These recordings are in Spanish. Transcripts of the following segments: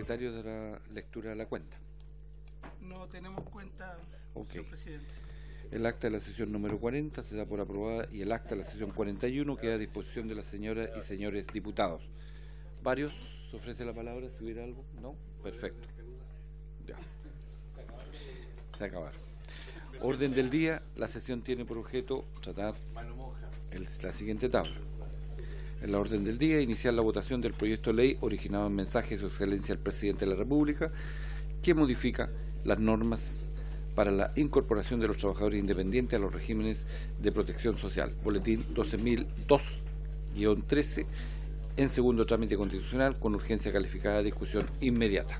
secretario dará lectura de la cuenta. No tenemos cuenta, señor presidente. El acta de la sesión número 40 se da por aprobada y el acta de la sesión 41 queda a disposición de las señoras y señores diputados. ¿Varios? ¿Se ofrece la palabra si hubiera algo? ¿No? Perfecto. Ya. Se acabaron. Orden del día. La sesión tiene por objeto tratar la siguiente tabla. En la orden del día, iniciar la votación del proyecto de ley originado en mensaje de su excelencia al presidente de la República, que modifica las normas para la incorporación de los trabajadores independientes a los regímenes de protección social. Boletín 12.002-13, en segundo trámite constitucional, con urgencia calificada de discusión inmediata.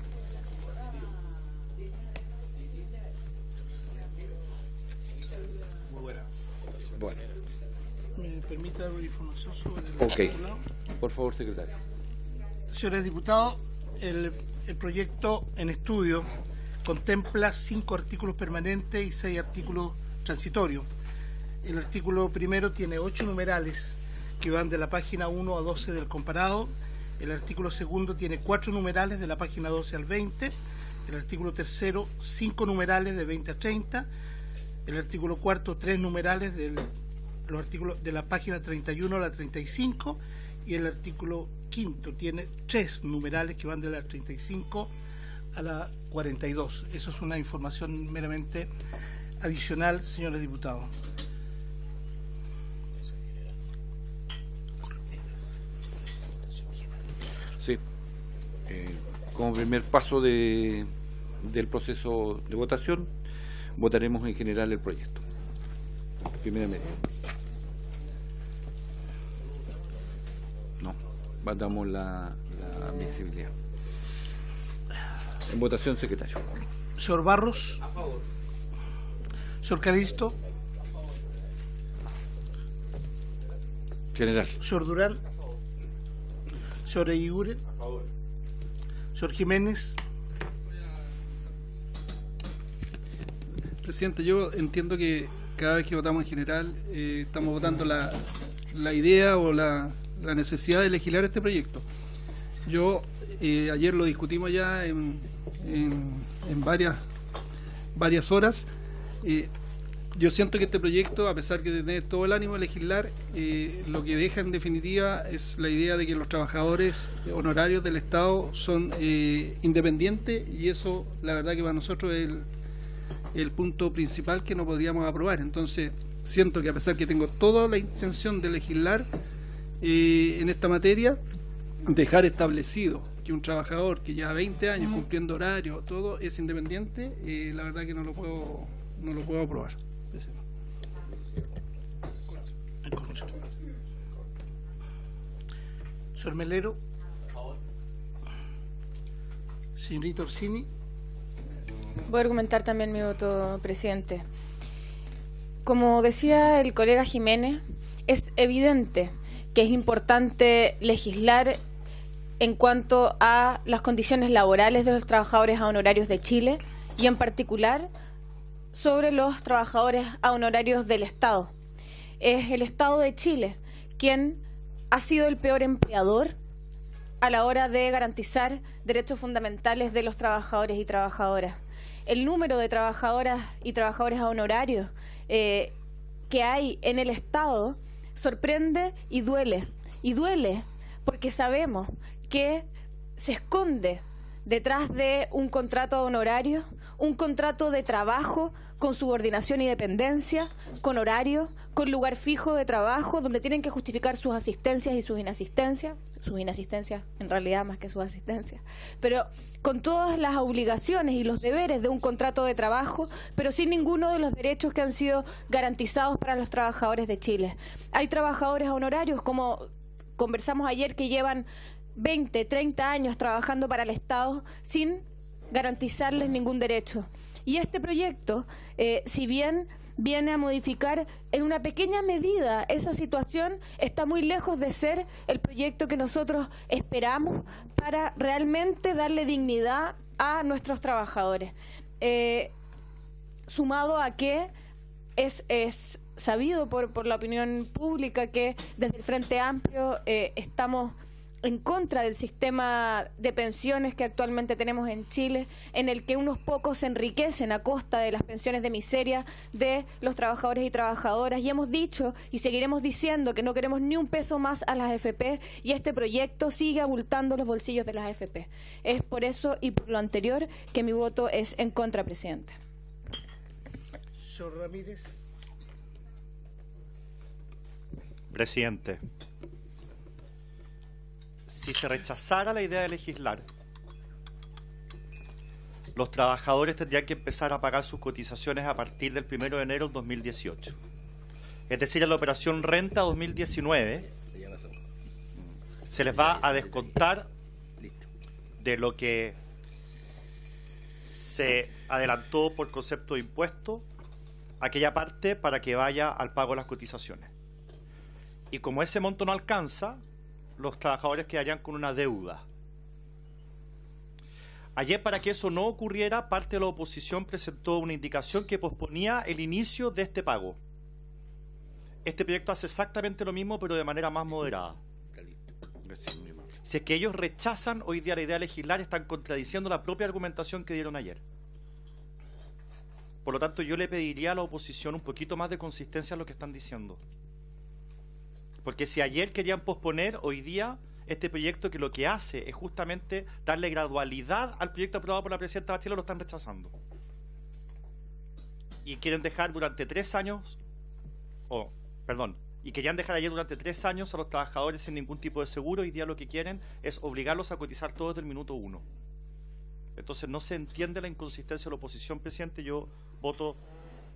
Bueno. ¿Me permite dar una información sobre el articulado? Por favor, secretario. Señores diputados, el proyecto en estudio contempla 5 artículos permanentes y 6 artículos transitorios. El artículo primero tiene 8 numerales que van de la página 1 a 12 del comparado. El artículo segundo tiene 4 numerales de la página 12 al 20. El artículo tercero, 5 numerales de 20 a 30. El artículo cuarto, 3 numerales de los artículos de la página 31 a la 35. Y el artículo quinto tiene 3 numerales que van de la 35 a la 42. Eso es una información meramente adicional, señores diputados. Sí. Como primer paso del proceso de votación, votaremos en general el proyecto. Primeramente. No, damos la admisibilidad. En votación, secretario. Señor Barros. A favor. Señor Calisto. General. Señor Durán. A favor. Señor Eguiguren. A favor. Señor Jiménez. Presidente, yo entiendo que cada vez que votamos en general estamos votando la idea o la necesidad de legislar este proyecto. Yo ayer lo discutimos ya en varias horas. Yo siento que este proyecto, a pesar de tener todo el ánimo de legislar, lo que deja en definitiva es la idea de que los trabajadores honorarios del Estado son independientes, y eso la verdad que para nosotros es el punto principal que no podríamos aprobar. Entonces siento que a pesar que tengo toda la intención de legislar en esta materia, dejar establecido que un trabajador que lleva 20 años cumpliendo horario, todo es independiente, la verdad que no lo puedo aprobar. Señor Melero. A favor. Señorita Orsini. Voy a argumentar también mi voto, presidente. Como decía el colega Jiménez, es evidente que es importante legislar en cuanto a las condiciones laborales de los trabajadores a honorarios de Chile y en particular sobre los trabajadores a honorarios del Estado. Es el Estado de Chile quien ha sido el peor empleador a la hora de garantizar derechos fundamentales de los trabajadores y trabajadoras. El número de trabajadoras y trabajadores a honorarios que hay en el Estado sorprende y duele. Y duele porque sabemos que se esconde detrás de un contrato a honorario, un contrato de trabajo con subordinación y dependencia, con horario, con lugar fijo de trabajo, donde tienen que justificar sus asistencias y sus inasistencias en realidad más que sus asistencias, pero con todas las obligaciones y los deberes de un contrato de trabajo, pero sin ninguno de los derechos que han sido garantizados para los trabajadores de Chile. Hay trabajadores honorarios, como conversamos ayer, que llevan 20, 30 años trabajando para el Estado sin garantizarles ningún derecho. Y este proyecto, si bien viene a modificar en una pequeña medida esa situación, está muy lejos de ser el proyecto que nosotros esperamos para realmente darle dignidad a nuestros trabajadores. Sumado a que es sabido por la opinión pública que desde el Frente Amplio estamos en contra del sistema de pensiones que actualmente tenemos en Chile, en el que unos pocos se enriquecen a costa de las pensiones de miseria de los trabajadores y trabajadoras. Y hemos dicho y seguiremos diciendo que no queremos ni un peso más a las AFP, y este proyecto sigue abultando los bolsillos de las AFP. Es por eso y por lo anterior que mi voto es en contra, presidente. Señor Ramírez. Presidente, si se rechazara la idea de legislar, los trabajadores tendrían que empezar a pagar sus cotizaciones a partir del 1 de enero del 2018. Es decir, en la operación Renta 2019 se les va a descontar de lo que se adelantó por concepto de impuesto aquella parte para que vaya al pago de las cotizaciones. Y como ese monto no alcanza, los trabajadores quedarían con una deuda. Ayer, para que eso no ocurriera, parte de la oposición presentó una indicación que posponía el inicio de este pago. Este proyecto hace exactamente lo mismo, pero de manera más moderada. Si es que ellos rechazan hoy día la idea de legislar, están contradiciendo la propia argumentación que dieron ayer. Por lo tanto, yo le pediría a la oposición un poquito más de consistencia en lo que están diciendo. Porque si ayer querían posponer, hoy día este proyecto, que lo que hace es justamente darle gradualidad al proyecto aprobado por la presidenta Bachelet, lo están rechazando. Y quieren dejar durante 3 años, y querían dejar ayer durante 3 años a los trabajadores sin ningún tipo de seguro. Hoy día lo que quieren es obligarlos a cotizar todos desde el minuto 1. Entonces no se entiende la inconsistencia de la oposición, presidente. Yo voto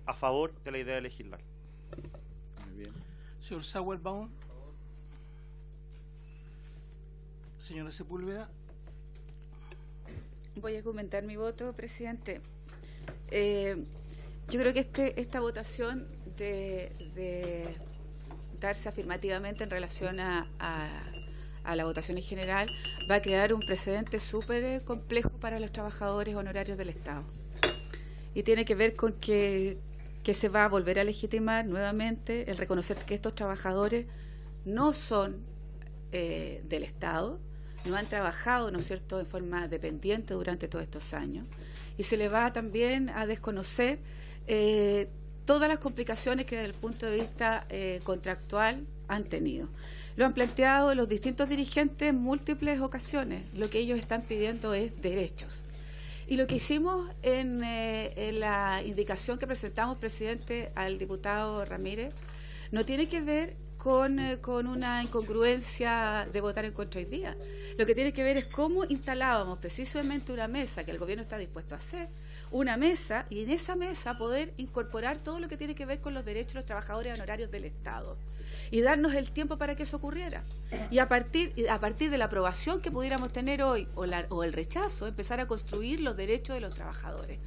a favor de la idea de legislar. Muy bien. Señor Sauerbaum. Señora Sepúlveda. Voy a argumentar mi voto, presidente. Yo creo que esta votación de darse afirmativamente en relación a la votación en general va a crear un precedente súper complejo para los trabajadores honorarios del Estado. Y tiene que ver con que se va a volver a legitimar nuevamente el reconocer que estos trabajadores no son del Estado, no han trabajado, ¿no es cierto?, en forma dependiente durante todos estos años, y se le va también a desconocer todas las complicaciones que desde el punto de vista contractual han tenido. Lo han planteado los distintos dirigentes en múltiples ocasiones. Lo que ellos están pidiendo es derechos. Y lo que hicimos en la indicación que presentamos, presidente, al diputado Ramírez, no tiene que ver con una incongruencia de votar en contra hoy día. Lo que tiene que ver es cómo instalábamos precisamente una mesa que el gobierno está dispuesto a hacer, una mesa, y en esa mesa poder incorporar todo lo que tiene que ver con los derechos de los trabajadores honorarios del Estado y darnos el tiempo para que eso ocurriera. Y a partir de la aprobación que pudiéramos tener hoy o el rechazo, empezar a construir los derechos de los trabajadores.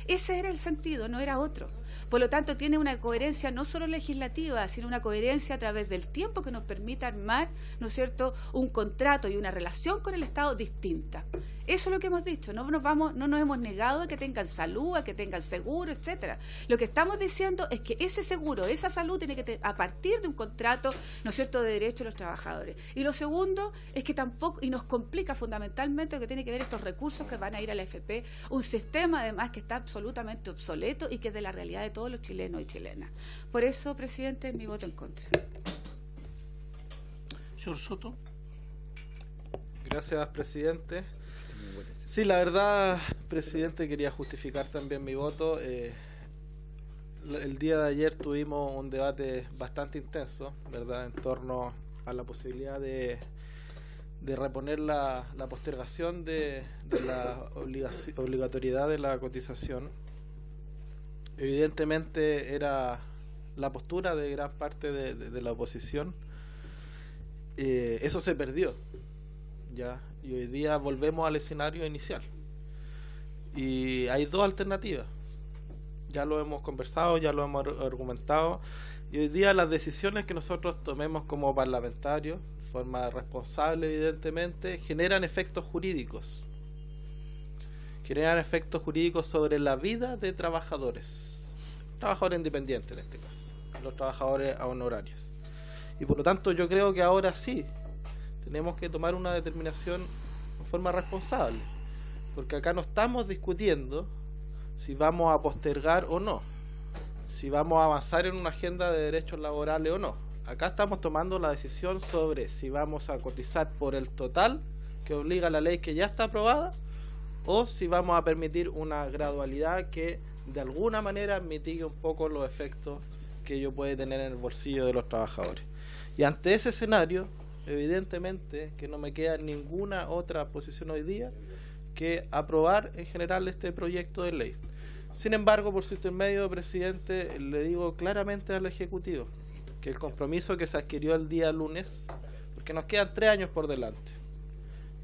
Ese era el sentido, no era otro. Por lo tanto, tiene una coherencia no solo legislativa, sino una coherencia a través del tiempo que nos permita armar, ¿no es cierto?, un contrato y una relación con el Estado distinta. Eso es lo que hemos dicho. No nos hemos negado a que tengan salud, a que tengan seguro, etcétera. Lo que estamos diciendo es que ese seguro, esa salud tiene que a partir de un contrato, ¿no es cierto?, de derechos de los trabajadores. Y lo segundo es que tampoco, y nos complica fundamentalmente lo que tiene que ver estos recursos que van a ir a la AFP, un sistema además que está absolutamente obsoleto y que es de la realidad de todos los chilenos y chilenas. Por eso, presidente, mi voto en contra. Señor Soto. Gracias, presidente. Sí, la verdad, presidente, quería justificar también mi voto. El día de ayer tuvimos un debate bastante intenso, ¿verdad?, en torno a la posibilidad de reponer la postergación de la obligatoriedad de la cotización. Evidentemente era la postura de gran parte de la oposición. Eso se perdió, ya, y hoy día volvemos al escenario inicial. Y hay dos alternativas. Ya lo hemos conversado, ya lo hemos argumentado, y hoy día las decisiones que nosotros tomemos como parlamentarios, de forma responsable evidentemente, generan efectos jurídicos. Generan efectos jurídicos sobre la vida de trabajadores independientes en este caso, los trabajadores honorarios. Y por lo tanto yo creo que ahora sí tenemos que tomar una determinación de forma responsable, porque acá no estamos discutiendo si vamos a postergar o no, si vamos a avanzar en una agenda de derechos laborales o no. Acá estamos tomando la decisión sobre si vamos a cotizar por el total que obliga la ley que ya está aprobada, o si vamos a permitir una gradualidad que de alguna manera mitigue un poco los efectos que ello puede tener en el bolsillo de los trabajadores. Y ante ese escenario, evidentemente que no me queda ninguna otra posición hoy día que aprobar en general este proyecto de ley. Sin embargo, por su intermedio, presidente, le digo claramente al Ejecutivo que el compromiso que se adquirió el día lunes, porque nos quedan 3 años por delante,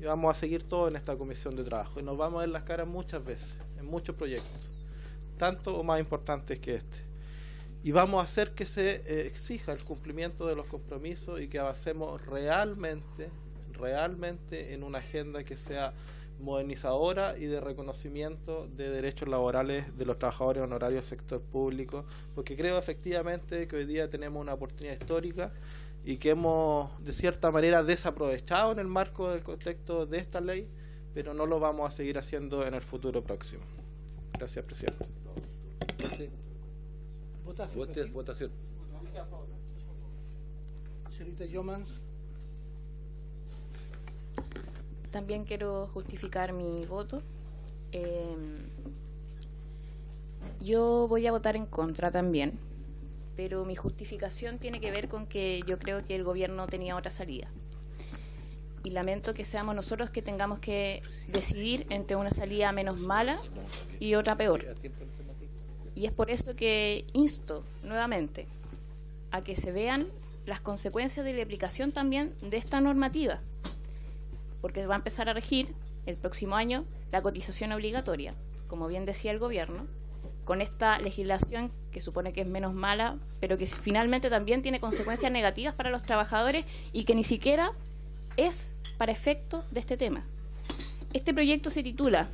y vamos a seguir todo en esta comisión de trabajo, y nos vamos a ver las caras muchas veces, en muchos proyectos, tanto o más importantes que este. Y vamos a hacer que se exija el cumplimiento de los compromisos y que avancemos realmente en una agenda que sea modernizadora y de reconocimiento de derechos laborales de los trabajadores honorarios del sector público, porque creo efectivamente que hoy día tenemos una oportunidad histórica y que hemos de cierta manera desaprovechado en el marco del contexto de esta ley, pero no lo vamos a seguir haciendo en el futuro próximo. Gracias, presidente. Votación. Señorita Yomans. También quiero justificar mi voto. Yo voy a votar en contra también, pero mi justificación tiene que ver con que yo creo que el gobierno tenía otra salida. Y lamento que seamos nosotros que tengamos que decidir entre una salida menos mala y otra peor. Y es por eso que insto nuevamente a que se vean las consecuencias de la aplicación también de esta normativa, porque va a empezar a regir el próximo año la cotización obligatoria, como bien decía el gobierno, con esta legislación que supone que es menos mala, pero que finalmente también tiene consecuencias negativas para los trabajadores y que ni siquiera es para efectos de este tema. Este proyecto se titula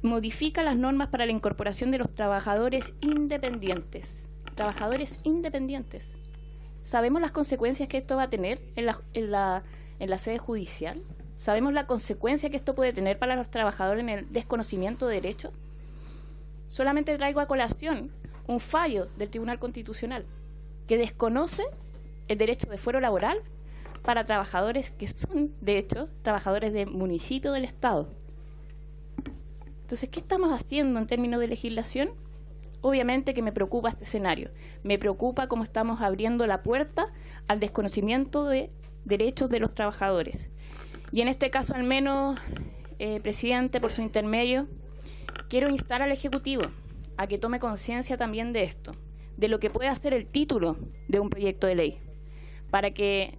Modifica las normas para la incorporación de los trabajadores independientes. Trabajadores independientes. ¿Sabemos las consecuencias que esto va a tener en la sede judicial? ¿Sabemos la consecuencia que esto puede tener para los trabajadores en el desconocimiento de derechos? Solamente traigo a colación un fallo del Tribunal Constitucional que desconoce el derecho de fuero laboral para trabajadores que son, de hecho, trabajadores de municipio del Estado. Entonces, ¿qué estamos haciendo en términos de legislación? Obviamente que me preocupa este escenario. Me preocupa cómo estamos abriendo la puerta al desconocimiento de derechos de los trabajadores. Y en este caso, al menos, presidente, por su intermedio, quiero instar al Ejecutivo a que tome conciencia también de esto, de lo que puede hacer el título de un proyecto de ley, para que,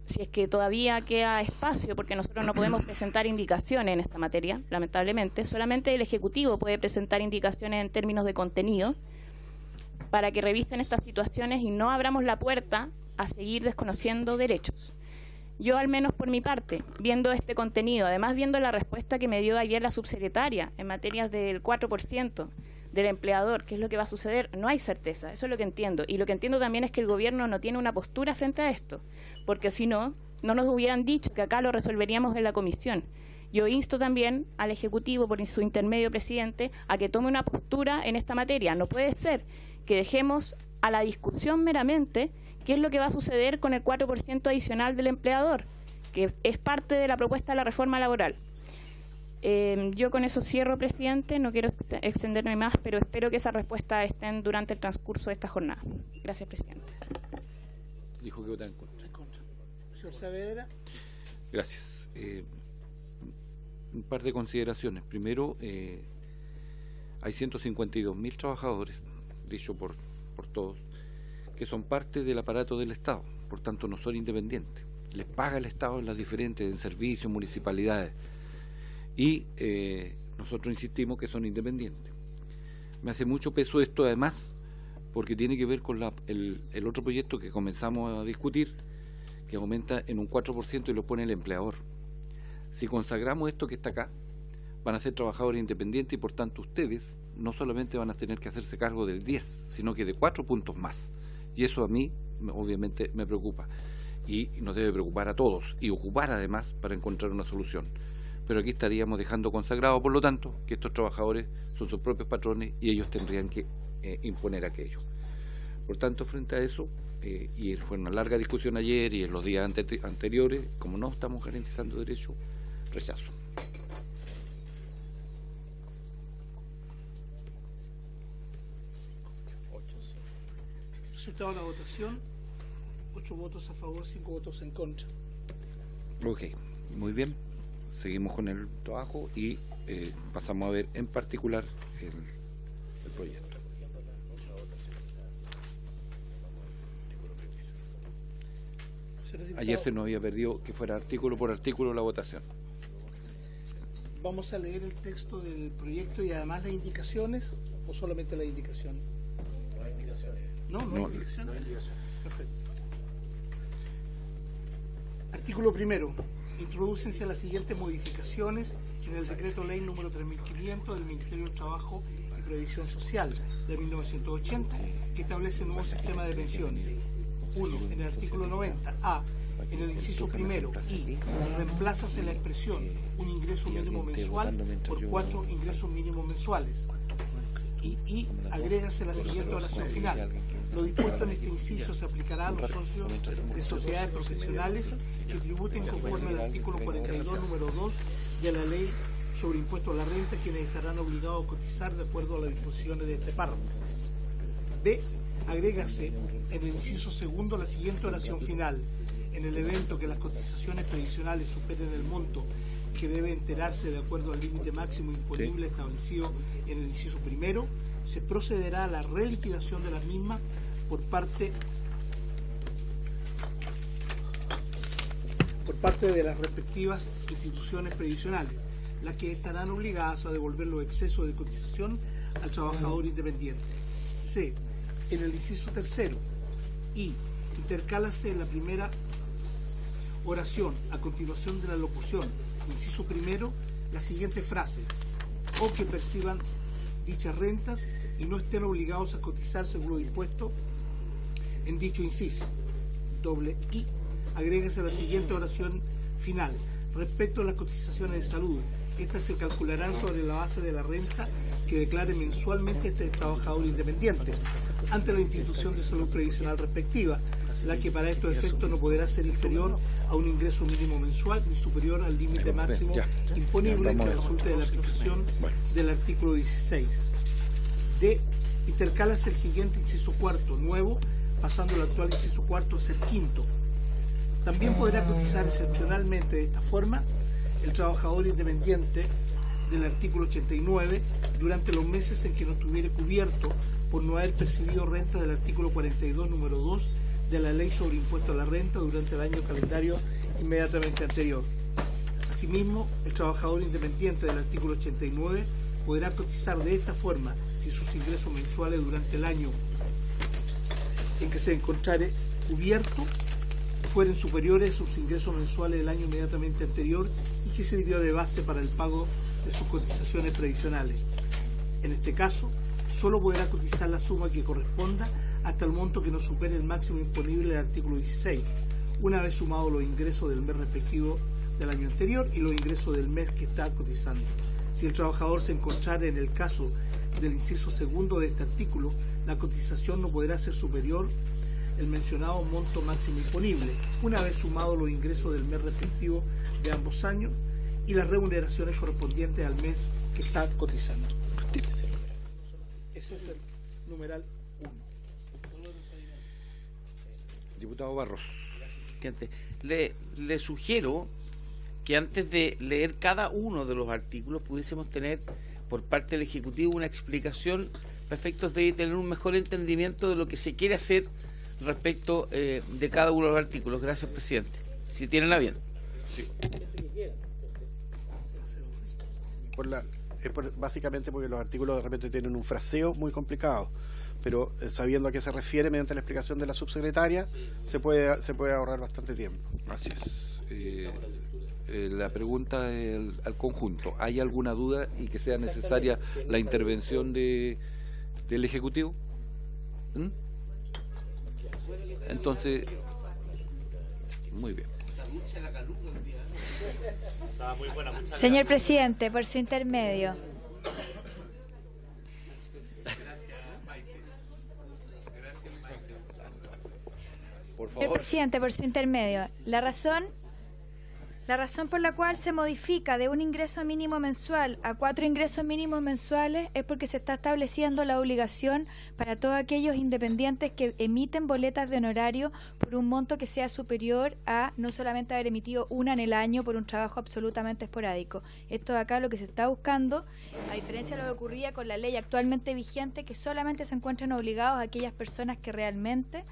si es que todavía queda espacio, porque nosotros no podemos presentar indicaciones en esta materia, lamentablemente, solamente el Ejecutivo puede presentar indicaciones en términos de contenido, para que revisen estas situaciones y no abramos la puerta a seguir desconociendo derechos. Yo, al menos por mi parte, viendo este contenido, además viendo la respuesta que me dio ayer la subsecretaria en materias del 4% del empleador, qué es lo que va a suceder, no hay certeza, eso es lo que entiendo. Y lo que entiendo también es que el gobierno no tiene una postura frente a esto, porque si no, no nos hubieran dicho que acá lo resolveríamos en la comisión. Yo insto también al Ejecutivo, por su intermedio, presidente, a que tome una postura en esta materia. No puede ser que dejemos a la discusión meramente qué es lo que va a suceder con el 4% adicional del empleador, que es parte de la propuesta de la reforma laboral. Yo con eso cierro, presidente, no quiero extenderme más, pero espero que esas respuestas estén durante el transcurso de esta jornada. Gracias, presidente. Dijo que vota en contra. Señor Saavedra. Gracias. Un par de consideraciones. Primero, hay 152.000 trabajadores, dicho por todos, que son parte del aparato del Estado, por tanto no son independientes. Les paga el Estado en las diferentes, en servicios, municipalidades. Y nosotros insistimos que son independientes. Me hace mucho peso esto, además, porque tiene que ver con el otro proyecto que comenzamos a discutir, que aumenta en un 4% y lo pone el empleador. Si consagramos esto que está acá, van a ser trabajadores independientes y por tanto ustedes no solamente van a tener que hacerse cargo del 10, sino que de 4 puntos más. Y eso a mí, obviamente, me preocupa. y nos debe preocupar a todos y ocupar además para encontrar una solución. Pero aquí estaríamos dejando consagrado, por lo tanto, que estos trabajadores son sus propios patrones y ellos tendrían que imponer aquello. Por tanto, frente a eso, y fue una larga discusión ayer y en los días anteriores, como no estamos garantizando derecho, rechazo. Resultado de la votación: 8 votos a favor, 5 votos en contra. Ok, muy bien. Seguimos con el trabajo y pasamos a ver en particular el proyecto. Ayer se nos había perdido que fuera artículo por artículo la votación. ¿Vamos a leer el texto del proyecto y además las indicaciones o solamente las indicaciones? No hay indicaciones. No hay indicaciones. Perfecto. Artículo primero. Introdúcense las siguientes modificaciones en el decreto ley número 3500 del Ministerio del Trabajo y Previsión Social de 1980, que establece un nuevo sistema de pensiones. 1. En el artículo 90, A, en el inciso primero, I, reemplázase la expresión un ingreso mínimo mensual por 4 ingresos mínimos mensuales. Y agrégase la siguiente oración final. Lo dispuesto en este inciso se aplicará a los socios de sociedades profesionales que tributen conforme al artículo 42, número 2 de la Ley sobre Impuesto a la Renta, quienes estarán obligados a cotizar de acuerdo a las disposiciones de este párrafo. B. Agrégase en el inciso segundo la siguiente oración final. En el evento que las cotizaciones previsionales superen el monto que debe enterarse de acuerdo al límite máximo imponible establecido en el inciso primero, se procederá a la reliquidación de las mismas por parte de las respectivas instituciones previsionales, las que estarán obligadas a devolver los excesos de cotización al trabajador independiente. C. En el inciso tercero, I, intercálase en la primera oración, a continuación de la locución, inciso primero, la siguiente frase: o que perciban dichas rentas y no estén obligados a cotizar según lo dispuesto en dicho inciso. Doble I, agrégase la siguiente oración final: respecto a las cotizaciones de salud, estas se calcularán sobre la base de la renta que declare mensualmente este trabajador independiente ante la institución de salud previsional respectiva, la que para estos efectos no podrá ser inferior a un ingreso mínimo mensual ni superior al límite máximo imponible que resulte de la aplicación del artículo 16. D. Intercálase el siguiente inciso cuarto nuevo, pasando el actual inciso cuarto a ser quinto. También podrá cotizar excepcionalmente de esta forma el trabajador independiente del artículo 89 durante los meses en que no estuviere cubierto por no haber percibido renta del artículo 42, número 2 de la Ley sobre Impuesto a la Renta durante el año calendario inmediatamente anterior. Asimismo, el trabajador independiente del artículo 89 podrá cotizar de esta forma si sus ingresos mensuales durante el año en que se encontrare cubierto fueren superiores a sus ingresos mensuales del año inmediatamente anterior y que sirvió de base para el pago de sus cotizaciones previsionales. En este caso, solo podrá cotizar la suma que corresponda hasta el monto que no supere el máximo imponible del artículo 16, una vez sumados los ingresos del mes respectivo del año anterior y los ingresos del mes que está cotizando. Si el trabajador se encontrara en el caso del inciso segundo de este artículo, la cotización no podrá ser superior el mencionado monto máximo imponible, una vez sumados los ingresos del mes respectivo de ambos años y las remuneraciones correspondientes al mes que está cotizando. Ese es el numeral 1. Diputado Barros. Le sugiero que antes de leer cada uno de los artículos pudiésemos tener por parte del Ejecutivo una explicación para efectos de tener un mejor entendimiento de lo que se quiere hacer respecto de cada uno de los artículos. Gracias, presidente. Si tienen a bien. Sí. Básicamente porque los artículos de repente tienen un fraseo muy complicado, pero sabiendo a qué se refiere mediante la explicación de la subsecretaria, se puede ahorrar bastante tiempo. Así es. La pregunta al conjunto: ¿hay alguna duda y que sea necesaria la intervención del Ejecutivo? Entonces, Muy bien. Estaba muy buena, muchas Señor gracias. presidente, por su intermedio. Por Señor favor. presidente, por su intermedio. La razón por la cual se modifica de un ingreso mínimo mensual a 4 ingresos mínimos mensuales es porque se está estableciendo la obligación para todos aquellos independientes que emiten boletas de honorario por un monto que sea superior a no solamente haber emitido una en el año por un trabajo absolutamente esporádico. Esto de acá lo que se está buscando, a diferencia de lo que ocurría con la ley actualmente vigente, que solamente se encuentran obligados a aquellas personas que realmente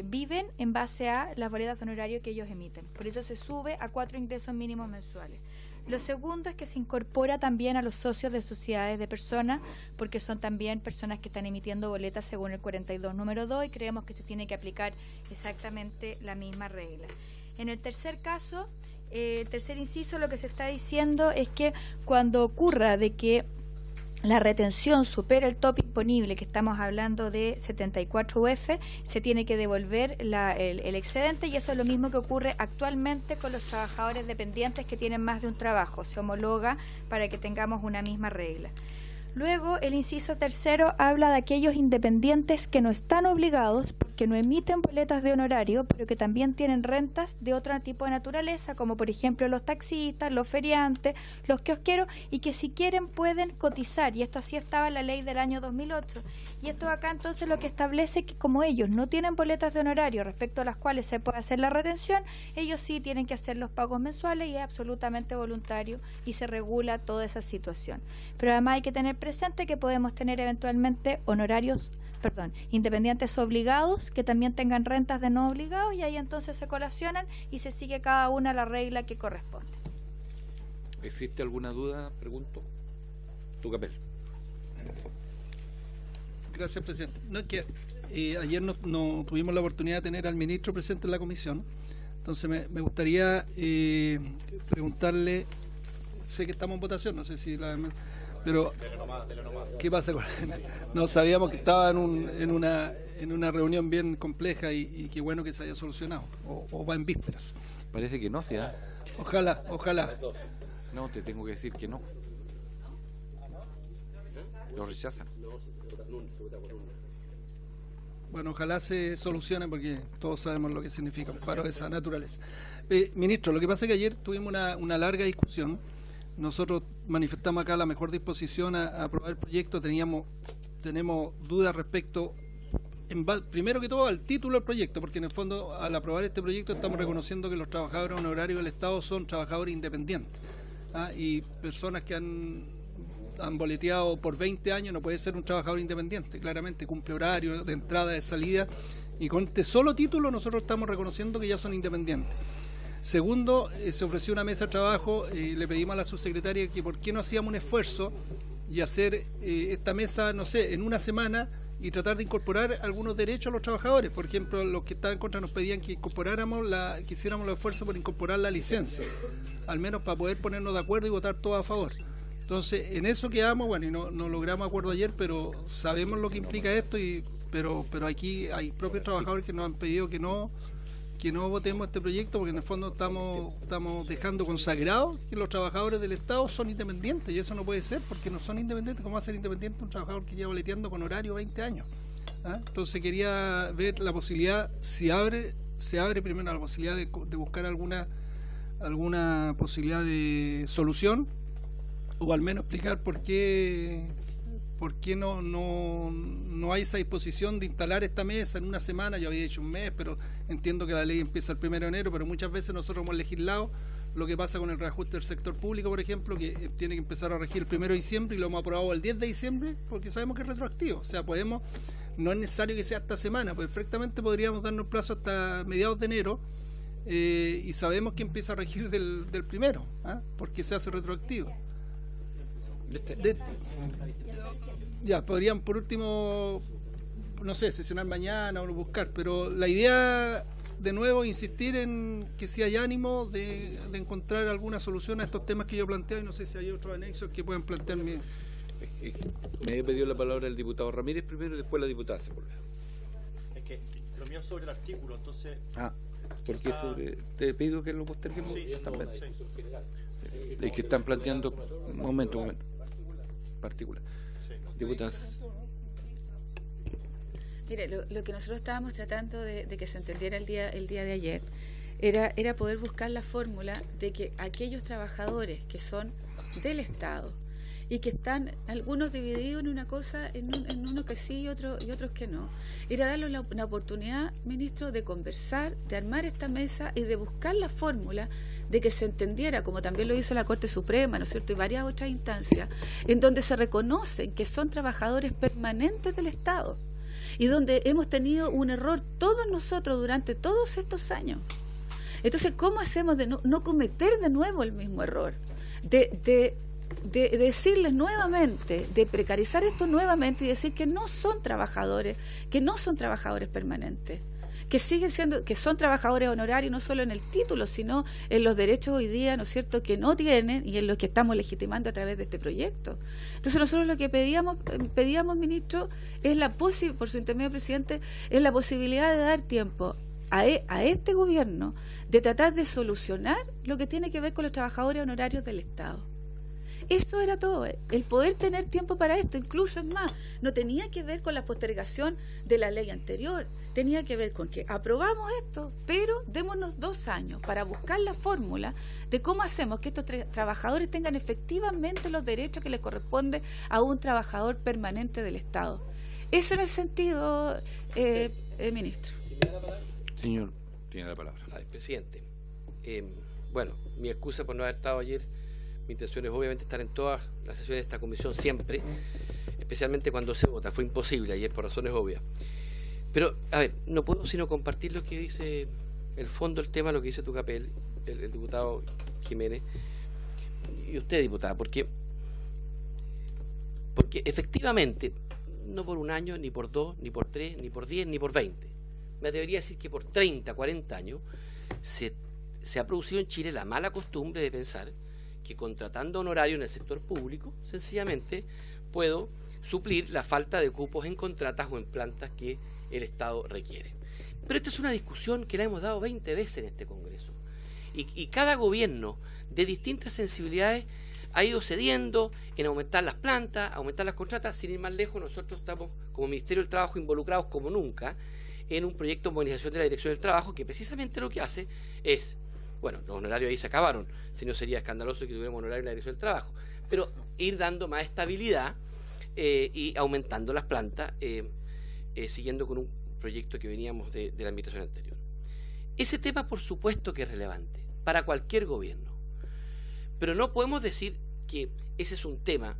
viven en base a las boletas de honorario que ellos emiten. Por eso se sube a 4 ingresos mínimos mensuales. Lo segundo es que se incorpora también a los socios de sociedades de personas, porque son también personas que están emitiendo boletas según el 42 número 2 y creemos que se tiene que aplicar exactamente la misma regla. En el tercer caso, el tercer inciso, lo que se está diciendo es que cuando ocurra de que la retención supera el tope imponible, que estamos hablando de 74 UF, se tiene que devolver el excedente, y eso es lo mismo que ocurre actualmente con los trabajadores dependientes que tienen más de un trabajo. Se homologa para que tengamos una misma regla. Luego, el inciso tercero habla de aquellos independientes que no están obligados, porque no emiten boletas de honorario, pero que también tienen rentas de otro tipo de naturaleza, como por ejemplo los taxistas, los feriantes, los kiosqueros, y que si quieren pueden cotizar, y esto así estaba en la ley del año 2008. Y esto acá entonces lo que establece que como ellos no tienen boletas de honorario respecto a las cuales se puede hacer la retención, ellos sí tienen que hacer los pagos mensuales, y es absolutamente voluntario y se regula toda esa situación. Pero además hay que tener presente que podemos tener eventualmente independientes obligados que también tengan rentas de no obligados, y ahí entonces se colacionan y se sigue cada una la regla que corresponde. ¿Existe alguna duda? Pregunto. Tu Capel. Gracias, presidente. No, es que ayer no tuvimos la oportunidad de tener al ministro presente en la comisión, entonces me gustaría preguntarle, sé que estamos en votación, no sé si pero ¿qué pasa con él? No sabíamos que estaba en una reunión bien compleja y qué bueno que se haya solucionado, o va en vísperas. Parece que no, ¿sí? Ojalá. No, te tengo que decir que no. Lo rechazan. Bueno, ojalá se solucione, porque todos sabemos lo que significa un paro de esa naturaleza. Ministro, lo que pasa es que ayer tuvimos una larga discusión. Nosotros manifestamos acá la mejor disposición a aprobar el proyecto. Tenemos dudas respecto, primero que todo, al título del proyecto, porque en el fondo, al aprobar este proyecto, estamos reconociendo que los trabajadores honorarios del Estado son trabajadores independientes, y personas que han boleteado por 20 años no puede ser un trabajador independiente. Claramente cumple horario de entrada, de salida, y con este solo título nosotros estamos reconociendo que ya son independientes. Segundo, se ofreció una mesa de trabajo, le pedimos a la subsecretaria que por qué no hacíamos un esfuerzo y hacer esta mesa, no sé, en una semana, y tratar de incorporar algunos derechos a los trabajadores. Por ejemplo, los que estaban en contra nos pedían que que hiciéramos los esfuerzos por incorporar la licencia, al menos para poder ponernos de acuerdo y votar todos a favor. Entonces, en eso quedamos, bueno, y no logramos acuerdo ayer, pero sabemos lo que implica esto, pero aquí hay propios trabajadores que nos han pedido que no votemos este proyecto, porque en el fondo estamos dejando consagrado que los trabajadores del Estado son independientes, y eso no puede ser, porque no son independientes. ¿Cómo va a ser independiente un trabajador que lleva boleteando con horario 20 años? Entonces quería ver la posibilidad, se abre primero la posibilidad de buscar alguna posibilidad de solución, o al menos explicar por qué no hay esa disposición de instalar esta mesa en una semana. Yo había dicho un mes, pero entiendo que la ley empieza el 1 de enero, pero muchas veces nosotros hemos legislado lo que pasa con el reajuste del sector público, por ejemplo, que tiene que empezar a regir el 1 de diciembre, y lo hemos aprobado el 10 de diciembre, porque sabemos que es retroactivo. O sea, no es necesario que sea esta semana, perfectamente podríamos darnos plazo hasta mediados de enero, y sabemos que empieza a regir del 1, porque se hace retroactivo. Ya, podrían por último, no sé, sesionar mañana o buscar, pero la idea, de nuevo, insistir en que si hay ánimo de encontrar alguna solución a estos temas que yo planteo, y no sé si hay otros anexos que puedan plantearme. Me había pedido la palabra el diputado Ramírez primero y después la diputada Sepúlveda. Es que lo mío es sobre el artículo, entonces Porque te pido que lo posterguemos también. Es que están planteando un momento particular. Diputadas. Mire, lo que nosotros estábamos tratando de que se entendiera el día de ayer era poder buscar la fórmula de que aquellos trabajadores que son del Estado y que están algunos divididos en una cosa, en uno que sí y otros que no, era darles una oportunidad, ministro, de conversar, de armar esta mesa y de buscar la fórmula de que se entendiera, como también lo hizo la Corte Suprema, ¿no es cierto?, y varias otras instancias, en donde se reconocen que son trabajadores permanentes del Estado y donde hemos tenido un error todos nosotros durante todos estos años. Entonces, ¿cómo hacemos de no cometer de nuevo el mismo error? De decirles nuevamente, de precarizar esto nuevamente y decir que no son trabajadores permanentes, que siguen siendo, que son trabajadores honorarios no solo en el título, sino en los derechos hoy día, ¿no es cierto?, que no tienen y en los que estamos legitimando a través de este proyecto. Entonces nosotros lo que pedíamos, ministro, es por su intermedio, presidente, es la posibilidad de dar tiempo a este gobierno de tratar de solucionar lo que tiene que ver con los trabajadores honorarios del Estado. Eso era todo, el poder tener tiempo para esto. Incluso, es más, no tenía que ver con la postergación de la ley anterior, tenía que ver con que aprobamos esto, pero démonos 2 años para buscar la fórmula de cómo hacemos que estos trabajadores tengan efectivamente los derechos que les corresponde a un trabajador permanente del Estado. Eso era el sentido, ministro. Señor, tiene la palabra. Presidente, bueno, mi excusa por no haber estado ayer. Mi intención es obviamente estar en todas las sesiones de esta comisión siempre, especialmente cuando se vota. Fue imposible ayer por razones obvias. Pero, a ver, no puedo sino compartir lo que dice el fondo del tema, lo que dice Tucapel, el diputado Jiménez, y usted, diputada, porque efectivamente, no por 1 año, ni por 2, ni por 3, ni por 10, ni por 20. Me atrevería a decir que por 30, 40 años se ha producido en Chile la mala costumbre de pensar que contratando honorario en el sector público, sencillamente puedo suplir la falta de cupos en contratas o en plantas que el Estado requiere. Pero esta es una discusión que la hemos dado 20 veces en este Congreso. Y cada gobierno de distintas sensibilidades ha ido cediendo en aumentar las plantas, aumentar las contratas. Sin ir más lejos, nosotros estamos como Ministerio del Trabajo involucrados como nunca en un proyecto de modernización de la Dirección del Trabajo que precisamente lo que hace es, bueno, los honorarios ahí se acabaron, si no sería escandaloso que tuviéramos honorarios en la Dirección del Trabajo, pero ir dando más estabilidad y aumentando las plantas, siguiendo con un proyecto que veníamos de la administración anterior. Ese tema, por supuesto que es relevante para cualquier gobierno, pero no podemos decir que ese es un tema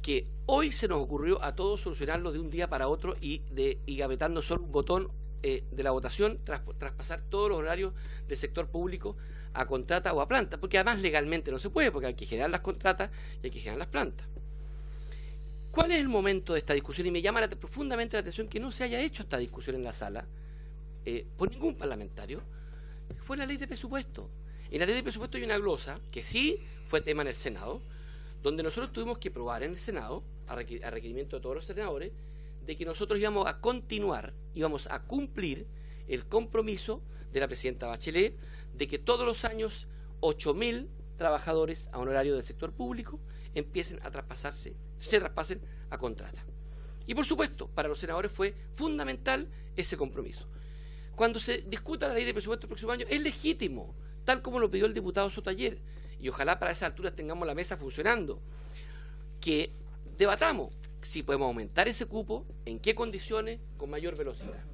que hoy se nos ocurrió a todos solucionarlo de un día para otro y apretando solo un botón de la votación, traspasar todos los horarios del sector público a contrata o a planta, porque además legalmente no se puede, porque hay que generar las contratas y hay que generar las plantas. ¿Cuál es el momento de esta discusión? Y me llama profundamente la atención que no se haya hecho esta discusión en la sala por ningún parlamentario. Fue la ley de presupuesto. En la ley de presupuesto hay una glosa que sí fue tema en el Senado, donde nosotros tuvimos que probar en el Senado, a requerimiento de todos los senadores, de que nosotros íbamos a continuar, íbamos a cumplir el compromiso de la presidenta Bachelet de que todos los años 8.000 trabajadores a honorario del sector público empiecen a se traspasen a contrata. Y por supuesto, para los senadores fue fundamental ese compromiso. Cuando se discuta la ley de presupuesto el próximo año, es legítimo, tal como lo pidió el diputado Soto ayer, y ojalá para esa altura tengamos la mesa funcionando, que debatamos si podemos aumentar ese cupo, en qué condiciones, con mayor velocidad.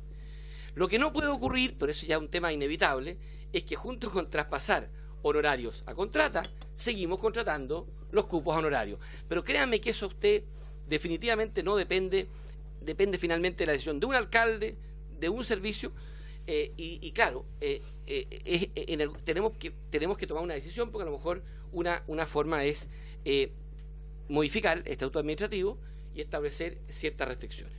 Lo que no puede ocurrir, pero eso ya es un tema inevitable, es que junto con traspasar honorarios a contrata, seguimos contratando los cupos a honorarios. Pero créanme que eso a usted definitivamente no depende finalmente de la decisión de un alcalde, de un servicio, y claro, tenemos que tomar una decisión, porque a lo mejor una forma es modificar el estatuto administrativo y establecer ciertas restricciones.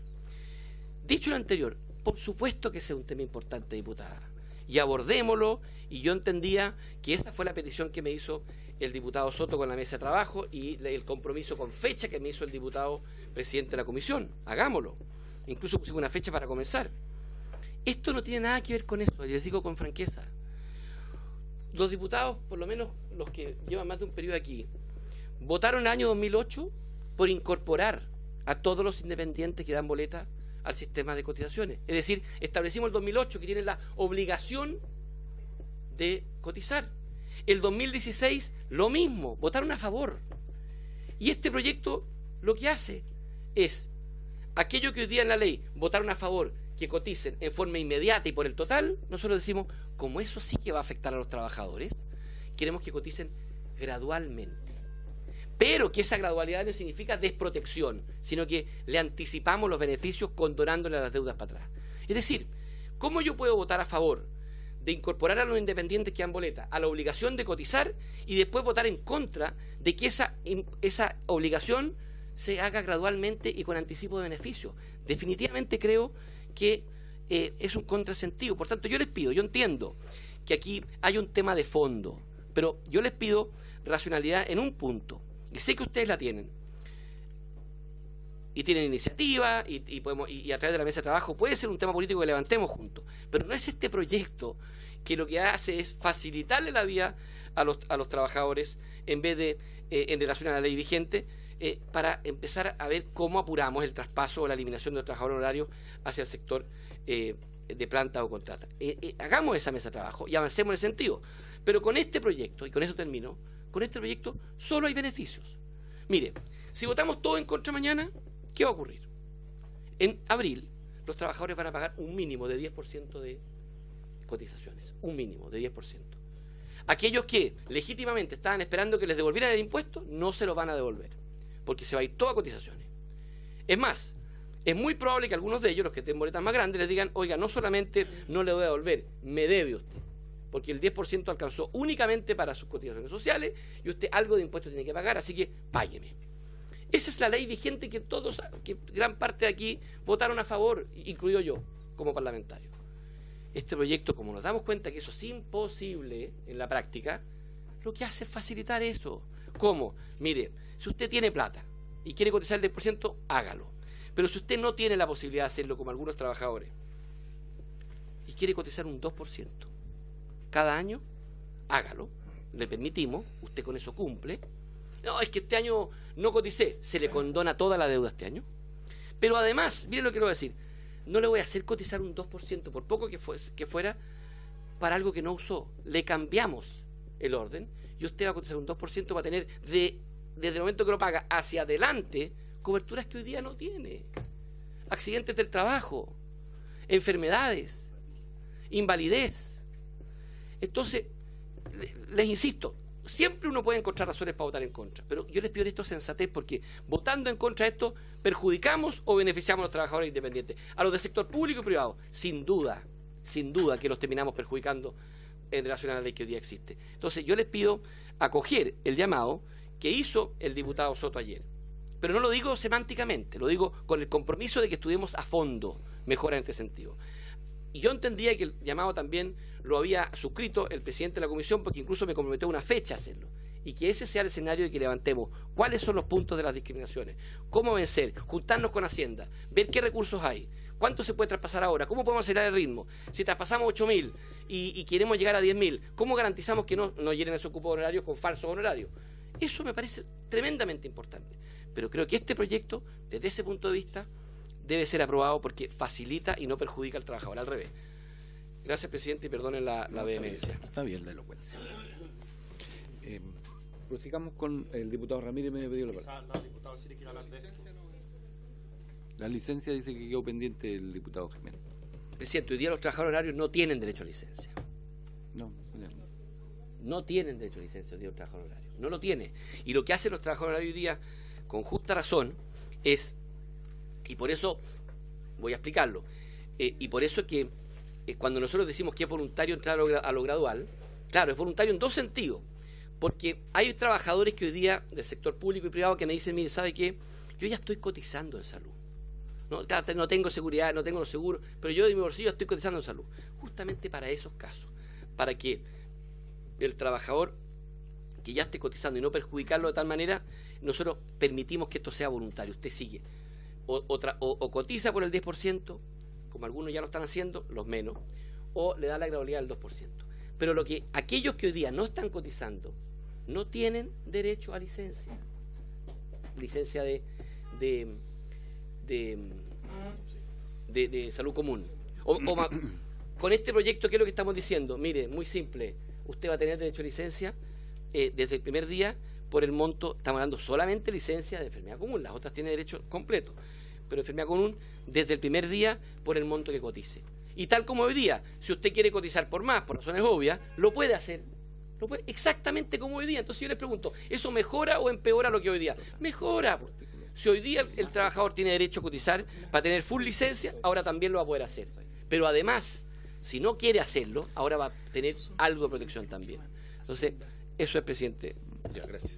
Dicho lo anterior, por supuesto que ese es un tema importante, diputada, y abordémoslo, y yo entendía que esa fue la petición que me hizo el diputado Soto con la mesa de trabajo y el compromiso con fecha que me hizo el diputado presidente de la comisión. Hagámoslo. Incluso pusimos una fecha para comenzar. Esto no tiene nada que ver con eso, les digo con franqueza. Los diputados, por lo menos los que llevan más de un periodo aquí, votaron en el año 2008 por incorporar a todos los independientes que dan boleta al sistema de cotizaciones. Es decir, establecimos el 2008 que tienen la obligación de cotizar. El 2016 lo mismo, votaron a favor. Y este proyecto lo que hace es, aquello que hoy día en la ley votaron a favor, que coticen en forma inmediata y por el total, nosotros decimos, como eso sí que va a afectar a los trabajadores, queremos que coticen gradualmente. Pero que esa gradualidad no significa desprotección, sino que le anticipamos los beneficios condonándole las deudas para atrás. Es decir, ¿cómo yo puedo votar a favor de incorporar a los independientes que dan boleta a la obligación de cotizar y después votar en contra de que esa obligación se haga gradualmente y con anticipo de beneficios? Definitivamente creo que es un contrasentido. Por tanto, yo les pido, yo entiendo que aquí hay un tema de fondo, pero yo les pido racionalidad en un punto, y sé que ustedes la tienen, y tienen iniciativa, y a través de la mesa de trabajo puede ser un tema político que levantemos juntos, pero no es este proyecto que lo que hace es facilitarle la vida a los trabajadores en vez de, en relación a la ley vigente, para empezar a ver cómo apuramos el traspaso o la eliminación de los trabajadores honorarios hacia el sector de planta o contrata. Hagamos esa mesa de trabajo y avancemos en ese sentido. Pero con este proyecto, y con eso termino, con este proyecto solo hay beneficios. Mire, si votamos todo en contra mañana, ¿qué va a ocurrir? En abril, los trabajadores van a pagar un mínimo de 10% de cotizaciones. Un mínimo de 10%. Aquellos que legítimamente estaban esperando que les devolvieran el impuesto, no se lo van a devolver, porque se va a ir todo a cotizaciones. Es más, es muy probable que algunos de ellos, los que tienen boletas más grandes, les digan, oiga, no solamente no le voy a devolver, me debe usted, porque el 10% alcanzó únicamente para sus cotizaciones sociales y usted algo de impuesto tiene que pagar, así que págueme. Esa es la ley vigente que todos, que gran parte de aquí votaron a favor, incluido yo, como parlamentario. Este proyecto, como nos damos cuenta que eso es imposible en la práctica, lo que hace es facilitar eso. ¿Cómo? Mire, si usted tiene plata y quiere cotizar el 10%, hágalo. Pero si usted no tiene la posibilidad de hacerlo como algunos trabajadores y quiere cotizar un 2% cada año, hágalo. Le permitimos, usted con eso cumple. No, es que este año no coticé, se le condona toda la deuda este año. Pero además, miren lo que le voy a decir, no le voy a hacer cotizar un 2%, por poco que fuera, para algo que no usó. Le cambiamos el orden y usted va a cotizar un 2%, va a tener desde el momento que lo paga hacia adelante coberturas que hoy día no tiene. Accidentes del trabajo, enfermedades, invalidez. Entonces, les insisto, siempre uno puede encontrar razones para votar en contra, pero yo les pido esto sensatez, porque votando en contra de esto, ¿perjudicamos o beneficiamos a los trabajadores independientes? A los del sector público y privado, sin duda que los terminamos perjudicando en relación a la ley que hoy día existe. Entonces yo les pido acoger el llamado que hizo el diputado Soto ayer, pero no lo digo semánticamente, lo digo con el compromiso de que estudiemos a fondo mejoras en este sentido. Y yo entendía que el llamado también lo había suscrito el presidente de la comisión, porque incluso me comprometió una fecha a hacerlo. Y que ese sea el escenario de que levantemos cuáles son los puntos de las discriminaciones, cómo vencer, juntarnos con Hacienda, ver qué recursos hay, cuánto se puede traspasar ahora, cómo podemos acelerar el ritmo. Si traspasamos 8.000 y queremos llegar a 10.000, ¿cómo garantizamos que no llenen esos cupos honorarios con falsos honorarios? Eso me parece tremendamente importante. Pero creo que este proyecto, desde ese punto de vista, debe ser aprobado porque facilita y no perjudica al trabajador, al revés. Gracias, presidente, y perdonen la vehemencia. Está bien la elocuencia. Prosigamos con el diputado Ramírez, me pidió la palabra. La licencia dice que quedó pendiente el diputado Jiménez. Presidente, hoy día los trabajadores horarios no tienen derecho a licencia. No tienen derecho a licencia hoy día los trabajadores horarios. No lo tiene. Y lo que hacen los trabajadores horarios hoy día, con justa razón, es, y por eso voy a explicarlo, y por eso es que cuando nosotros decimos que es voluntario entrar a lo gradual, claro, es voluntario en dos sentidos, porque hay trabajadores que hoy día del sector público y privado que me dicen, mire, ¿sabe qué? Yo ya estoy cotizando en salud. No tengo seguridad, no tengo los seguros, pero yo de mi bolsillo estoy cotizando en salud. Justamente para esos casos, para que el trabajador que ya esté cotizando y no perjudicarlo de tal manera, nosotros permitimos que esto sea voluntario. Usted sigue o cotiza por el 10%, como algunos ya lo están haciendo, los menos, o le da la gradualidad del 2%. Pero aquellos que hoy día no están cotizando no tienen derecho a licencia. Licencia de salud común. Con este proyecto, ¿qué es lo que estamos diciendo? Mire, muy simple, usted va a tener derecho a licencia desde el primer día por el monto, estamos hablando solamente licencia de enfermedad común, las otras tienen derecho completo, pero enfermedad común desde el primer día por el monto que cotice. Y tal como hoy día, si usted quiere cotizar por más, por razones obvias, lo puede hacer. Lo puede, exactamente como hoy día. Entonces yo les pregunto, ¿eso mejora o empeora lo que hoy día? Mejora. Si hoy día el trabajador tiene derecho a cotizar para tener full licencia, ahora también lo va a poder hacer. Pero además, si no quiere hacerlo, ahora va a tener algo de protección también. Entonces, eso es, presidente. Ya, gracias.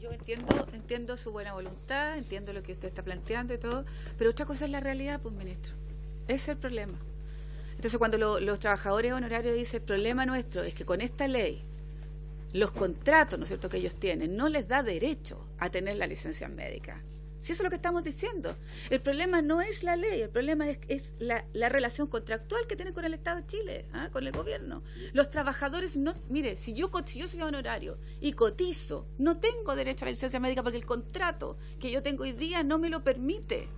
Yo entiendo su buena voluntad, entiendo lo que usted está planteando y todo, pero otra cosa es la realidad, pues, ministro. Ese es el problema. Entonces, cuando los trabajadores honorarios dicen, el problema nuestro es que con esta ley, los contratos, ¿no es cierto?, que ellos tienen, no les da derecho a tener la licencia médica. Si eso es lo que estamos diciendo. El problema no es la ley, el problema es la relación contractual que tienen con el Estado de Chile, con el gobierno. Los trabajadores no... Mire, si yo soy honorario y cotizo, no tengo derecho a la licencia médica porque el contrato que yo tengo hoy día no me lo permite.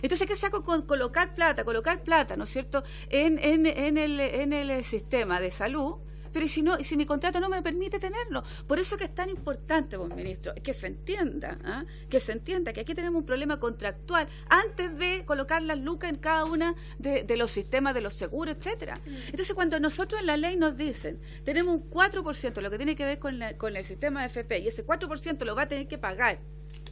Entonces, ¿qué saco con colocar plata, ¿no es cierto?, en el sistema de salud? Pero y si mi contrato no me permite tenerlo. Por eso que es tan importante, pues, ministro, que se entienda, que aquí tenemos un problema contractual antes de colocar las lucas en cada una de los sistemas de los seguros, etcétera. Entonces, cuando nosotros en la ley nos dicen, tenemos un 4%, lo que tiene que ver con el sistema de FP, y ese 4% lo va a tener que pagar.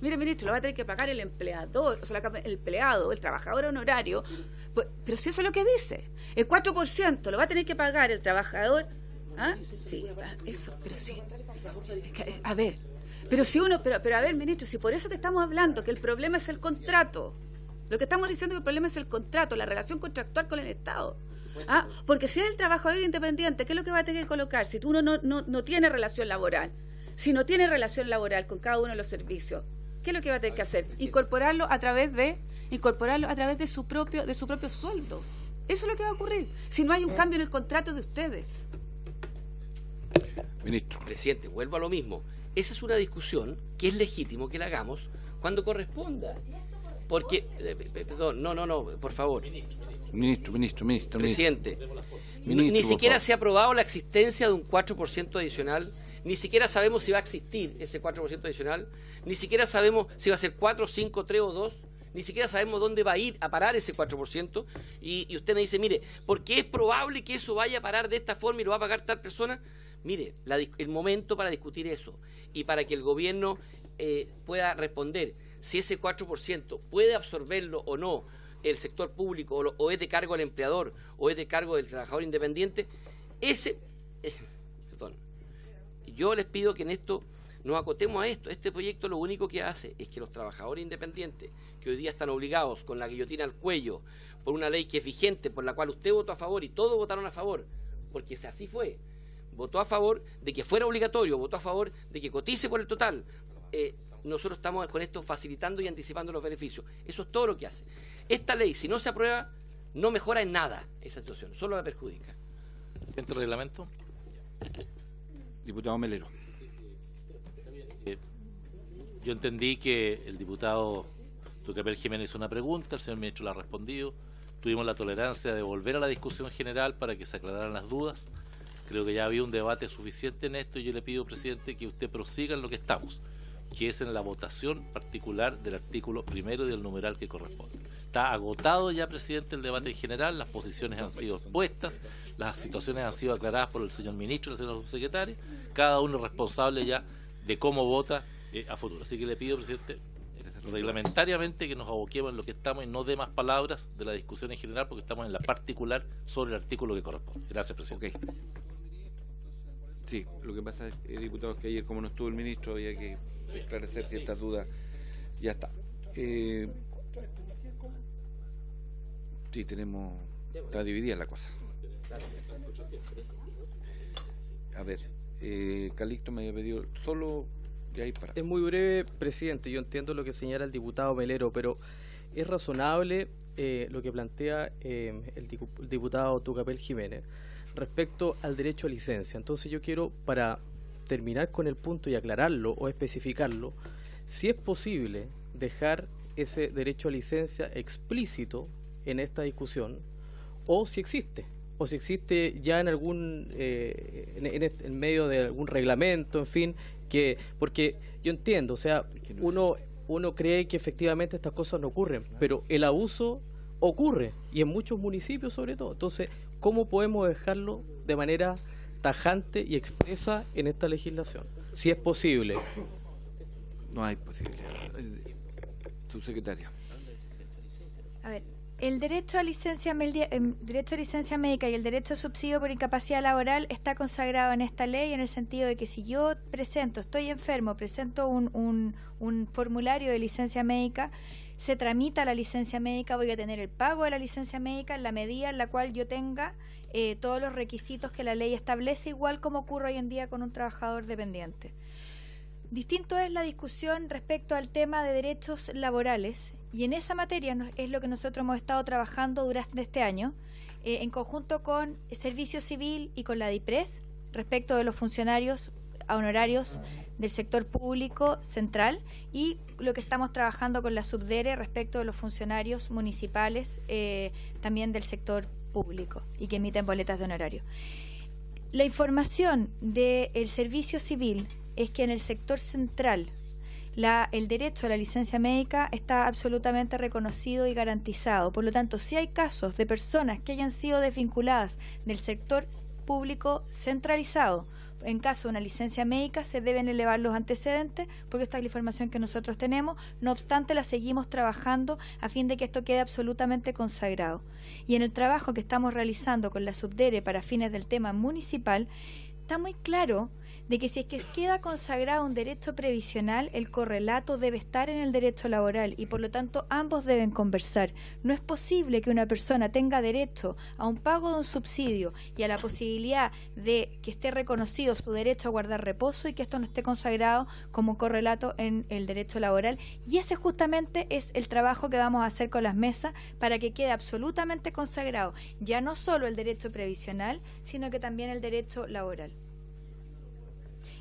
Mire, ministro, lo va a tener que pagar el empleador, o sea, el empleado, el trabajador honorario. Pues, pero si eso es lo que dice, el 4% lo va a tener que pagar el trabajador. Sí, eso, pero sí. A ver, pero a ver, ministro, si por eso que estamos hablando, que el problema es el contrato. Lo que estamos diciendo es que el problema es el contrato, la relación contractual con el Estado. Porque si es el trabajador independiente, ¿qué es lo que va a tener que colocar? Si uno no tiene relación laboral, si no tiene relación laboral con cada uno de los servicios, ¿qué es lo que va a tener que hacer? Incorporarlo a través de su propio sueldo. Eso es lo que va a ocurrir si no hay un cambio en el contrato de ustedes. Ministro. Presidente, vuelvo a lo mismo. Esa es una discusión que es legítimo que la hagamos cuando corresponda. Porque, perdón, no, por favor. Ministro. Presidente, ni siquiera se ha aprobado la existencia de un 4% adicional, ni siquiera sabemos si va a existir ese 4% adicional, ni siquiera sabemos si va a ser 4, 5, 3 o 2, ni siquiera sabemos dónde va a ir a parar ese 4%, y usted me dice, mire, ¿por qué es probable que eso vaya a parar de esta forma y lo va a pagar tal persona? Mire, el momento para discutir eso y para que el gobierno pueda responder si ese 4% puede absorberlo o no el sector público o es de cargo del empleador o es de cargo del trabajador independiente, perdón, yo les pido que en esto nos acotemos a esto. Este proyecto lo único que hace es que los trabajadores independientes, que hoy día están obligados con la guillotina al cuello por una ley que es vigente, por la cual usted votó a favor y todos votaron a favor, porque así fue, votó a favor de que fuera obligatorio, votó a favor de que cotice por el total. Nosotros estamos con esto facilitando y anticipando los beneficios. Eso es todo lo que hace. Esta ley, si no se aprueba, no mejora en nada esa situación, solo la perjudica. ¿El reglamento? Diputado Melero. Yo entendí que el diputado Tucapel Jiménez hizo una pregunta, el señor ministro la ha respondido. Tuvimos la tolerancia de volver a la discusión general para que se aclararan las dudas. Creo que ya había un debate suficiente en esto y yo le pido, presidente, que usted prosiga en lo que estamos, que es en la votación particular del artículo primero y del numeral que corresponde. Está agotado ya, presidente, el debate en general, las posiciones han sido expuestas, las situaciones han sido aclaradas por el señor ministro y el señor subsecretario, cada uno es responsable ya de cómo vota a futuro. Así que le pido, presidente, reglamentariamente que nos aboquemos en lo que estamos y no dé más palabras de la discusión en general porque estamos en la particular sobre el artículo que corresponde. Gracias, presidente. Okay. Sí, lo que pasa es, diputados, que ayer como no estuvo el ministro había que esclarecer ciertas dudas. Ya está. Sí, está dividida la cosa. A ver, Calixto me había pedido solo De ahí para. Es muy breve, presidente. Yo entiendo lo que señala el diputado Melero, pero es razonable lo que plantea el diputado Tucapel Jiménez respecto al derecho a licencia. Entonces yo quiero, para terminar con el punto y aclararlo o especificarlo, si es posible dejar ese derecho a licencia explícito en esta discusión, o si existe ya en algún en medio de algún reglamento, en fin, que porque yo entiendo, o sea, uno cree que efectivamente estas cosas no ocurren, pero el abuso ocurre, y en muchos municipios sobre todo. Entonces, ¿cómo podemos dejarlo de manera tajante y expresa en esta legislación? Si es posible. No hay posibilidad. Subsecretaria. A ver, el derecho a licencia médica y el derecho a subsidio por incapacidad laboral está consagrado en esta ley, en el sentido de que si yo estoy enfermo, presento un formulario de licencia médica, se tramita la licencia médica, voy a tener el pago de la licencia médica en la medida en la cual yo tenga todos los requisitos que la ley establece, igual como ocurre hoy en día con un trabajador dependiente. Distinto es la discusión respecto al tema de derechos laborales, y en esa materia es lo que nosotros hemos estado trabajando durante este año, en conjunto con Servicio Civil y con la DIPRES, respecto de los funcionarios honorarios del sector público central, y lo que estamos trabajando con la Subdere respecto de los funcionarios municipales también del sector público y que emiten boletas de honorario. La información del Servicio Civil es que en el sector central el derecho a la licencia médica está absolutamente reconocido y garantizado. Por lo tanto, si hay casos de personas que hayan sido desvinculadas del sector público centralizado, en caso de una licencia médica, se deben elevar los antecedentes, porque esta es la información que nosotros tenemos. No obstante, la seguimos trabajando a fin de que esto quede absolutamente consagrado. Y en el trabajo que estamos realizando con la Subdere para fines del tema municipal, está muy claro de que si es que queda consagrado un derecho previsional, el correlato debe estar en el derecho laboral, y por lo tanto ambos deben conversar. No es posible que una persona tenga derecho a un pago de un subsidio y a la posibilidad de que esté reconocido su derecho a guardar reposo y que esto no esté consagrado como correlato en el derecho laboral. Y ese justamente es el trabajo que vamos a hacer con las mesas para que quede absolutamente consagrado ya no solo el derecho previsional, sino que también el derecho laboral.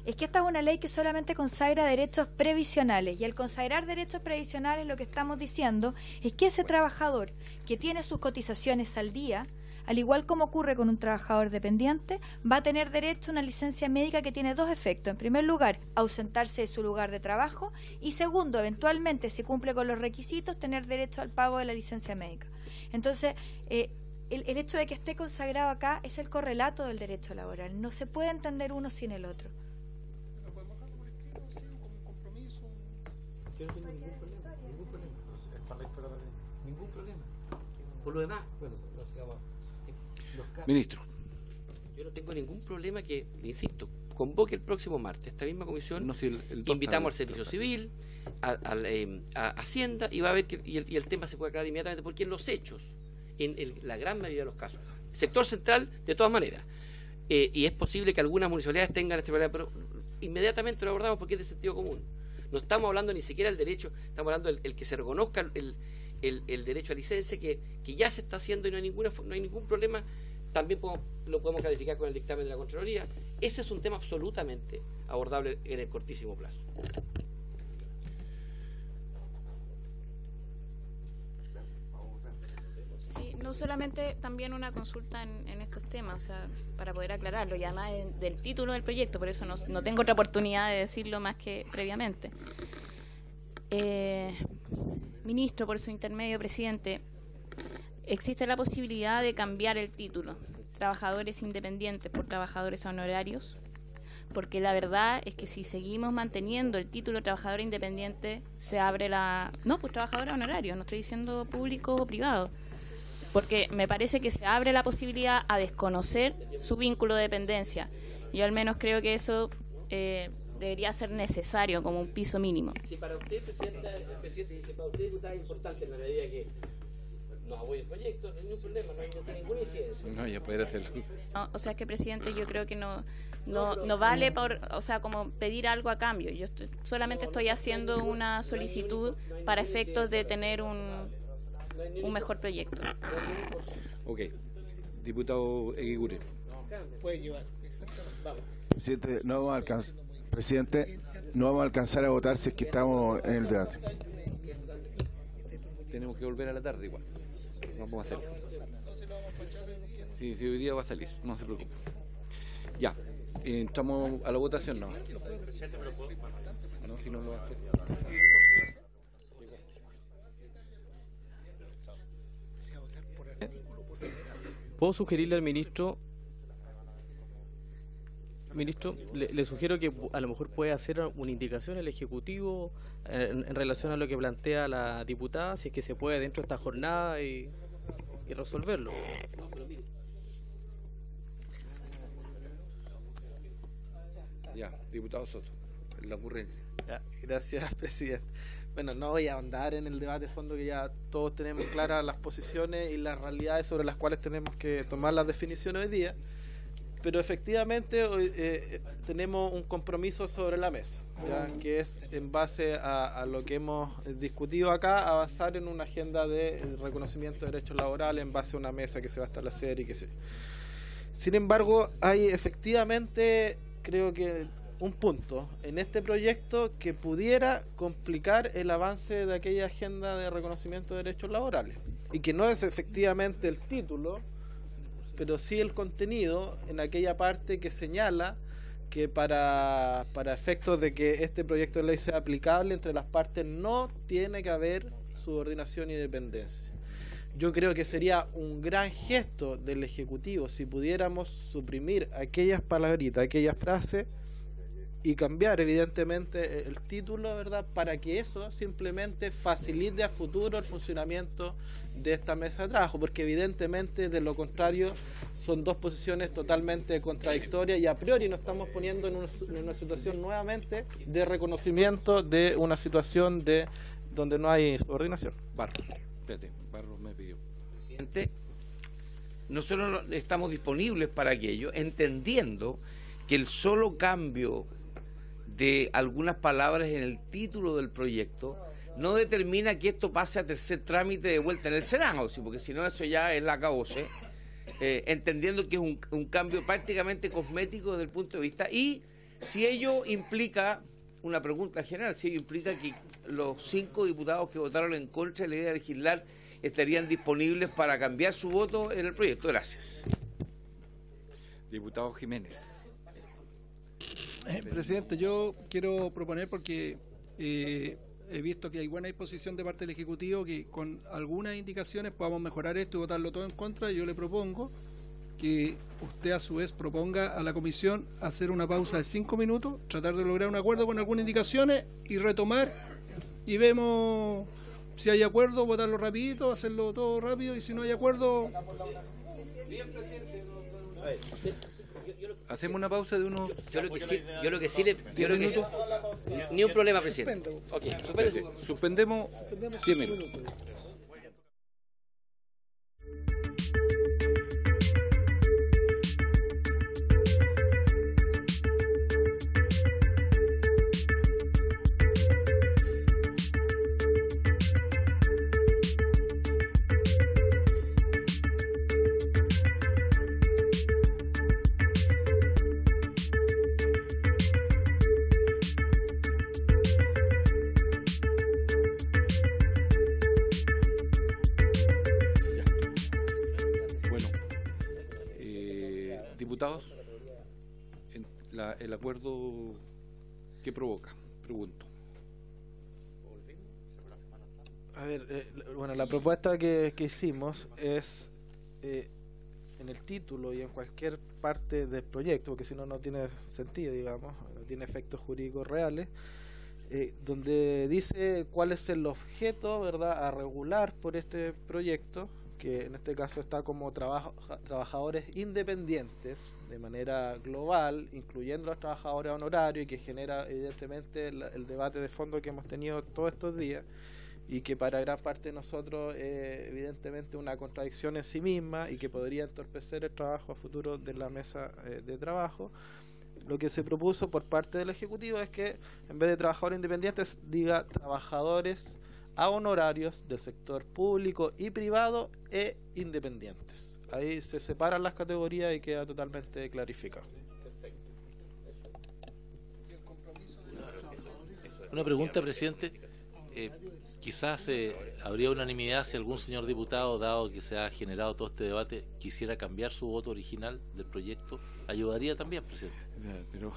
Es que esta es una ley que solamente consagra derechos previsionales, y al consagrar derechos previsionales lo que estamos diciendo es que ese trabajador que tiene sus cotizaciones al día, al igual como ocurre con un trabajador dependiente, va a tener derecho a una licencia médica que tiene dos efectos. En primer lugar, ausentarse de su lugar de trabajo, y segundo, eventualmente, si cumple con los requisitos, tener derecho al pago de la licencia médica. Entonces, el hecho de que esté consagrado acá es el correlato del derecho laboral. No se puede entender uno sin el otro. Yo no tengo ningún problema. Por lo demás, Ministro. Yo no tengo ningún problema que, le insisto, convoque el próximo martes esta misma comisión. No, si el invitamos al Servicio Civil, a Hacienda, y va a ver que y el tema se puede aclarar inmediatamente, porque en los hechos, en la gran mayoría de los casos, el sector central, de todas maneras, y es posible que algunas municipalidades tengan este problema, pero inmediatamente lo abordamos porque es de sentido común. No estamos hablando ni siquiera del derecho, estamos hablando del que se reconozca el derecho a licencia, que ya se está haciendo y no hay ningún problema. También lo podemos calificar con el dictamen de la Contraloría. Ese es un tema absolutamente abordable en el cortísimo plazo. Sí, no solamente también una consulta en estos temas, o sea, para poder aclararlo, y además del título del proyecto, por eso no tengo otra oportunidad de decirlo más que previamente. Ministro, por su intermedio, presidente, existe la posibilidad de cambiar el título, trabajadores independientes por trabajadores honorarios, porque la verdad es que si seguimos manteniendo el título trabajador independiente, se abre pues trabajador honorario, no estoy diciendo público o privado, porque me parece que se abre la posibilidad a desconocer su vínculo de dependencia. Yo al menos creo que eso debería ser necesario como un piso mínimo. Si para usted, presidente, para usted, diputada, es importante en la medida que no apoya el proyecto, no hay ningún problema, no hay ninguna incidencia. No, ya poder hacerlo. No, o sea que, presidente, yo creo que no vale por, o sea, como pedir algo a cambio. Yo solamente estoy haciendo una solicitud para efectos de tener un mejor proyecto. Ok. Diputado Eguigure. Puede llevar. Presidente, no vamos a alcanzar a votar si es que estamos en el debate. Tenemos que volver a la tarde igual. Vamos a hacerlo. Sí, hoy día va a salir, no se preocupe. Ya, entramos a la votación, ¿no? No, si no lo va a hacer. ¿Puedo sugerirle al ministro? Ministro, le sugiero que a lo mejor puede hacer una indicación al Ejecutivo en relación a lo que plantea la diputada, si es que se puede dentro de esta jornada y resolverlo. Ya, diputado Soto, la ocurrencia. Ya, gracias, presidente. Bueno, no voy a ahondar en el debate de fondo, que ya todos tenemos claras las posiciones y las realidades sobre las cuales tenemos que tomar las definiciones hoy día. Pero efectivamente hoy, tenemos un compromiso sobre la mesa, ¿ya? Que es, en base a lo que hemos discutido acá, avanzar en una agenda de reconocimiento de derechos laborales en base a una mesa que se va a establecer y que se... Sin embargo, hay efectivamente, creo que un punto en este proyecto que pudiera complicar el avance de aquella agenda de reconocimiento de derechos laborales, y que no es efectivamente el título, pero sí el contenido en aquella parte que señala que para efectos de que este proyecto de ley sea aplicable entre las partes no tiene que haber subordinación y dependencia. Yo creo que sería un gran gesto del Ejecutivo si pudiéramos suprimir aquellas palabritas, aquellas frases, y cambiar evidentemente el título, ¿verdad?, para que eso simplemente facilite a futuro el funcionamiento de esta mesa de trabajo, porque evidentemente de lo contrario son dos posiciones totalmente contradictorias y a priori nos estamos poniendo en una situación nuevamente de reconocimiento de una situación de donde no hay subordinación. Barros me pidió. Presidente, nosotros estamos disponibles para aquello, entendiendo que el solo cambio de algunas palabras en el título del proyecto no determina que esto pase a tercer trámite de vuelta en el Senado, porque si no eso ya es la acabose, entendiendo que es un cambio prácticamente cosmético desde el punto de vista, y si ello implica, una pregunta general, si ello implica que los 5 diputados que votaron en contra de la idea de legislar estarían disponibles para cambiar su voto en el proyecto. Gracias. Diputado Jiménez. Presidente, yo quiero proponer, porque he visto que hay buena disposición de parte del Ejecutivo, que con algunas indicaciones podamos mejorar esto y votarlo todo en contra. Yo le propongo que usted a su vez proponga a la comisión hacer una pausa de 5 minutos, tratar de lograr un acuerdo con algunas indicaciones y retomar, y vemos si hay acuerdo, votarlo rapidito, hacerlo todo rápido, y si no hay acuerdo... Hacemos una pausa de unos... Yo lo que sí ni un problema, presidente. Okay, suspendemos 10 minutos. Diputados, el acuerdo, ¿qué provoca? Pregunto. A ver, bueno, la propuesta que hicimos es en el título y en cualquier parte del proyecto, porque si no, no tiene sentido, digamos, no tiene efectos jurídicos reales, donde dice cuál es el objeto, ¿verdad?, a regular por este proyecto, que en este caso está como trabajadores independientes de manera global, incluyendo los trabajadores honorarios, y que genera evidentemente el debate de fondo que hemos tenido todos estos días. y que para gran parte de nosotros evidentemente una contradicción en sí misma y que podría entorpecer el trabajo a futuro de la mesa de trabajo. Lo que se propuso por parte del Ejecutivo es que en vez de trabajadores independientes diga trabajadores a honorarios del sector público y privado e independientes. Ahí se separan las categorías y queda totalmente clarificado. Una pregunta, presidente. Quizás habría unanimidad si algún señor diputado, dado que se ha generado todo este debate, quisiera cambiar su voto original del proyecto. Ayudaría también, presidente. Pero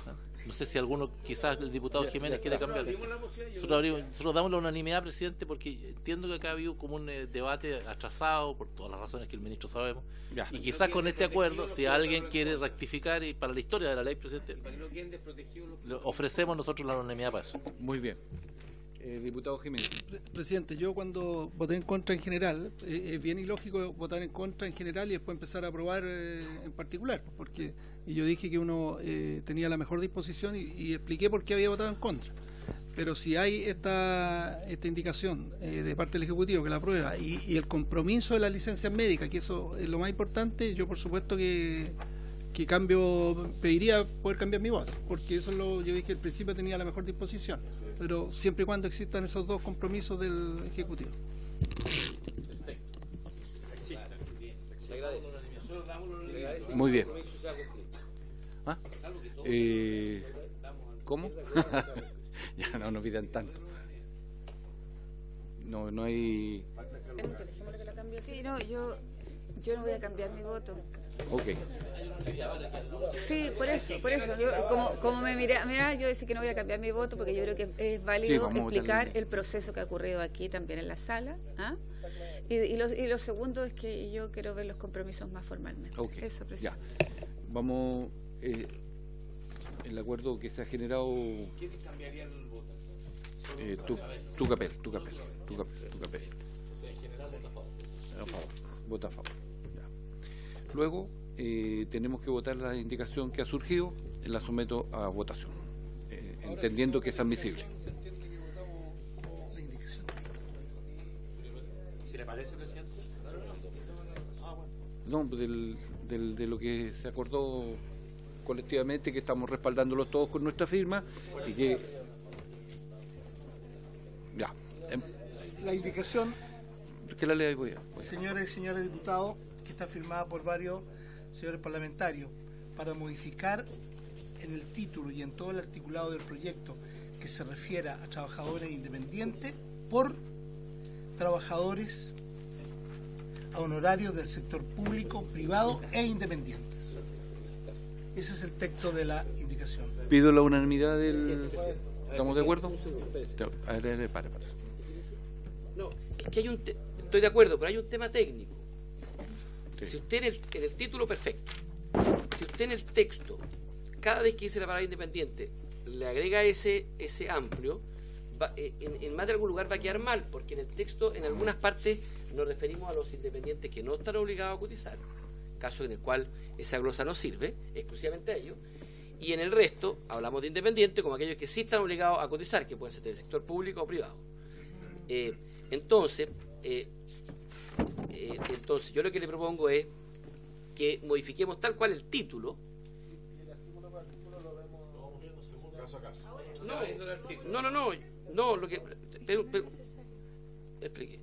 no sé si alguno, quizás el diputado Jiménez quiere cambiar. Nosotros damos la unanimidad, presidente, porque entiendo que acá ha habido como un debate atrasado por todas las razones que el ministro sabemos. Y quizás con este acuerdo, si alguien quiere rectificar y para la historia de la ley, presidente, ofrecemos nosotros la unanimidad para eso. Muy bien. Diputado Jiménez. Presidente, yo cuando voté en contra en general, es bien ilógico votar en contra en general y después empezar a aprobar en particular, porque yo dije que uno tenía la mejor disposición y expliqué por qué había votado en contra. Pero si hay esta indicación de parte del Ejecutivo que la aprueba y el compromiso de las licencias médicas, que eso es lo más importante, yo por supuesto que pediría poder cambiar mi voto, porque eso yo dije que al principio tenía la mejor disposición, pero siempre y cuando existan esos dos compromisos del Ejecutivo. Muy bien. ¿Ah? ¿Cómo? Ya no nos pidan tanto. No hay... Sí, no, yo no voy a cambiar mi voto. Ok. Sí, por eso. Yo, como me mira, yo decía que no voy a cambiar mi voto porque yo creo que es válido explicar el proceso que ha ocurrido aquí también en la sala. ¿Ah? Y lo segundo es que yo quiero ver los compromisos más formalmente. Okay. Eso, presidente. Ya. Vamos, el acuerdo que se ha generado... ¿Quiénes cambiarían el voto? Tu capel. Vota a favor. Ya. Luego tenemos que votar la indicación que ha surgido, la someto a votación, entendiendo que es admisible. ¿Si le parece, presidente? No, de lo que se acordó colectivamente, que estamos respaldándolos todos con nuestra firma y que ya. La indicación, que la ley voy a. Señores y señores diputados, que está firmada por varios señores parlamentarios, para modificar en el título y en todo el articulado del proyecto que se refiera a trabajadores independientes por trabajadores a honorarios del sector público, privado e independientes. Ese es el texto de la indicación. Pido la unanimidad del... ¿Estamos de acuerdo? A ver, para. No, es que estoy de acuerdo, pero hay un tema técnico. Sí. Si usted en el título perfecto, si usted en el texto, cada vez que dice la palabra independiente, le agrega ese amplio, en más de algún lugar va a quedar mal, porque en el texto, en algunas partes, nos referimos a los independientes que no están obligados a cotizar, caso en el cual esa glosa no sirve, exclusivamente a ellos, y en el resto hablamos de independientes como aquellos que sí están obligados a cotizar, que pueden ser del sector público o privado. Entonces, yo lo que le propongo es que modifiquemos tal cual el título. No, lo que... Pero expliqué.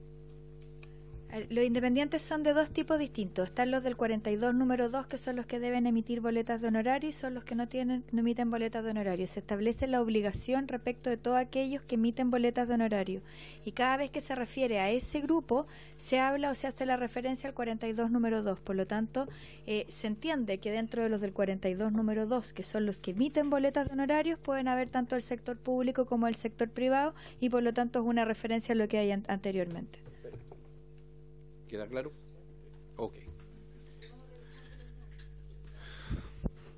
Los independientes son de dos tipos distintos. Están los del 42 número 2, que son los que deben emitir boletas de honorario, y son los que no emiten boletas de honorario. Se establece la obligación respecto de todos aquellos que emiten boletas de honorario. Y cada vez que se refiere a ese grupo, se habla o se hace la referencia al 42 número 2. Por lo tanto, se entiende que dentro de los del 42 número 2, que son los que emiten boletas de honorarios, pueden haber tanto el sector público como el sector privado, y por lo tanto es una referencia a lo que hay anteriormente. ¿Queda claro? Ok.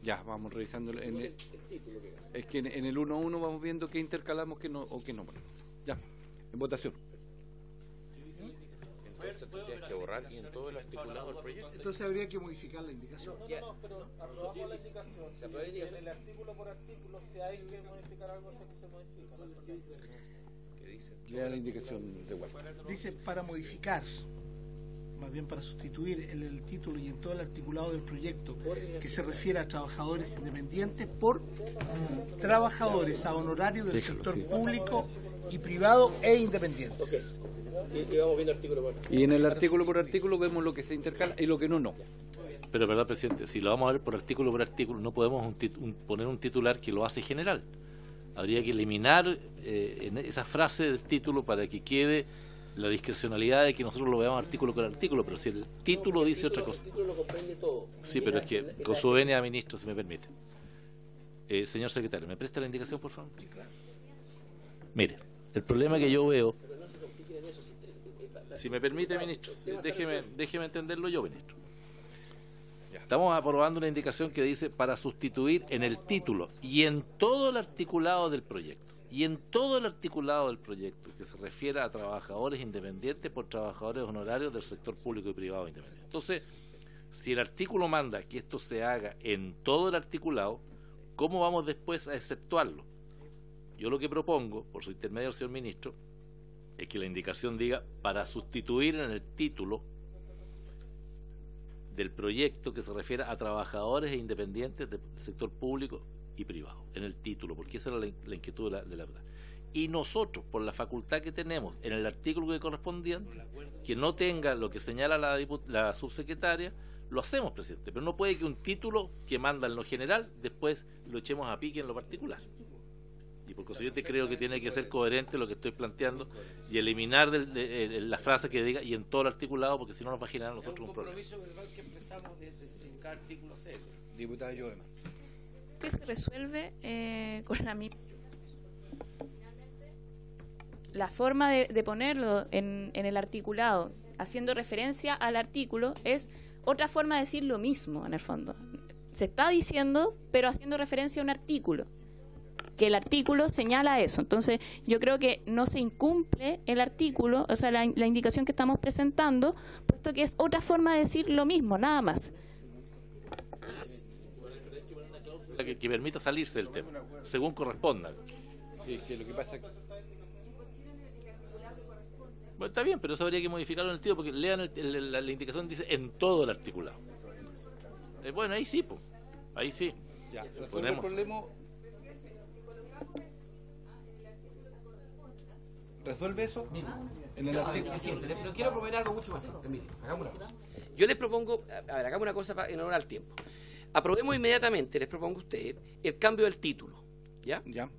Ya, vamos revisando. Es que en el 1-1 vamos viendo qué intercalamos qué no, o qué no. Ya, en votación. Entonces tendrías que borrar y en todo el articulado del proyecto. Entonces habría que modificar la indicación. No, pero aprobamos la indicación. En el artículo por artículo, si hay que modificar algo, sé que se modifica. Lea la indicación de vuelta. Dice para modificar, más bien para sustituir el título y en todo el articulado del proyecto que se refiere a trabajadores independientes por trabajadores a honorario del sector público y privado e independientes. Y vamos viendo artículo por artículo. Y en el artículo por artículo vemos lo que se intercala y lo que no. Pero, ¿verdad, presidente? Si lo vamos a ver por artículo, no podemos poner un titular que lo hace general. Habría que eliminar en esa frase del título para que quede la discrecionalidad de que nosotros lo veamos artículo por artículo, pero si el título dice otra cosa. El título lo comprende todo. Sí, pero es que, con su venia, ministro, si me permite. Señor secretario, ¿me presta la indicación, por favor? Mire, el problema que yo veo... Si me permite, ministro, déjeme entenderlo yo, ministro. Estamos aprobando una indicación que dice para sustituir en el título y en todo el articulado del proyecto. Y en todo el articulado del proyecto que se refiere a trabajadores independientes por trabajadores honorarios del sector público y privado independiente. Entonces, si el artículo manda que esto se haga en todo el articulado, ¿cómo vamos después a exceptuarlo? Yo lo que propongo, por su intermedio, señor ministro, es que la indicación diga para sustituir en el título del proyecto que se refiere a trabajadores e independientes del sector público y privado, en el título, porque esa era la inquietud de la verdad. Y nosotros, por la facultad que tenemos en el artículo que correspondía, que no tenga lo que señala la subsecretaria, lo hacemos, presidente, pero no puede que un título que manda en lo general, después lo echemos a pique en lo particular. Y por consiguiente creo que tiene que ser coherente lo que estoy planteando y eliminar la frase que diga y en todo el articulado, porque si no nos va a generar a nosotros un problema. Es un compromiso verbal que empezamos en cada artículo C. Diputada Joema. Que se resuelve con la forma de ponerlo en el articulado, haciendo referencia al artículo, es otra forma de decir lo mismo, en el fondo. Se está diciendo, pero haciendo referencia a un artículo, que el artículo señala eso. Entonces, yo creo que no se incumple el artículo, o sea, la indicación que estamos presentando, puesto que es otra forma de decir lo mismo, nada más. Que permita salirse del tema, según corresponda. Que lo que pasa es que... Bueno, está bien, pero eso habría que modificarlo en el título, porque lean la indicación, dice en todo el articulado. Bueno, ahí sí, ahí sí. Ya, resuelve el problema. ¿Resuelve eso? En el artículo. Pero quiero proponer algo mucho más. Yo les propongo, a ver, hagamos una cosa en honor al tiempo. Aprobemos inmediatamente, les propongo a ustedes, el cambio del título, ¿ya? Ya.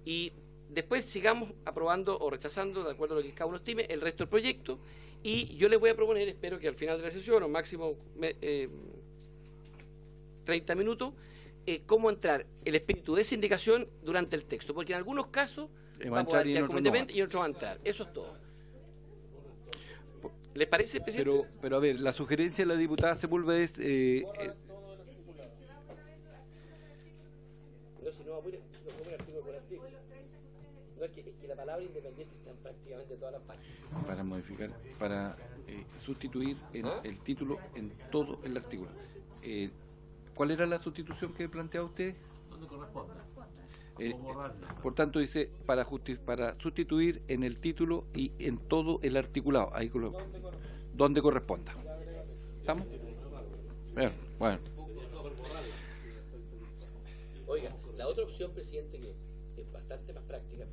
Y después sigamos aprobando o rechazando, de acuerdo a lo que cada uno estime, el resto del proyecto. Y yo les voy a proponer, espero que al final de la sesión, o máximo 30 minutos, cómo entrar el espíritu de esa indicación durante el texto. Porque en algunos casos va a entrar y en otros no va. Y en otros va a entrar. Eso es todo. ¿Les parece, presidente? Pero a ver, la sugerencia de la diputada Sepúlveda es... No, si no vamos a poner artículo por artículo. No, es que la palabra independiente está en prácticamente todas las páginas. Para modificar, para sustituir el título en todo el artículo. ¿Cuál era la sustitución que planteaba usted? ¿Dónde corresponde? Por tanto, dice para sustituir en el título y en todo el articulado. Ahí donde corresponda. ¿Estamos? Bueno. Oiga, la otra opción, presidente, que es bastante más práctica,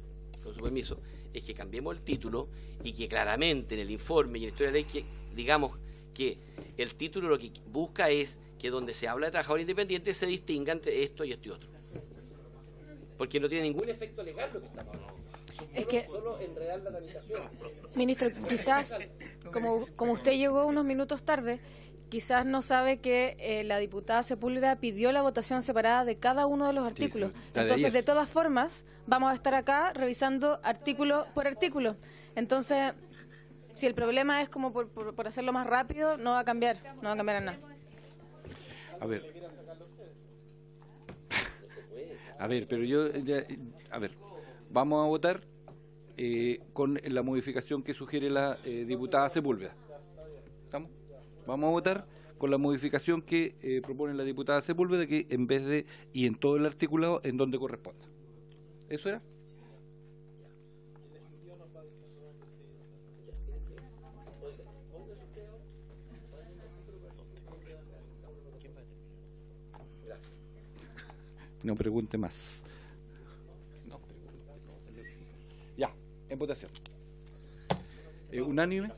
con su permiso, es que cambiemos el título y que claramente en el informe y en la historia de ley que digamos que el título lo que busca es que donde se habla de trabajadores independientes se distinga entre esto y esto y otro. Porque no tiene ningún efecto legal lo que estamos hablando. Es que, solo enredar la tramitación. Ministro, quizás, como usted llegó unos minutos tarde, quizás no sabe que la diputada Sepúlveda pidió la votación separada de cada uno de los artículos. Sí. Entonces, de todas formas, vamos a estar acá revisando artículo por artículo. Entonces, si el problema es como por hacerlo más rápido, no va a cambiar en nada. A ver, pero yo... vamos a votar con la modificación que sugiere la diputada Sepúlveda. ¿Estamos? Vamos a votar con la modificación que propone la diputada Sepúlveda, que en vez de y en todo el articulado, en donde corresponda. ¿Eso era? No pregunte más. Ya, en votación. ¿Unánime?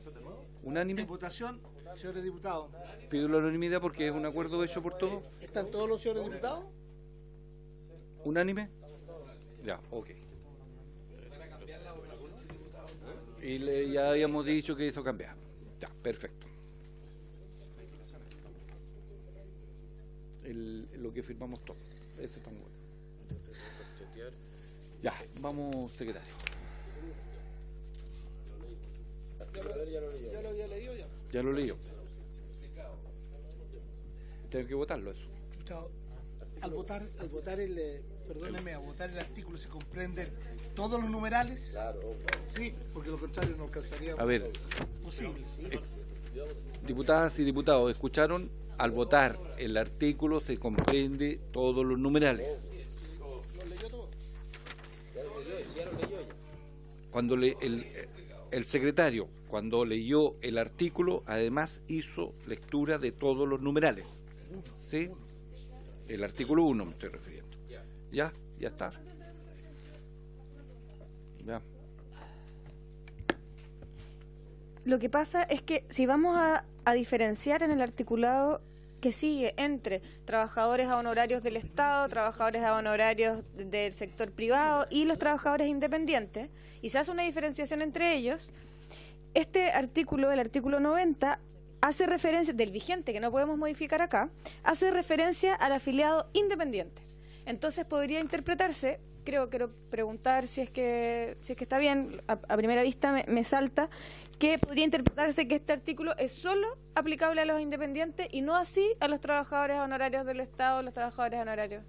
¿Unánime? En votación, señores diputados. Pido la unanimidad porque es un acuerdo hecho por todos. ¿Están todos los señores diputados? ¿Unánime? Ya, ok. Y ya habíamos dicho que eso cambiaba. Ya, perfecto. Lo que firmamos todos. Eso está bueno. Ya, vamos, secretario. Ya lo había leído ya. Ya lo leí yo. Tengo que votarlo eso. Diputado, al votar perdóneme, a votar el artículo se comprenden todos los numerales. Claro. Sí, porque lo contrario no alcanzaría. A ver. Posible. Diputadas y diputados, ¿escucharon? Al votar el artículo se comprende todos los numerales. Cuando el secretario, cuando leyó el artículo, además hizo lectura de todos los numerales. ¿Sí? El artículo 1 me estoy refiriendo. Ya está. Ya. Lo que pasa es que si vamos a diferenciar en el articulado que sigue entre trabajadores a honorarios del Estado, trabajadores a honorarios del sector privado y los trabajadores independientes, y se hace una diferenciación entre ellos, este artículo, el artículo 90, hace referencia, del vigente que no podemos modificar acá, hace referencia al afiliado independiente. Entonces podría interpretarse, quiero preguntar si es que está bien, a primera vista me salta, que podría interpretarse que este artículo es solo aplicable a los independientes y no así a los trabajadores honorarios del Estado, los trabajadores honorarios.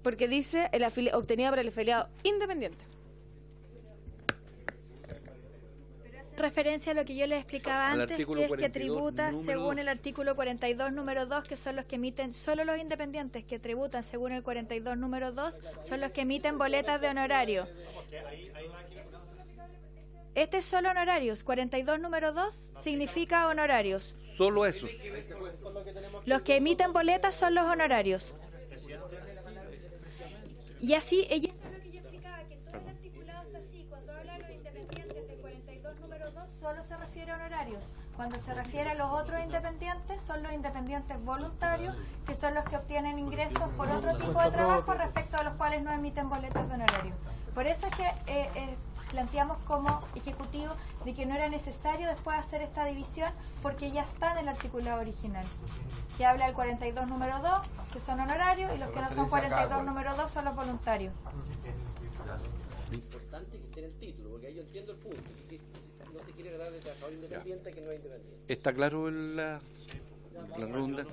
Porque dice obtenida por el afiliado independiente. Referencia a lo que yo les explicaba antes, que es que tributa según el artículo 42, número 2, que son los que emiten, solo los independientes que tributan según el 42, número 2, son los que emiten boletas de honorario. Este es solo honorarios, 42, número 2, significa honorarios. Solo eso. Los que emiten boletas son los honorarios. Y así, ella... solo se refiere a honorarios. Cuando se refiere a los otros independientes, son los independientes voluntarios, que son los que obtienen ingresos por otro tipo de trabajo respecto a los cuales no emiten boletas de honorario. Por eso es que planteamos como ejecutivo de que no era necesario después hacer esta división, porque ya está en el articulado original, que habla del 42 número 2, que son honorarios, y los que no son 42 número 2 son los voluntarios. Lo importante es que esté en el título, porque ahí yo entiendo el punto. No se quiere hablar de trabajador independiente que no es independiente. ¿Está claro la ronda?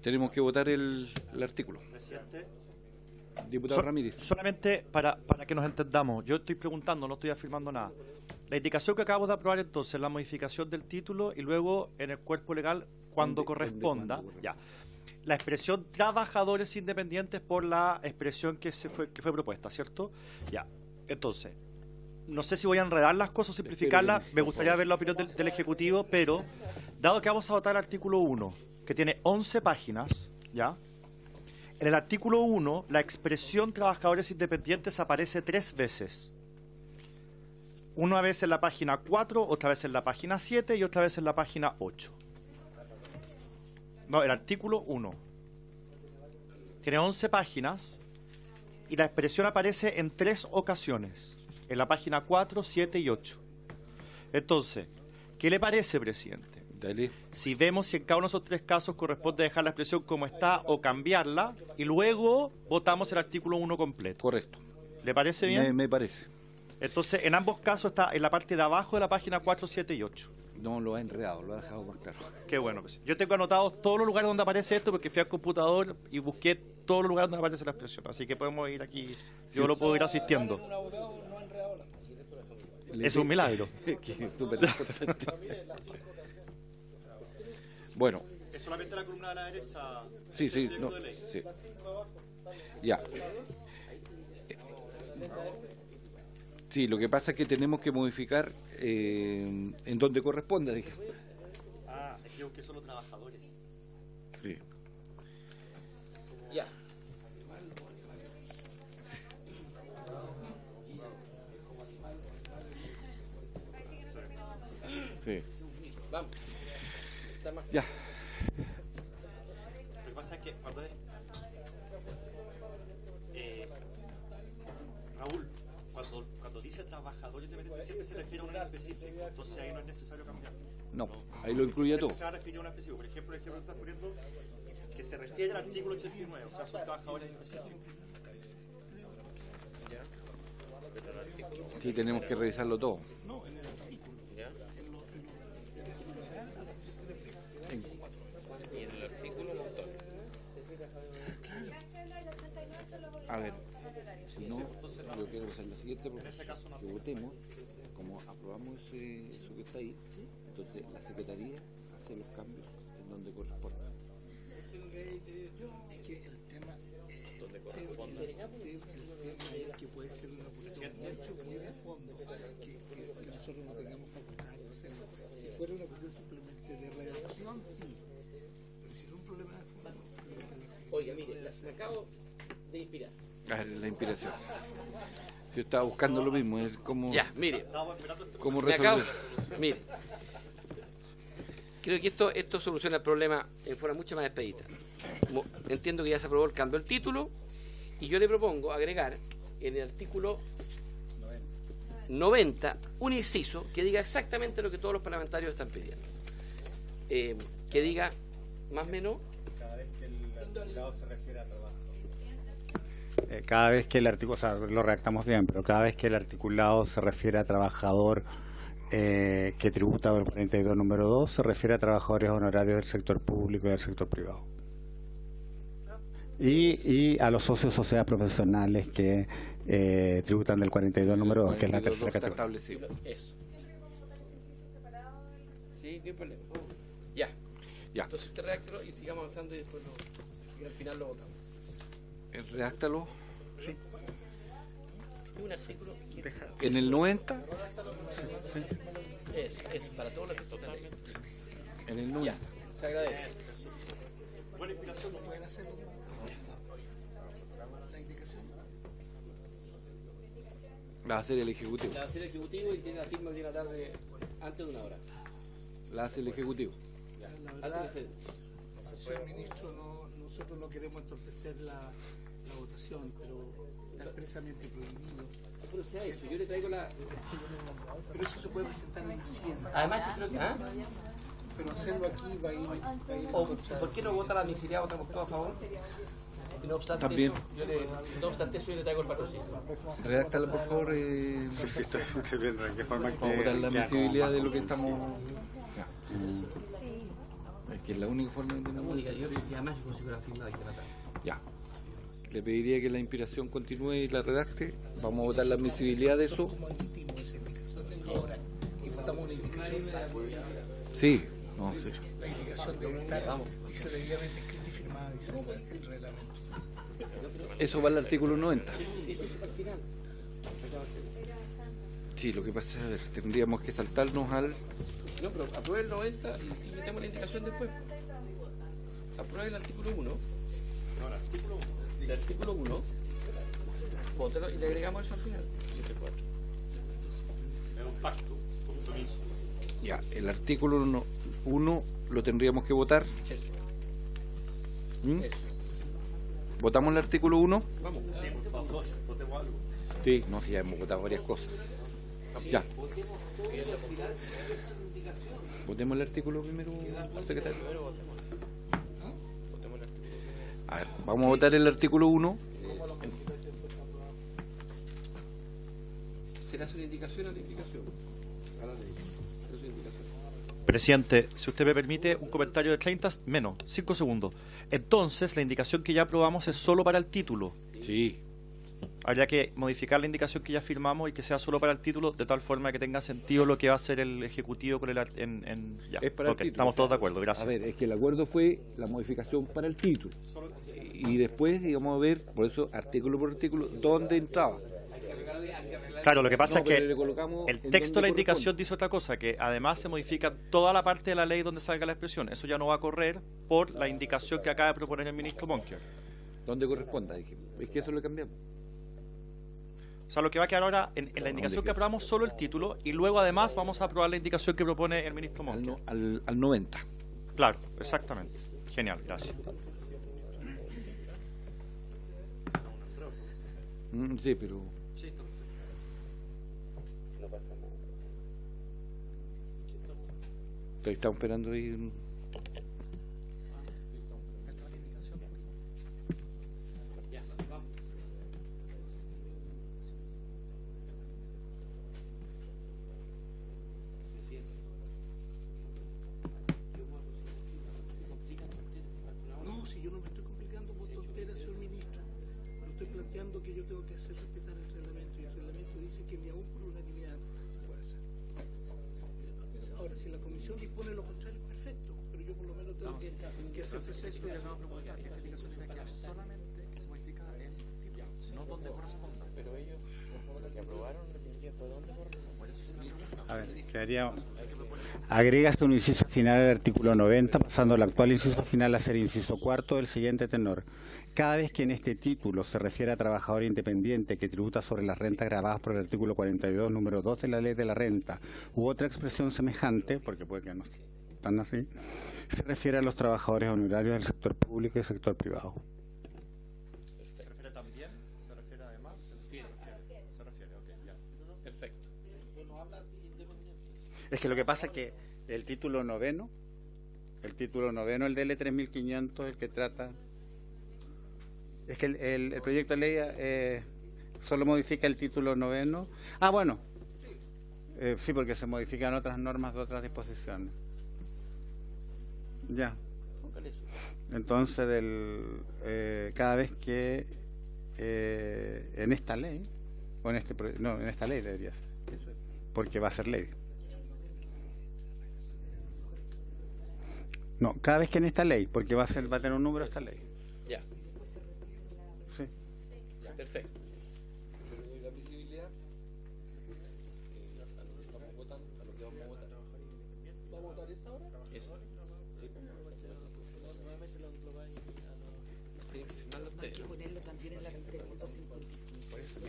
Tenemos que votar el artículo. Diputado Ramírez. Solamente para que nos entendamos, yo estoy preguntando, no estoy afirmando nada. La indicación que acabamos de aprobar entonces, la modificación del título y luego en el cuerpo legal cuando corresponda, ya. La expresión trabajadores independientes por la expresión que fue propuesta, ¿cierto? Ya. Entonces, no sé si voy a enredar las cosas o simplificarlas, me gustaría ver la opinión del Ejecutivo, pero dado que vamos a votar el artículo 1, que tiene 11 páginas, ¿ya? En el artículo 1, la expresión trabajadores independientes aparece 3 veces. Una vez en la página 4, otra vez en la página 7 y otra vez en la página 8. No, el artículo 1 tiene 11 páginas y la expresión aparece en 3 ocasiones, en la página 4, 7 y 8. Entonces, ¿qué le parece, presidente? Dale. Si vemos si en cada uno de esos 3 casos corresponde dejar la expresión como está o cambiarla, y luego votamos el artículo 1 completo. Correcto. ¿Le parece bien? Me parece. Entonces, en ambos casos está en la parte de abajo de la página 4, 7 y 8. No lo ha enredado, lo ha dejado más claro. Qué bueno. Pues. Yo tengo anotados todos los lugares donde aparece esto porque fui al computador y busqué todos los lugares donde aparece la expresión. Así que podemos ir aquí. Yo lo puedo ir asistiendo. Es un milagro. Bueno. Es solamente la columna de la derecha. Sí. No, sí. Ya. Sí, lo que pasa es que tenemos que modificar en donde corresponda, dije. Es que solo trabajadores. Sí. Ya. Ya. Lo que pasa es que cuando es... Raúl, cuando dice trabajadores dependientes siempre se refiere a un específico, entonces ahí no es necesario cambiar. No, ahí lo incluye todo. Se va a referir a un específico. Por ejemplo, el ejemplo que está poniendo que se refiere al artículo 89, o sea, son trabajadores específicos. Sí, tenemos que revisarlo todo. No, en el artículo. ¿Ya? Y en el artículo un montón. A ver, si no, yo quiero hacer la siguiente propuesta, que votemos, como aprobamos eso que está ahí, entonces la Secretaría hace los cambios en donde corresponde. Es que el tema que puede ser una cuestión muy de fondo, que nosotros no tengamos facultad de hacerlo. Si fuera una cuestión simplemente de redacción, sí, pero si es un problema de fondo... Oiga, mire, me acabo de inspirar. A ver, la inspiración. Yo estaba buscando lo mismo, es como... Ya, mire. ¿Cómo me acabo, resolver? mire. Creo que esto soluciona el problema en forma mucho más expedita. Entiendo que ya se aprobó el cambio del título y yo le propongo agregar en el artículo 90 un inciso que diga exactamente lo que todos los parlamentarios están pidiendo. Que diga más o menos... Cada vez que el articulado se refiere a trabajo. Cada vez que el artículo, o sea, lo redactamos bien, pero cada vez que el articulado se refiere a trabajador que tributa por el 42 número 2, se refiere a trabajadores honorarios del sector público y del sector privado. Y a los socios sociedades profesionales que tributan del 42 número 2, que es la tercera categoría. Eso. Sí, no hay problema. Ya. Entonces te redáctalo y sigamos avanzando y después al final lo votamos. Redáctalo. Sí. Es un artículo que... En el 90. Sí. Es para todos los efectos de la ley. En el 90. Ya, se agradece. Buena inspiración. ¿No pueden hacerlo? ¿La indicación? La va a hacer el Ejecutivo. La va a hacer el Ejecutivo y tiene la firma el día de la tarde antes de una hora. La hace el Ejecutivo. La verdad, señor ministro, nosotros no queremos entorpecer la votación, pero está expresamente prohibido. Pero se ha hecho, yo le traigo la... Pero eso se puede presentar en Hacienda. Además, yo creo que... ¿Ah? Pero hacerlo aquí va a ir ¿Por qué no vota la misericordia? ¿Votamos todos a favor? Y no obstante También. No obstante eso, yo le traigo el patrocinio. Redáctala, por favor. Sí, estoy viendo de qué forma Vamos a votar la visibilidad de lo que estamos... Es que es la única forma de tenemos. Yo además yo consigo la firma de aquí a la tarde. Ya. Le pediría que la inspiración continúe y la redacte. Vamos a votar la admisibilidad de eso. ahora y votamos una indicación. Sí, no, sí. La indicación debe estar, dice debidamente escrita y firmada, dice el reglamento. Eso va al artículo 90. Sí, lo que pasa es, a ver, tendríamos que saltarnos al... No, pero apruebe el 90 y metemos la indicación después. Apruebe el artículo 1. No, el artículo 1. El artículo 1. Vótelo y le agregamos eso al final. Es un pacto, compromiso. Ya, el artículo 1 lo tendríamos que votar. ¿Mm? ¿Votamos el artículo 1? Vamos. Sí, por favor, votemos algo. Sí, no, sí, ya hemos votado varias cosas. Ya. Votemos el artículo primero, secretario. A ver, vamos a votar el artículo 1. ¿Se le hace una indicación a la indicación? A la ley. ¿Se le hace una indicación? Presidente, si usted me permite un comentario de 5 segundos. Entonces, la indicación que ya aprobamos es solo para el título. Sí. Habría que modificar la indicación que ya firmamos y que sea solo para el título, de tal forma que tenga sentido lo que va a hacer el Ejecutivo con el... ya. Es para el título. Estamos todos de acuerdo, gracias. A ver, es que el acuerdo fue la modificación para el título. Y después, digamos, a ver, por eso, artículo por artículo, dónde entraba. Claro, lo que pasa No, es que pero le colocamos el en texto de la donde indicación corresponde. dice otra cosa, que además se modifica toda la parte de la ley donde salga la expresión. Eso ya no va a correr por la indicación que acaba de proponer el ministro Monker. Donde corresponda, dije. Es que eso lo cambiamos. O sea, lo que va a quedar ahora en la indicación que aprobamos solo el título y luego además vamos a aprobar la indicación que propone el ministro Monker. Al 90. Claro, exactamente. Genial, gracias. Sí, pero... Estamos esperando ahí... No, si yo no me estoy complicando por tonteras, señor ministro. Pero estoy planteando que yo tengo que hacer respetar el reglamento. Y el reglamento dice que ni aún por unanimidad puede hacer. Ahora, si la comisión dispone lo contrario, perfecto. Pero yo por lo menos tengo que hacer proceso y hagamos propuestas. Solamente que se modifica el título, no donde corresponda. Pero ellos, por favor, lo que aprobaron, ¿fue dónde corresponde? A ver, quedaría... Agregas un inciso final al artículo 90, pasando el actual inciso final a ser inciso cuarto del siguiente tenor. Cada vez que en este título se refiere a trabajador independiente que tributa sobre las rentas gravadas por el artículo 42, número 2 de la Ley de la Renta, u otra expresión semejante, porque puede que no están así, se refiere a los trabajadores honorarios del sector público y sector privado. ¿Se refiere también? ¿Se refiere además? Se refiere, ok, ya. Perfecto. Es que lo que pasa es que el título noveno, el DL 3500, el que trata... Es que el proyecto de ley solo modifica el título noveno. Ah, bueno. Sí, porque se modifican otras normas de otras disposiciones. Ya. Entonces, cada vez que en esta ley, o en en esta ley debería ser, porque va a ser ley. No, cada vez que en esta ley, porque va a tener un número esta ley. Ya. Sí. Ya, perfecto. La visibilidad, a lo que estamos votando, a lo que vamos a votar. ¿Vamos a votar esa hora? Eso. Nuevamente lo englobáis a los... Tienen que firmarlo ustedes, Hay que ¿no? ponerlo también en la 355. Por eso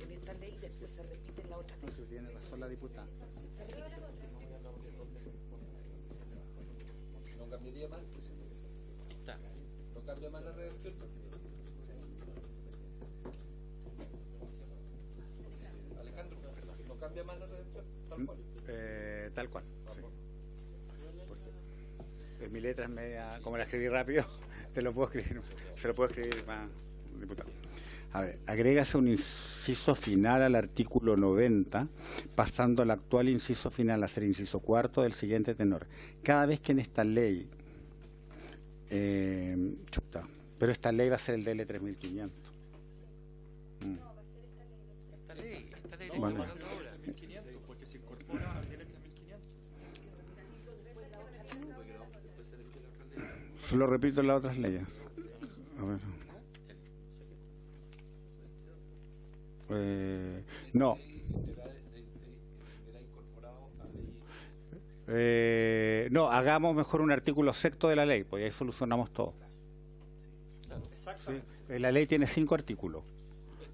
En esta ley después se repite en la otra. no se tiene razón la diputada. No cambiaría más. Está. No cambia más la redacción. Alejandro, no cambia más la redacción. Tal cual. Tal cual. Sí. Porque mi letra es media, como la escribí rápido, se lo puedo escribir más, diputado. A ver, agrégase un inciso final al artículo 90, pasando al actual inciso final a ser inciso cuarto del siguiente tenor. Cada vez que en esta ley, pero esta ley va a ser el DL 3500. Esta ley Bueno. está pasando ahora. 1500, porque se incorpora al DL 3500. Lo repito en las otras leyes. A ver. No. No, hagamos mejor un artículo sexto de la ley, pues ahí solucionamos todo. Exactamente. Sí. La ley tiene 5 artículos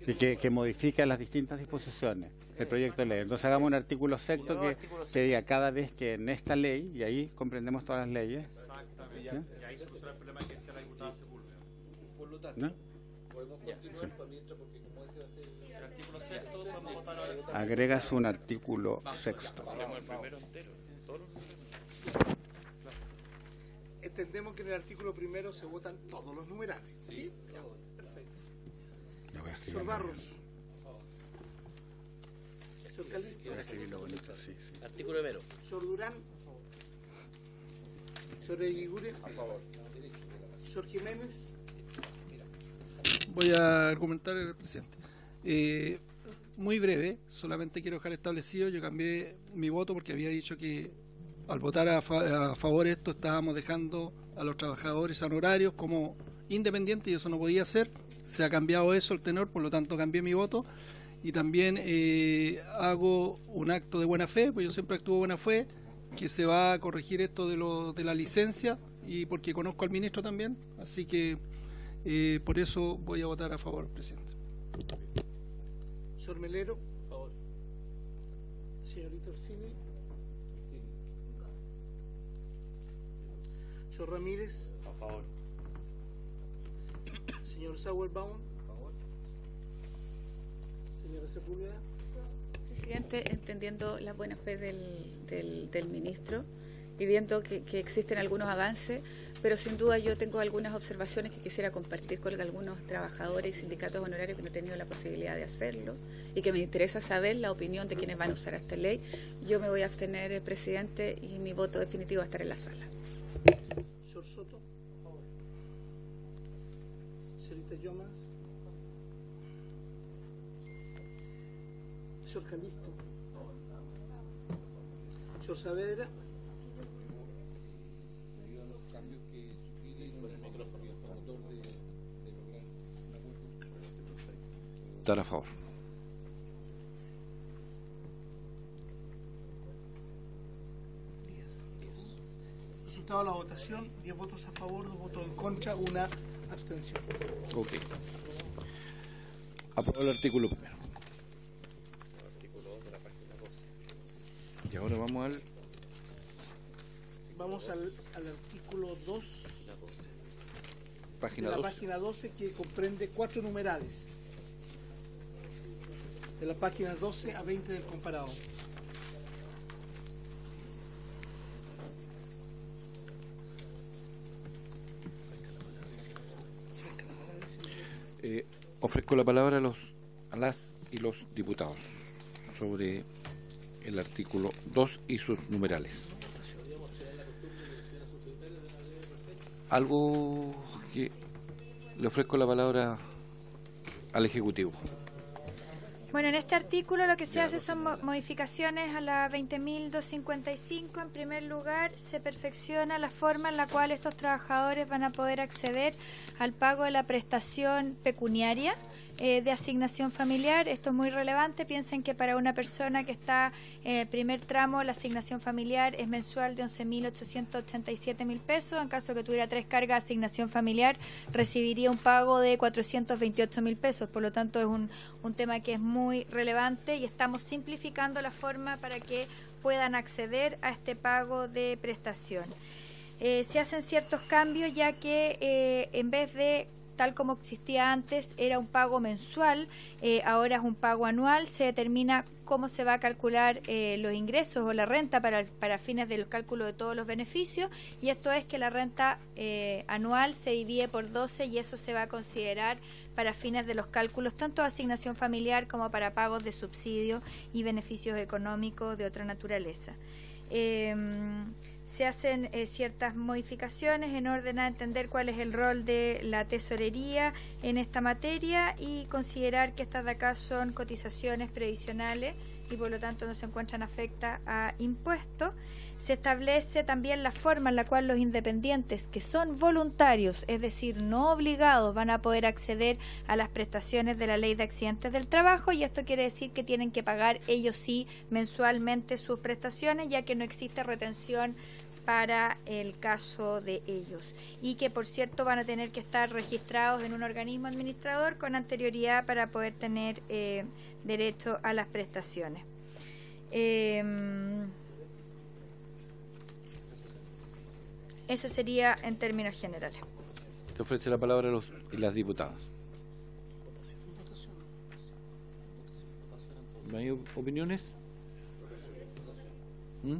y que modifica las distintas disposiciones del proyecto de ley. Entonces hagamos un artículo sexto que diga cada vez que en esta ley, y ahí comprendemos todas las leyes. Exactamente. ¿Ya? Y ahí soluciona el problema que decía la diputada Sepúlveda. Por lo tanto, ¿No? podemos continuar para mientras, porque como dice El artículo 6, vamos a votar ahora. Agregas un artículo sexto. Hablemos el primero entero. Entendemos que en el artículo primero se votan todos los numerales. ¿Sí? Ya, perfecto. Señor Barros. Señor Calisto. Voy a escribirlo bonito, sí. Artículo primero. Señor Durán. Señor Eguigure. A favor. Señor Jiménez. Voy a argumentar, presidente. Muy breve, solamente quiero dejar establecido, yo cambié mi voto porque había dicho que al votar a favor de esto estábamos dejando a los trabajadores honorarios como independientes y eso no podía ser. Se ha cambiado eso el tenor, por lo tanto cambié mi voto y también hago un acto de buena fe, pues yo siempre actúo de buena fe, que se va a corregir esto de la licencia y porque conozco al ministro también, así que por eso voy a votar a favor, presidente. Señor Melero. A favor. Señorita Orsini. Profesor Ramírez. A favor. Señor Sauerbaum. A favor. Señora Sepúlveda. Presidente, entendiendo la buena fe del ministro y viendo que existen algunos avances, pero sin duda yo tengo algunas observaciones que quisiera compartir con algunos trabajadores y sindicatos honorarios que no he tenido la posibilidad de hacerlo y que me interesa saber la opinión de quienes van a usar esta ley. Yo me voy a abstener, presidente, y mi voto definitivo va a estar en la sala. Señor Soto. A favor. Señorita Yomas. Señor Calisto. Señor Saavedra. Estar a favor. Resultado de la votación: 10 votos a favor, 2 votos en contra, 1 abstención. Ok. Aprobado el artículo primero. Artículo 2 de la página 12. Y ahora vamos al artículo 2 página de la 12. página 12, que comprende 4 numerales. De la página 12 a 20 del comparado. Ofrezco la palabra a las y los diputados sobre el artículo 2 y sus numerales. Algo que le ofrezco la palabra al Ejecutivo. Bueno, en este artículo lo que se hace son modificaciones a la 20.255. En primer lugar, se perfecciona la forma en la cual estos trabajadores van a poder acceder al pago de la prestación pecuniaria de asignación familiar. Esto es muy relevante. Piensen que para una persona que está en el primer tramo, la asignación familiar es mensual de 11.887.000 pesos. En caso que tuviera 3 cargas de asignación familiar, recibiría un pago de 428.000 pesos. Por lo tanto, es un tema que es muy relevante y estamos simplificando la forma para que puedan acceder a este pago de prestación. Se hacen ciertos cambios, ya que en vez de, tal como existía antes, era un pago mensual, ahora es un pago anual. Se determina cómo se va a calcular los ingresos o la renta para fines del cálculo de todos los beneficios, y esto es que la renta anual se divide por 12 y eso se va a considerar para fines de los cálculos tanto de asignación familiar como para pagos de subsidio y beneficios económicos de otra naturaleza. Se hacen ciertas modificaciones en orden a entender cuál es el rol de la tesorería en esta materia y considerar que estas de acá son cotizaciones previsionales y por lo tanto no se encuentran afectas a impuestos. Se establece también la forma en la cual los independientes que son voluntarios, es decir, no obligados, van a poder acceder a las prestaciones de la Ley de Accidentes del Trabajo, y esto quiere decir que tienen que pagar ellos sí mensualmente sus prestaciones, ya que no existe retención para el caso de ellos, y que por cierto van a tener que estar registrados en un organismo administrador con anterioridad para poder tener derecho a las prestaciones. Eso sería en términos generales. Te ofrece la palabra a los y las diputadas. ¿No hay opiniones? ¿Mm?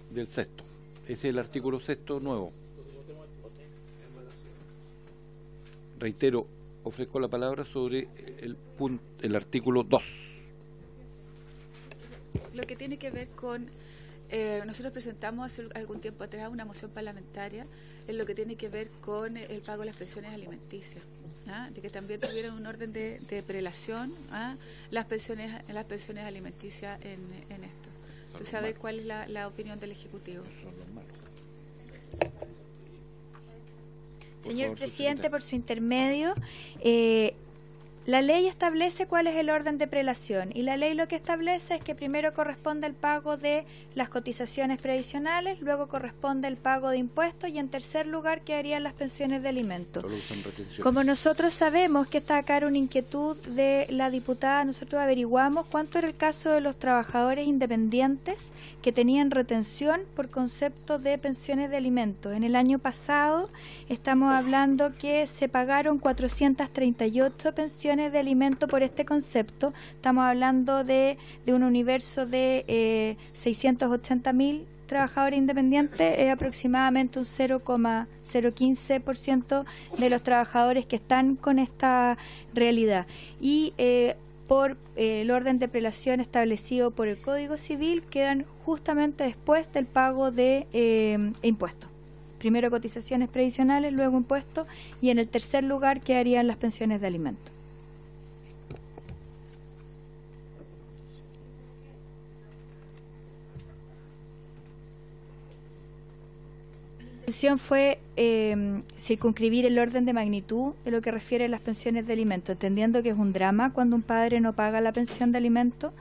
Del sexto. Ese es el artículo sexto nuevo. Reitero, ofrezco la palabra sobre el artículo 2. Lo que tiene que ver con, nosotros presentamos hace algún tiempo atrás una moción parlamentaria en lo que tiene que ver con el pago de las pensiones alimenticias, de que también tuvieran un orden de prelación las pensiones alimenticias en esto. Entonces, saber cuál es la opinión del Ejecutivo. Señor presidente, por su intermedio, La ley establece cuál es el orden de prelación y la ley lo que establece es que primero corresponde el pago de las cotizaciones previsionales, luego corresponde el pago de impuestos y en tercer lugar quedarían las pensiones de alimentos. Como nosotros sabemos que está acá una inquietud de la diputada, nosotros averiguamos cuánto era el caso de los trabajadores independientes que tenían retención por concepto de pensiones de alimentos. En el año pasado estamos hablando que se pagaron 438 pensiones de alimentos por este concepto. Estamos hablando de un universo de 680.000 trabajadores independientes, aproximadamente un 0,015% de los trabajadores que están con esta realidad. Y por el orden de prelación establecido por el Código Civil quedan justamente después del pago de impuestos. Primero cotizaciones previsionales, luego impuestos y en el tercer lugar quedarían las pensiones de alimentos. La intención fue circunscribir el orden de magnitud de lo que refiere a las pensiones de alimentos, entendiendo que es un drama cuando un padre no paga la pensión de alimentos.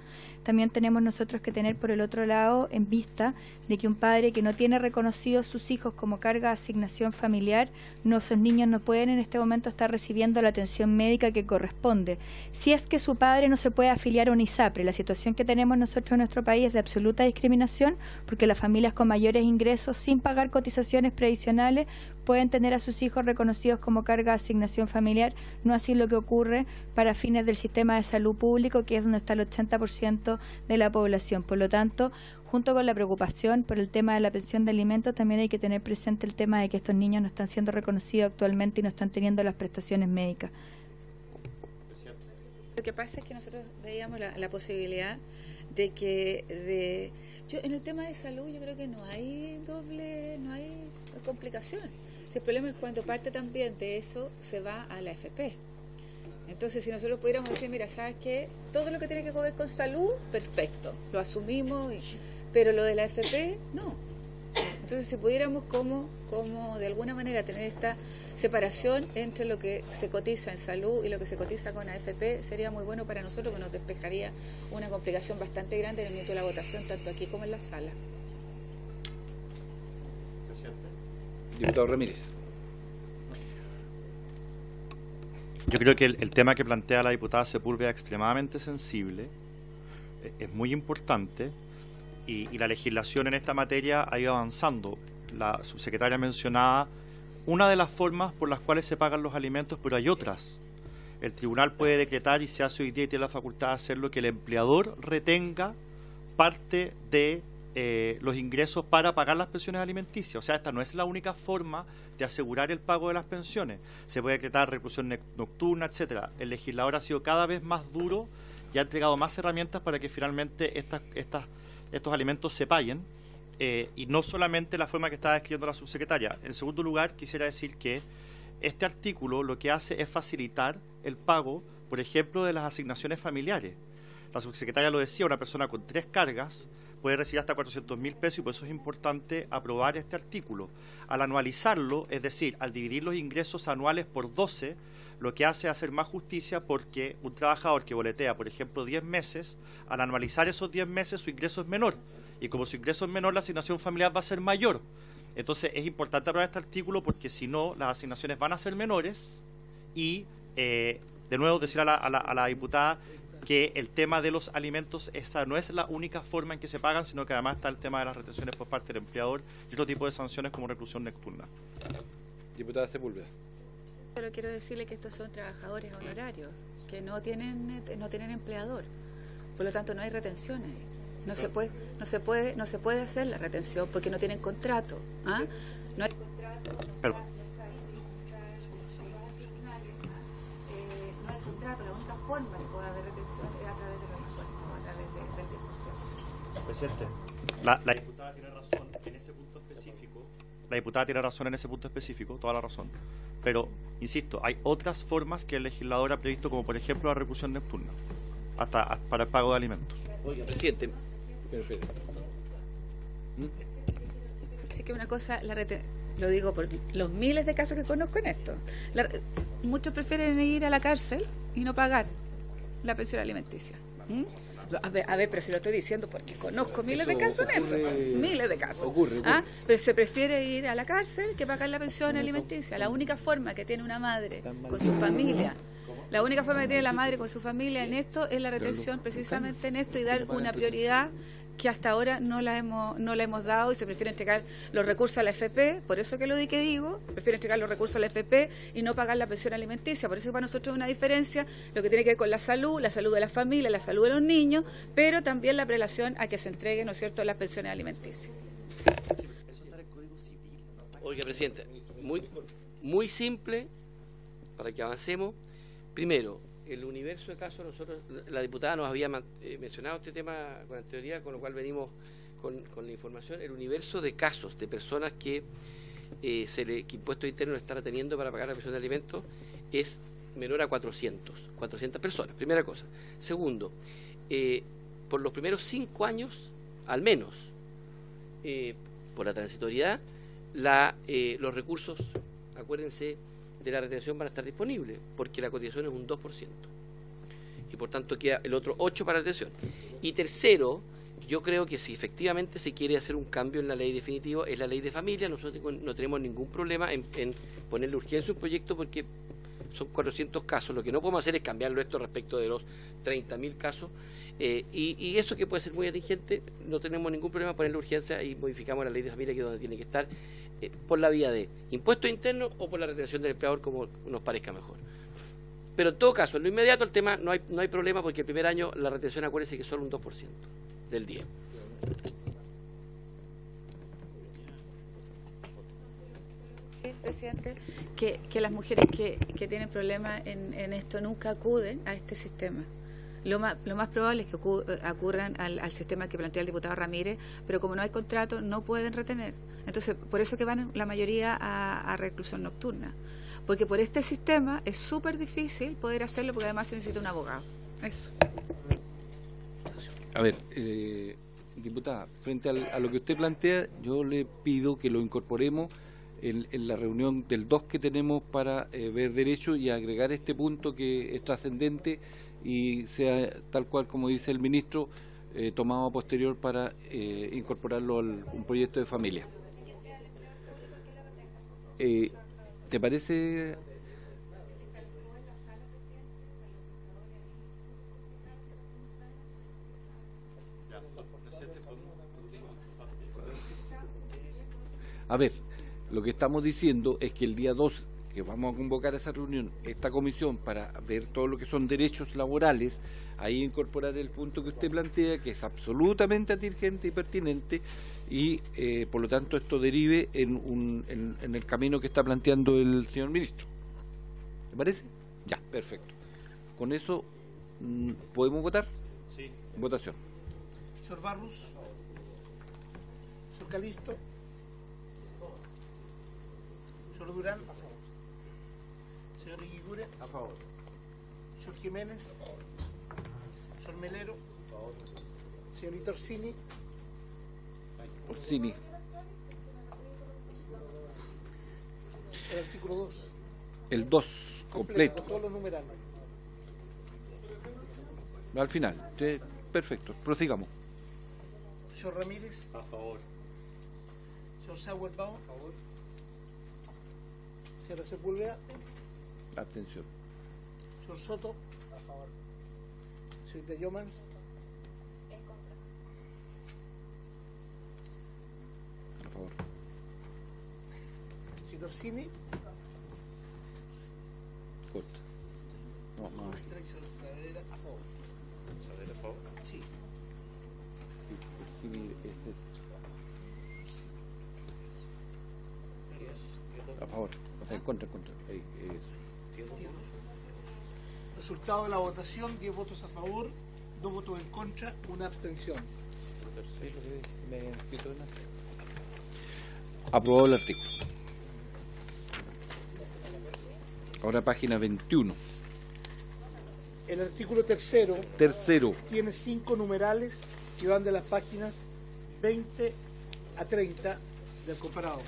También tenemos nosotros que tener por el otro lado en vista de que un padre que no tiene reconocidos sus hijos como carga de asignación familiar, esos niños no pueden en este momento estar recibiendo la atención médica que corresponde. Si es que su padre no se puede afiliar a un ISAPRE, la situación que tenemos nosotros en nuestro país es de absoluta discriminación, porque las familias con mayores ingresos sin pagar cotizaciones previsionales pueden tener a sus hijos reconocidos como carga de asignación familiar, no así lo que ocurre para fines del sistema de salud público, que es donde está el 80% de la población. Por lo tanto, junto con la preocupación por el tema de la pensión de alimentos, también hay que tener presente el tema de que estos niños no están siendo reconocidos actualmente y no están teniendo las prestaciones médicas. Lo que pasa es que nosotros veíamos la posibilidad de que yo en el tema de salud yo creo que no hay complicación. Si el problema es cuando parte también de eso se va a la AFP. Entonces, si nosotros pudiéramos decir, mira, ¿sabes qué? Todo lo que tiene que ver con salud, perfecto, lo asumimos, pero lo de la AFP, no. Entonces, si pudiéramos como de alguna manera tener esta separación entre lo que se cotiza en salud y lo que se cotiza con AFP, sería muy bueno para nosotros, que nos despejaría una complicación bastante grande en el minuto de la votación, tanto aquí como en la sala. Diputado Ramírez. Yo creo que el tema que plantea la diputada Sepúlveda es extremadamente sensible, es muy importante y la legislación en esta materia ha ido avanzando. La subsecretaria mencionaba una de las formas por las cuales se pagan los alimentos, pero hay otras. El tribunal puede decretar, y se hace hoy día y tiene la facultad de hacerlo, que el empleador retenga parte de los ingresos para pagar las pensiones alimenticias. O sea, esta no es la única forma de asegurar el pago de las pensiones. Se puede decretar reclusión nocturna, etcétera. El legislador ha sido cada vez más duro y ha entregado más herramientas para que finalmente estos alimentos se paguen, y no solamente la forma que estaba describiendo la subsecretaria. En segundo lugar, quisiera decir que este artículo lo que hace es facilitar el pago, por ejemplo, de las asignaciones familiares. La subsecretaria lo decía, una persona con 3 cargas puede recibir hasta 400.000 pesos y por eso es importante aprobar este artículo. Al anualizarlo, es decir, al dividir los ingresos anuales por 12, lo que hace es hacer más justicia, porque un trabajador que boletea, por ejemplo, 10 meses, al anualizar esos 10 meses su ingreso es menor. Y como su ingreso es menor, la asignación familiar va a ser mayor. Entonces es importante aprobar este artículo porque si no, las asignaciones van a ser menores y, de nuevo, decir a la diputada que el tema de los alimentos, esta no es la única forma en que se pagan, sino que además está el tema de las retenciones por parte del empleador y otro tipo de sanciones como reclusión nocturna. Diputada Sepúlveda. Solo quiero decirle que estos son trabajadores honorarios, que no tienen empleador, por lo tanto no hay retenciones. No se puede hacer la retención porque no tienen contrato. ¿Ah? No hay contrato. No hay contrato. La única forma que puede haber retención es a través de los impuestos, a través del disposición. Presidente, la diputada tiene razón en ese punto específico. La diputada tiene razón en ese punto específico, toda la razón. Pero, insisto, hay otras formas que el legislador ha previsto, como por ejemplo la reclusión nocturna, hasta para el pago de alimentos. Oiga, presidente. Así que una cosa, lo digo por los miles de casos que conozco en esto. Muchos prefieren ir a la cárcel y no pagar la pensión alimenticia. ¿Mm? A ver, pero si lo estoy diciendo porque conozco miles de casos en eso, miles de casos. Ocurre. Pero se prefiere ir a la cárcel que pagar la pensión alimenticia. La única forma que tiene una madre con su familia, la única forma que tiene la madre con su familia en esto es la retención, precisamente en esto, y dar una prioridad que hasta ahora no la hemos dado, y se prefiere entregar los recursos a la FP, por eso que digo, prefiere entregar los recursos a la FP y no pagar la pensión alimenticia. Por eso para nosotros es una diferencia lo que tiene que ver con la salud de la familia, la salud de los niños, pero también la prelación a que se entreguen, ¿no es cierto?, las pensiones alimenticias. Oiga, presidente, muy simple, para que avancemos. Primero, el universo de casos, nosotros, la diputada nos había mencionado este tema con anterioridad, con lo cual venimos con la información. El universo de casos de personas que que impuestos internos están atendiendo para pagar la pensión de alimentos es menor a 400 personas, primera cosa. Segundo, por los primeros 5 años, al menos, por la transitoriedad, los recursos, acuérdense, de la retención van a estar disponibles, porque la cotización es un 2%. Y por tanto queda el otro 8% para la retención. Y tercero, yo creo que si efectivamente se quiere hacer un cambio en la ley definitivo, es la ley de familia. Nosotros no tenemos ningún problema en ponerle urgencia a un proyecto, porque son 400 casos. Lo que no podemos hacer es cambiarlo esto respecto de los 30.000 casos. Y eso que puede ser muy atingente, no tenemos ningún problema en ponerle urgencia y modificamos la ley de familia, que es donde tiene que estar, por la vía de impuestos internos o por la retención del empleador, como nos parezca mejor. Pero en todo caso, en lo inmediato el tema no hay problema, porque el primer año la retención, acuérdense que es solo un 2% del día. Presidente, que las mujeres que tienen problemas en esto nunca acuden a este sistema. Lo más probable es que acurran al sistema que plantea el diputado Ramírez, pero como no hay contrato, no pueden retener. Entonces, por eso que van la mayoría a reclusión nocturna. Porque por este sistema es súper difícil poder hacerlo, porque además se necesita un abogado. Eso. A ver, diputada, frente a lo que usted plantea, yo le pido que lo incorporemos en la reunión del 2 que tenemos para ver derecho, y agregar este punto que es trascendente y sea tal cual como dice el ministro, tomado a posterior para incorporarlo a un proyecto de familia. ¿Te parece? A ver, lo que estamos diciendo es que el día 2, que vamos a convocar a esa reunión, esta comisión, para ver todo lo que son derechos laborales, ahí incorporar el punto que usted plantea, que es absolutamente atingente y pertinente, y por lo tanto esto derive en el camino que está planteando el señor ministro. ¿Me parece? Ya, perfecto. Con eso, ¿podemos votar? Sí. Votación. Señor Barros. Señor Calisto. Señor Durán. A favor. Señor Iguigure. A favor. Señor Jiménez. Señor Melero. A favor. Señorita Orsini. Orsini. El artículo 2. El 2, completo. Con todos los numerales. Al final. Perfecto. Prosigamos. Señor Ramírez. A favor. Señor Sauerbaum. A favor. Señora Sepúlveda. Abstención. Señor Soto. A favor. Señorita Yomans. En contra. A favor. Señor Orsini. Corta. No. Señor Saavedra. A favor. ¿Saavedra a favor? Sí. Orsini es a favor. O sea, en contra. Resultado de la votación: 10 votos a favor, 2 votos en contra, 1 abstención. Aprobado el artículo. Ahora página 21. El artículo tercero tiene 5 numerales que van de las páginas 20 a 30 del comparado.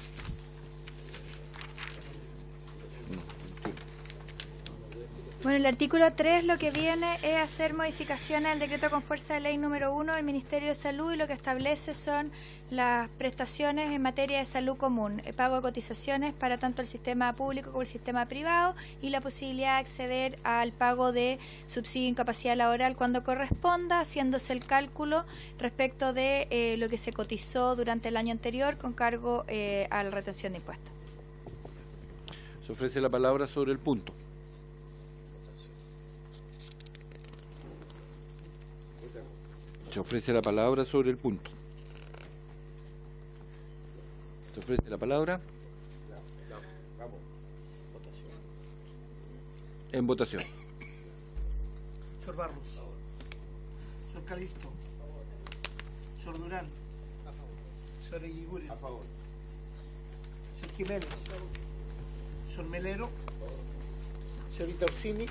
Bueno, el artículo 3 lo que viene es hacer modificaciones al decreto con fuerza de ley número 1 del Ministerio de Salud, y lo que establece son las prestaciones en materia de salud común, el pago de cotizaciones para tanto el sistema público como el sistema privado, y la posibilidad de acceder al pago de subsidio de incapacidad laboral cuando corresponda, haciéndose el cálculo respecto de lo que se cotizó durante el año anterior con cargo a la retención de impuestos. Se ofrece la palabra sobre el punto. Se ofrece la palabra sobre el punto. Se ofrece la palabra. En votación. Señor Barros. Señor Calisto. Señor Durán. Señor Eguiguren. Señor Jiménez. Señor Melero. Señorita Orsini.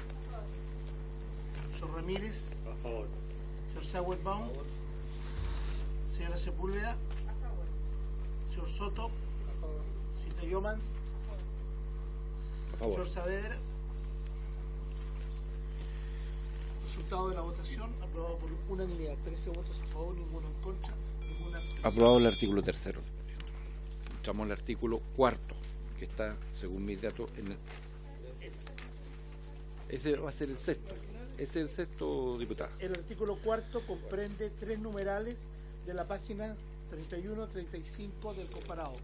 Señor Ramírez. A favor. Señor Sauerbaum. Señora Sepúlveda. Señor Soto. Señor Yomans. A favor. Señor Saavedra. Resultado de la votación, aprobado por unanimidad. 13 votos a favor, ninguno en contra, ninguna abstención. Aprobado el artículo 3. Entramos al artículo 4, que está, según mis datos, en el... Ese va a ser el sexto. Ese es el sexto, diputado. El artículo 4 comprende 3 numerales de la página 31-35 del comparado.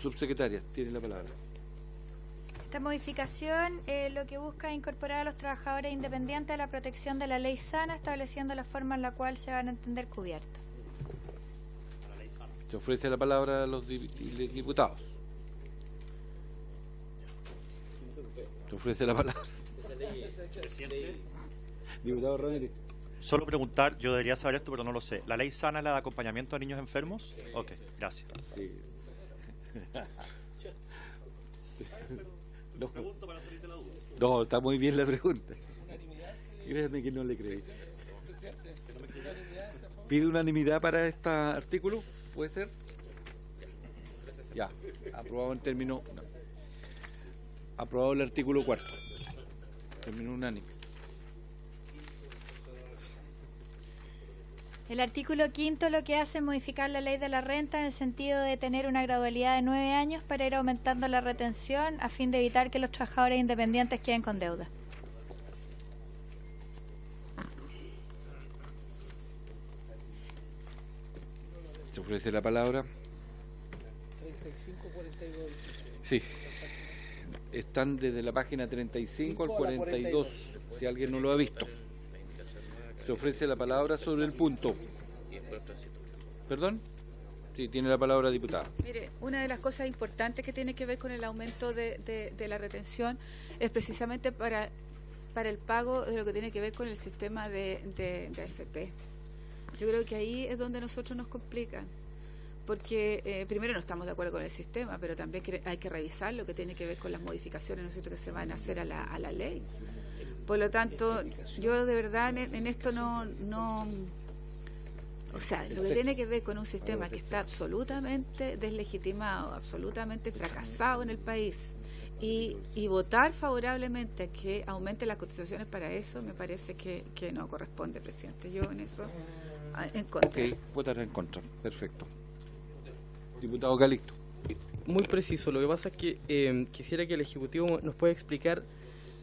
Subsecretaria, tiene la palabra. Esta modificación lo que busca es incorporar a los trabajadores independientes a la protección de la ley sana, estableciendo la forma en la cual se van a entender cubiertos. Se ofrece la palabra a los diputados. Se ofrece la palabra. Diputado Rodríguez. Solo preguntar, yo debería saber esto, pero no lo sé. ¿La ley sana es la de acompañamiento a niños enfermos? Ok, gracias. Sí. No, está muy bien la pregunta. Créanme que no le creéis. ¿Pide unanimidad para este artículo? ¿Puede ser? Ya, aprobado en término... No. Aprobado el artículo 4. Término unánime. El artículo 5 lo que hace es modificar la ley de la renta en el sentido de tener una gradualidad de 9 años para ir aumentando la retención a fin de evitar que los trabajadores independientes queden con deuda. Se ofrece la palabra. 35-42. Sí. Están desde la página 35 al 42, si alguien no lo ha visto. Se ofrece la palabra sobre el punto. ¿Perdón? Sí, tiene la palabra diputada. Mire, una de las cosas importantes que tiene que ver con el aumento de la retención es precisamente para el pago de lo que tiene que ver con el sistema de AFP. Yo creo que ahí es donde nosotros nos complican, porque primero no estamos de acuerdo con el sistema, pero también hay que revisar lo que tiene que ver con las modificaciones, ¿no es cierto?, que se van a hacer a la ley. Por lo tanto, yo de verdad en esto no, o sea, lo que tiene que ver con un sistema que está absolutamente deslegitimado, absolutamente fracasado en el país, y votar favorablemente a que aumente las cotizaciones para eso, me parece que no corresponde, presidente. Yo en eso, en contra. Ok, votar en contra. Perfecto. Diputado Calixto. Muy preciso. Lo que pasa es que quisiera que el Ejecutivo nos pueda explicar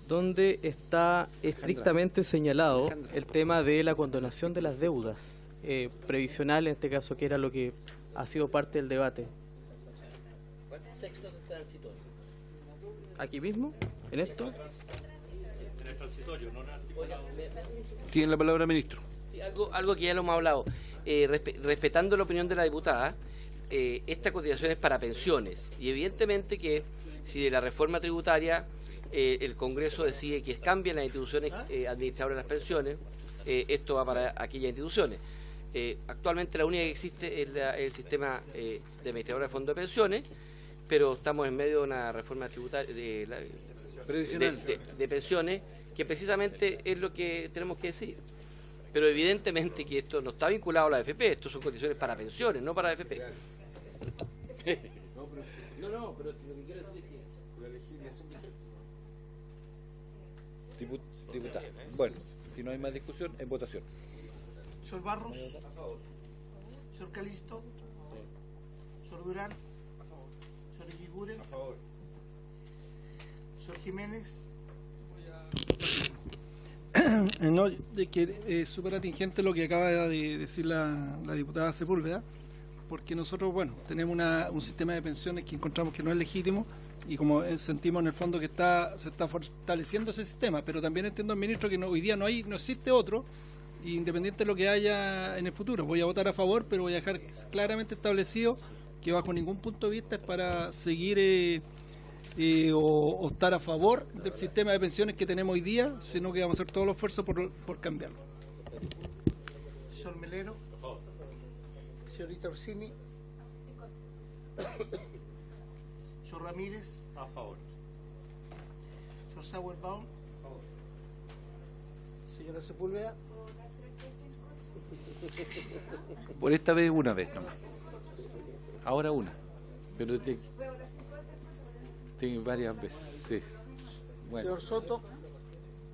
dónde está estrictamente señalado el tema de la condonación de las deudas previsionales, en este caso, que era lo que ha sido parte del debate. Sexto transitorio. ¿Aquí mismo? ¿En esto? En el transitorio, no en el articulado. Tiene la palabra, ministro. Sí, algo que ya lo hemos hablado. Respetando la opinión de la diputada, esta cotización es para pensiones. Y evidentemente que si de la reforma tributaria el Congreso decide que cambien las instituciones administradoras de las pensiones, esto va para aquellas instituciones. Actualmente la única que existe es el sistema de administradores de fondos de pensiones, pero estamos en medio de una reforma tributaria de pensiones, que precisamente es lo que tenemos que decidir. Pero evidentemente que esto no está vinculado a la AFP, esto son condiciones para pensiones, no para AFP. No, pero lo que quiero decir es que la legislación vigente. Diputada. Bueno, si no hay más discusión, en votación. Señor Barros. Señor Calisto. Señor Durán. Señor Eguiguren. Señor Jiménez. No, de que es súper atingente lo que acaba de decir la diputada Sepúlveda, porque nosotros, bueno, tenemos un sistema de pensiones que encontramos que no es legítimo y como sentimos en el fondo que se está fortaleciendo ese sistema, pero también entiendo, ministro, que hoy día no existe otro, independiente de lo que haya en el futuro. Voy a votar a favor, pero voy a dejar claramente establecido que bajo ningún punto de vista es para seguir o estar a favor del sistema de pensiones que tenemos hoy día, sino que vamos a hacer todo el esfuerzo por cambiarlo. Señor Melero. Señorita Orsini. Señor Ramírez. A favor. Señor Sauerbaum. Señora Sepúlveda. Por esta vez una vez nomás. Ahora una. Pero tiene varias veces. Sí. Bueno. Señor Soto.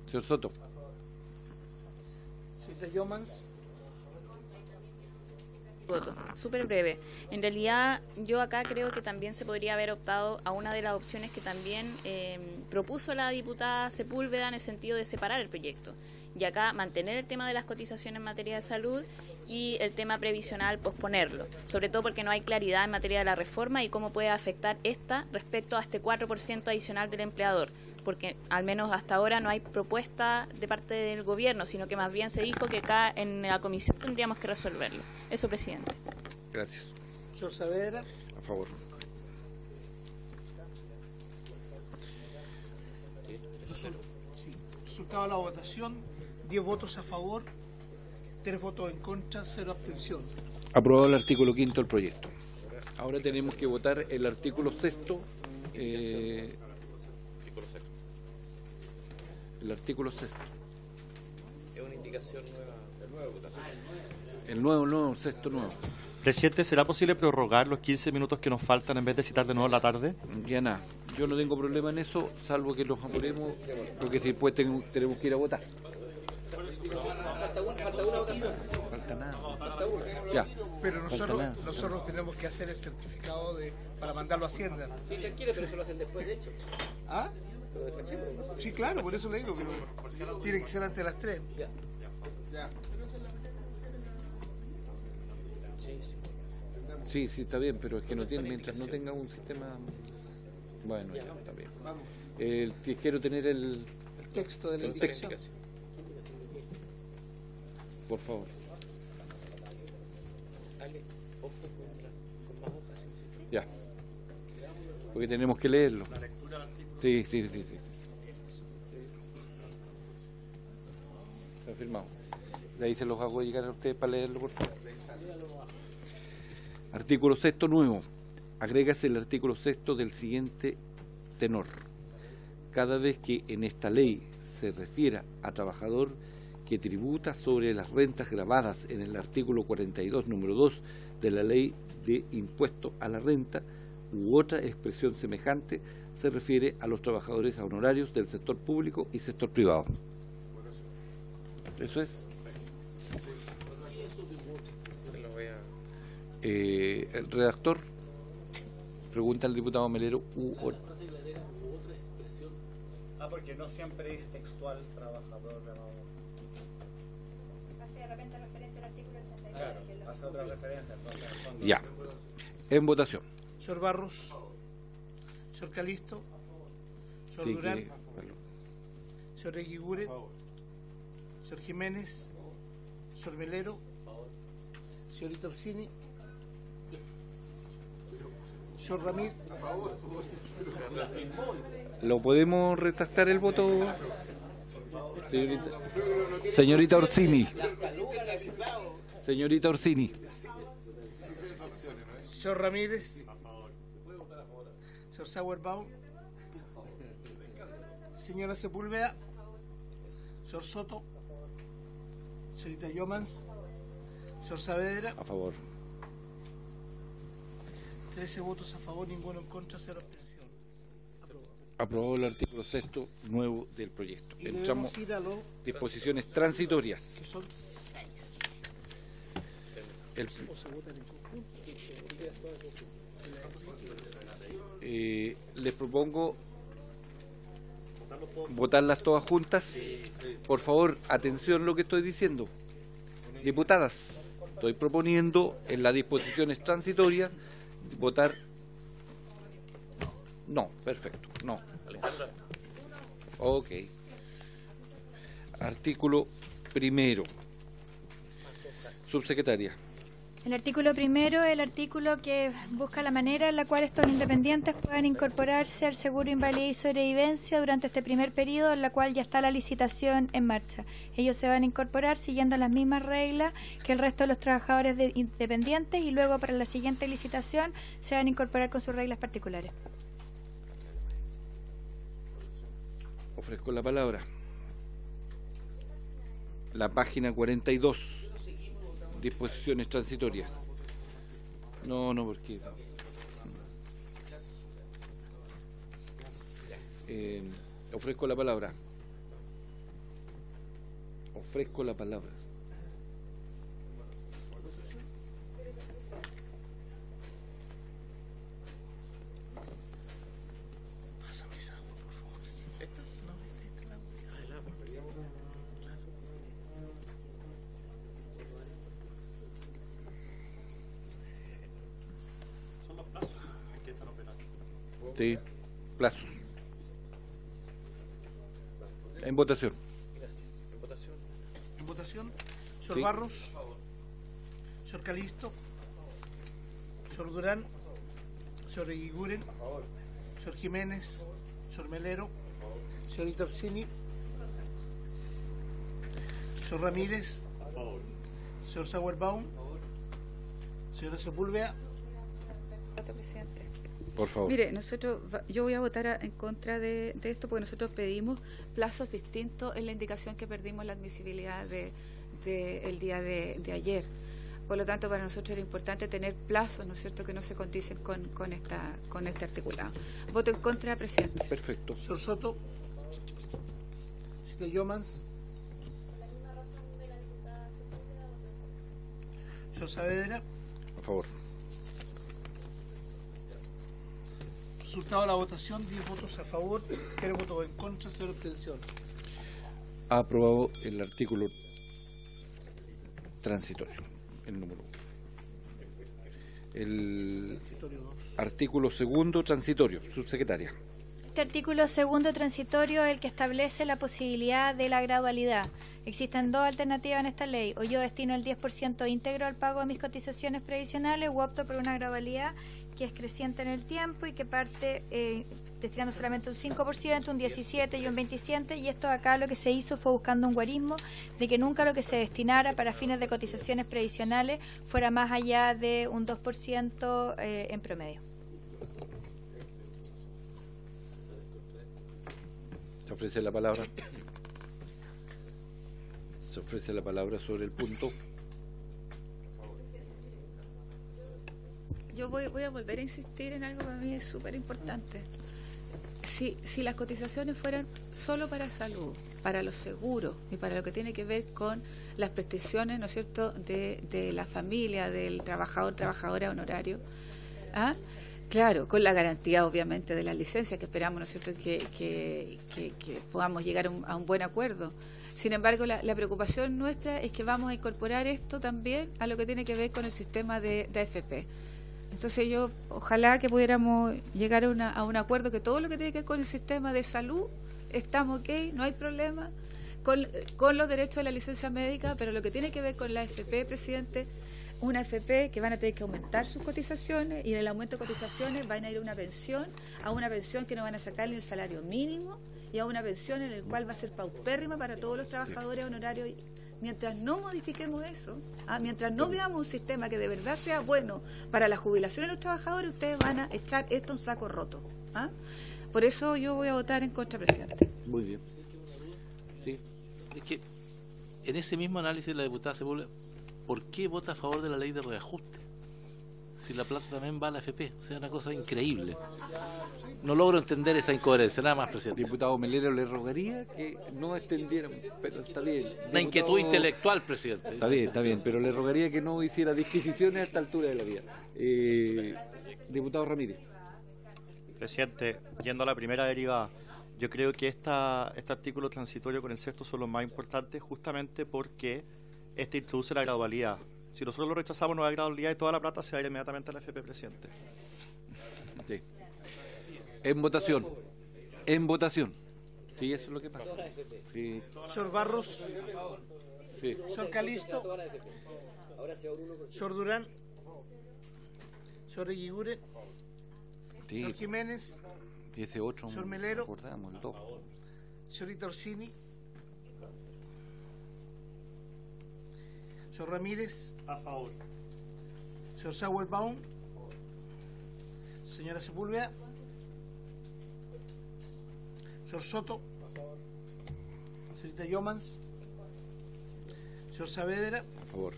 Señor Soto. Señorita Yomans. Voto, súper breve. En realidad, yo acá creo que también se podría haber optado a una de las opciones que también propuso la diputada Sepúlveda en el sentido de separar el proyecto. Y acá mantener el tema de las cotizaciones en materia de salud y el tema previsional posponerlo. Sobre todo porque no hay claridad en materia de la reforma y cómo puede afectar esta respecto a este 4% adicional del empleador. Porque al menos hasta ahora no hay propuesta de parte del gobierno, sino que más bien se dijo que acá en la comisión tendríamos que resolverlo. Eso, presidente. Gracias. Señor Saavedra. A favor. Resultado de la votación: 10 votos a favor, 3 votos en contra, 0 abstención. Aprobado el artículo 5 del proyecto. Ahora tenemos que votar el artículo 6. El artículo 6. Es una indicación nueva, de nueva votación. El nuevo, sexto nuevo. Presidente, ¿será posible prorrogar los 15 minutos que nos faltan en vez de citar de nuevo la tarde? Ya nada, yo no tengo problema en eso, salvo que los apuremos, porque si después tenemos que ir a votar. Falta nada. Ya. Pero nosotros tenemos que hacer el certificado para mandarlo a Hacienda. Sí, quiere, pero se lo hacen después, de hecho. ¿Ah? Sí, claro, por eso le digo, pero tiene que ser antes de las 3. Ya. Sí, está bien, pero es que no tiene, mientras no tenga un sistema. Bueno, ya está bien. Quiero tener el texto de la indicación. Por favor. Ya. Porque tenemos que leerlo. Sí. Está firmado. De ahí se los hago llegar a ustedes para leerlo, por favor. Artículo 6 nuevo. Agrégase el artículo 6 del siguiente tenor. Cada vez que en esta ley se refiera a trabajador que tributa sobre las rentas gravadas en el artículo 42, número 2 de la Ley de Impuesto a la Renta u otra expresión semejante, se refiere a los trabajadores honorarios del sector público y sector privado. Eso es. El redactor pregunta al diputado Melero porque no siempre es textual trabajador Hace de repente referencia al artículo 89. Claro, hace otra referencia. Ya. En votación. Señor Barros. Señor Calisto. Señor Durán. Señor Eguiguren. Señor Jiménez. Señor Melero. Señorita Orsini. Señor Ramírez. A favor. ¿Lo podemos retractar el voto? Señorita Orsini. Señorita Orsini. Señor Ramírez. Señor Sauerbaum. Señora Sepúlveda. Señor Soto. Señorita Yomans. Señor Saavedra. A favor. 13 votos a favor, ninguno en contra, 0 abstención. Aprobado el artículo 6º nuevo del proyecto. Y Entramos debemos ir a los disposiciones transitorias. que son 6. El- O se votan en conjunto. les propongo votarlas todas juntas. Por favor, atención a lo que estoy diciendo. Diputadas, estoy proponiendo en las disposiciones transitorias votar. No, perfecto, no. Ok. Artículo primero. Subsecretaria. El artículo primero es el artículo que busca la manera en la cual estos independientes puedan incorporarse al seguro invalidez y sobrevivencia durante este primer periodo en la cual ya está la licitación en marcha. Ellos se van a incorporar siguiendo las mismas reglas que el resto de los trabajadores independientes y luego para la siguiente licitación se van a incorporar con sus reglas particulares. Ofrezco la palabra. La página 42. Disposiciones transitorias. No, porque... ofrezco la palabra. Ofrezco la palabra. Sí, plazos. En votación. En votación, señor Sí. Barros, señor Calisto, señor Durán, señor Eguiguren, señor Jiménez, señor Melero, señorita Orsini, señor Ramírez, señor Sauerbaum, señora Sepúlveda. Presidente. Por favor. Mire, yo voy a votar en contra de esto porque nosotros pedimos plazos distintos en la indicación que perdimos la admisibilidad el día de ayer. Por lo tanto, para nosotros era importante tener plazos, ¿no es cierto?, que no se condicen con este articulado. Voto en contra, presidente. Perfecto. Señor Soto, señor Yomans, señor Saavedra. Por favor. Resultado de la votación, 10 votos a favor, 0 votos en contra, 0 abstención. Ha aprobado el artículo transitorio, el número 1. El Transitorio 2. artículo segundo transitorio, subsecretaria. Este artículo segundo transitorio es el que establece la posibilidad de la gradualidad. Existen dos alternativas en esta ley. O yo destino el 10% íntegro al pago de mis cotizaciones previsionales o opto por una gradualidad que es creciente en el tiempo y que parte destinando solamente un 5%, un 17% y un 27%, y esto acá lo que se hizo fue buscando un guarismo de que nunca lo que se destinara para fines de cotizaciones previsionales fuera más allá de un 2% en promedio. Se ofrece la palabra. Se ofrece la palabra sobre el punto. Yo voy a volver a insistir en algo que para mí es súper importante. Si las cotizaciones fueran solo para salud, para los seguros y para lo que tiene que ver con las prestaciones, ¿no es cierto?, de la familia, del trabajador, trabajadora honorario, ¿ah? Claro, con la garantía obviamente de la licencia que esperamos, ¿no es cierto?, que podamos llegar a un buen acuerdo. Sin embargo, la preocupación nuestra es que vamos a incorporar esto también a lo que tiene que ver con el sistema de AFP. Entonces yo ojalá que pudiéramos llegar a un acuerdo que todo lo que tiene que ver con el sistema de salud estamos ok, no hay problema, con los derechos de la licencia médica, pero lo que tiene que ver con la AFP, presidente, una AFP que van a tener que aumentar sus cotizaciones y en el aumento de cotizaciones van a ir a una pensión que no van a sacar ni el salario mínimo y a una pensión en la cual va a ser paupérrima para todos los trabajadores honorarios. Mientras no modifiquemos eso, mientras no veamos un sistema que de verdad sea bueno para la jubilación de los trabajadores, ustedes van a echar esto a un saco roto. Por eso yo voy a votar en contra, presidente. Muy bien. Sí. Es que en ese mismo análisis la diputada Sepúlveda, ¿por qué vota a favor de la ley de reajuste? Si la plata también va a la AFP, o sea, una cosa increíble. No logro entender esa incoherencia, nada más, presidente. Diputado Melero, le rogaría que no extendieran, pero está bien. Una inquietud intelectual, presidente. Está bien, pero le rogaría que no hiciera disquisiciones a esta altura de la vida. Diputado Ramírez. Presidente, yendo a la primera derivada, yo creo que este artículo transitorio con el sexto son los más importantes justamente porque este introduce la gradualidad. Si nosotros lo rechazamos, no hay gradualidad y toda la plata se va a ir inmediatamente a la AFP, presidente. Sí. En votación. En votación. Sí, eso es lo que pasa. Sí. Señor Barros. Sí. Señor Calisto. Señor Durán. Señor Eguiguren. Sí. Señor Jiménez. 18. Señor Melero. Acordamos, el 2. Señorita Orsini. Señor Ramírez. A favor. Señor Sauerbaum. Señora Sepúlveda. Señor Soto. Señorita Yomans. Señor Saavedra. A favor.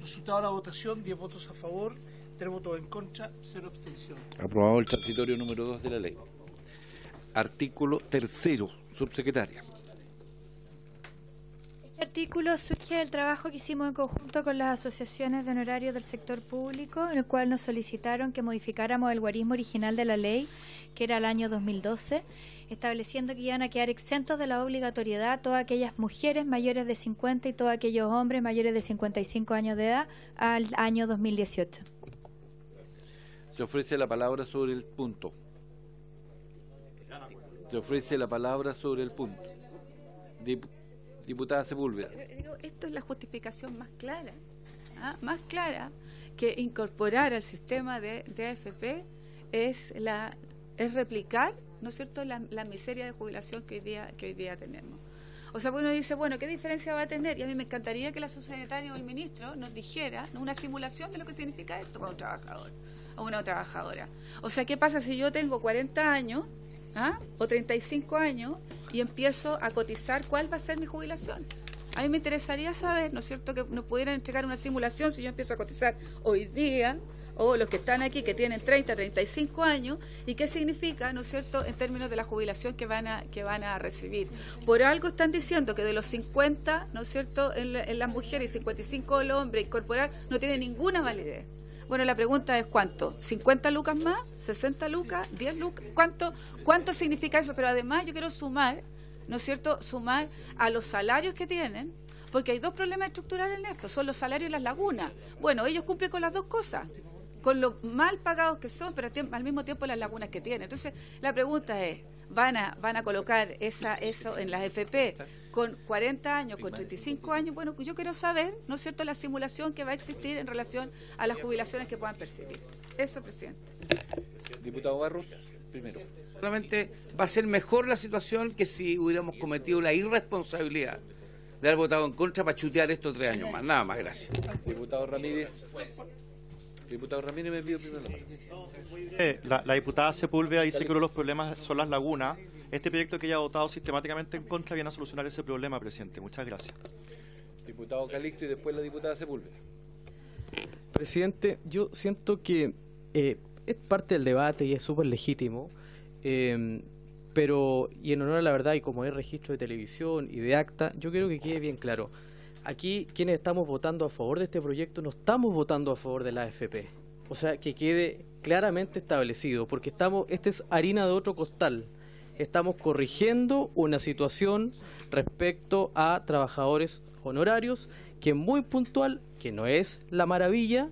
Resultado de la votación: 10 votos a favor, 3 votos en contra, 0 abstención. Aprobado el transitorio número 2 de la ley. Artículo 3º, subsecretaria. Este artículo surge del trabajo que hicimos en conjunto con las asociaciones de honorarios del sector público, en el cual nos solicitaron que modificáramos el guarismo original de la ley, que era el año 2012, estableciendo que iban a quedar exentos de la obligatoriedad todas aquellas mujeres mayores de 50 y todos aquellos hombres mayores de 55 años de edad al año 2018. Se ofrece la palabra sobre el punto. Se ofrece la palabra sobre el punto. Diputada Sepúlveda. Esto es la justificación más clara, más clara que incorporar al sistema de AFP es replicar, ¿no es cierto?, la miseria de jubilación que hoy día tenemos. O sea, uno dice, bueno, ¿qué diferencia va a tener? Y a mí me encantaría que la subsecretaria o el ministro nos dijera una simulación de lo que significa esto para un trabajador o una trabajadora. O sea, ¿qué pasa si yo tengo 40 años o 35 años y empiezo a cotizar? ¿Cuál va a ser mi jubilación? A mí me interesaría saber, ¿no es cierto?, que nos pudieran entregar una simulación si yo empiezo a cotizar hoy día, o los que están aquí que tienen 30, 35 años, y qué significa, ¿no es cierto?, en términos de la jubilación que van a recibir. Por algo están diciendo que de los 50, ¿no es cierto?, en las mujeres y 55 el hombre, incorporar no tiene ninguna validez. Bueno, la pregunta es ¿cuánto? ¿50 lucas más? ¿60 lucas? ¿10 lucas? ¿Cuánto significa eso? Pero además yo quiero sumar, ¿no es cierto?, sumar a los salarios que tienen, porque hay dos problemas estructurales en esto, son los salarios y las lagunas. Bueno, ellos cumplen con las dos cosas, con lo mal pagados que son, pero al mismo tiempo las lagunas que tienen. Entonces, la pregunta es, ¿van a colocar eso en las FP con 40 años, con 35 años? Bueno, yo quiero saber, ¿no es cierto?, la simulación que va a existir en relación a las jubilaciones que puedan percibir. Eso, presidente. Diputado Barros, primero. Solamente va a ser mejor la situación que si hubiéramos cometido la irresponsabilidad de haber votado en contra para chutear estos 3 años más. Nada más, gracias. Diputado Ramírez. Diputado Ramírez me pidió primero. La diputada Sepúlveda dice que uno de los problemas son las lagunas. Este proyecto que ella ha votado sistemáticamente en contra viene a solucionar ese problema, presidente. Muchas gracias. Diputado Calixto y después la diputada Sepúlveda. Presidente, yo siento que es parte del debate y es súper legítimo, pero, y en honor a la verdad y como hay registro de televisión y de acta, yo quiero que quede bien claro. Aquí, quienes estamos votando a favor de este proyecto, no estamos votando a favor de la AFP. O sea, que quede claramente establecido, porque esta es harina de otro costal. Estamos corrigiendo una situación respecto a trabajadores honorarios, que es muy puntual, que no es la maravilla,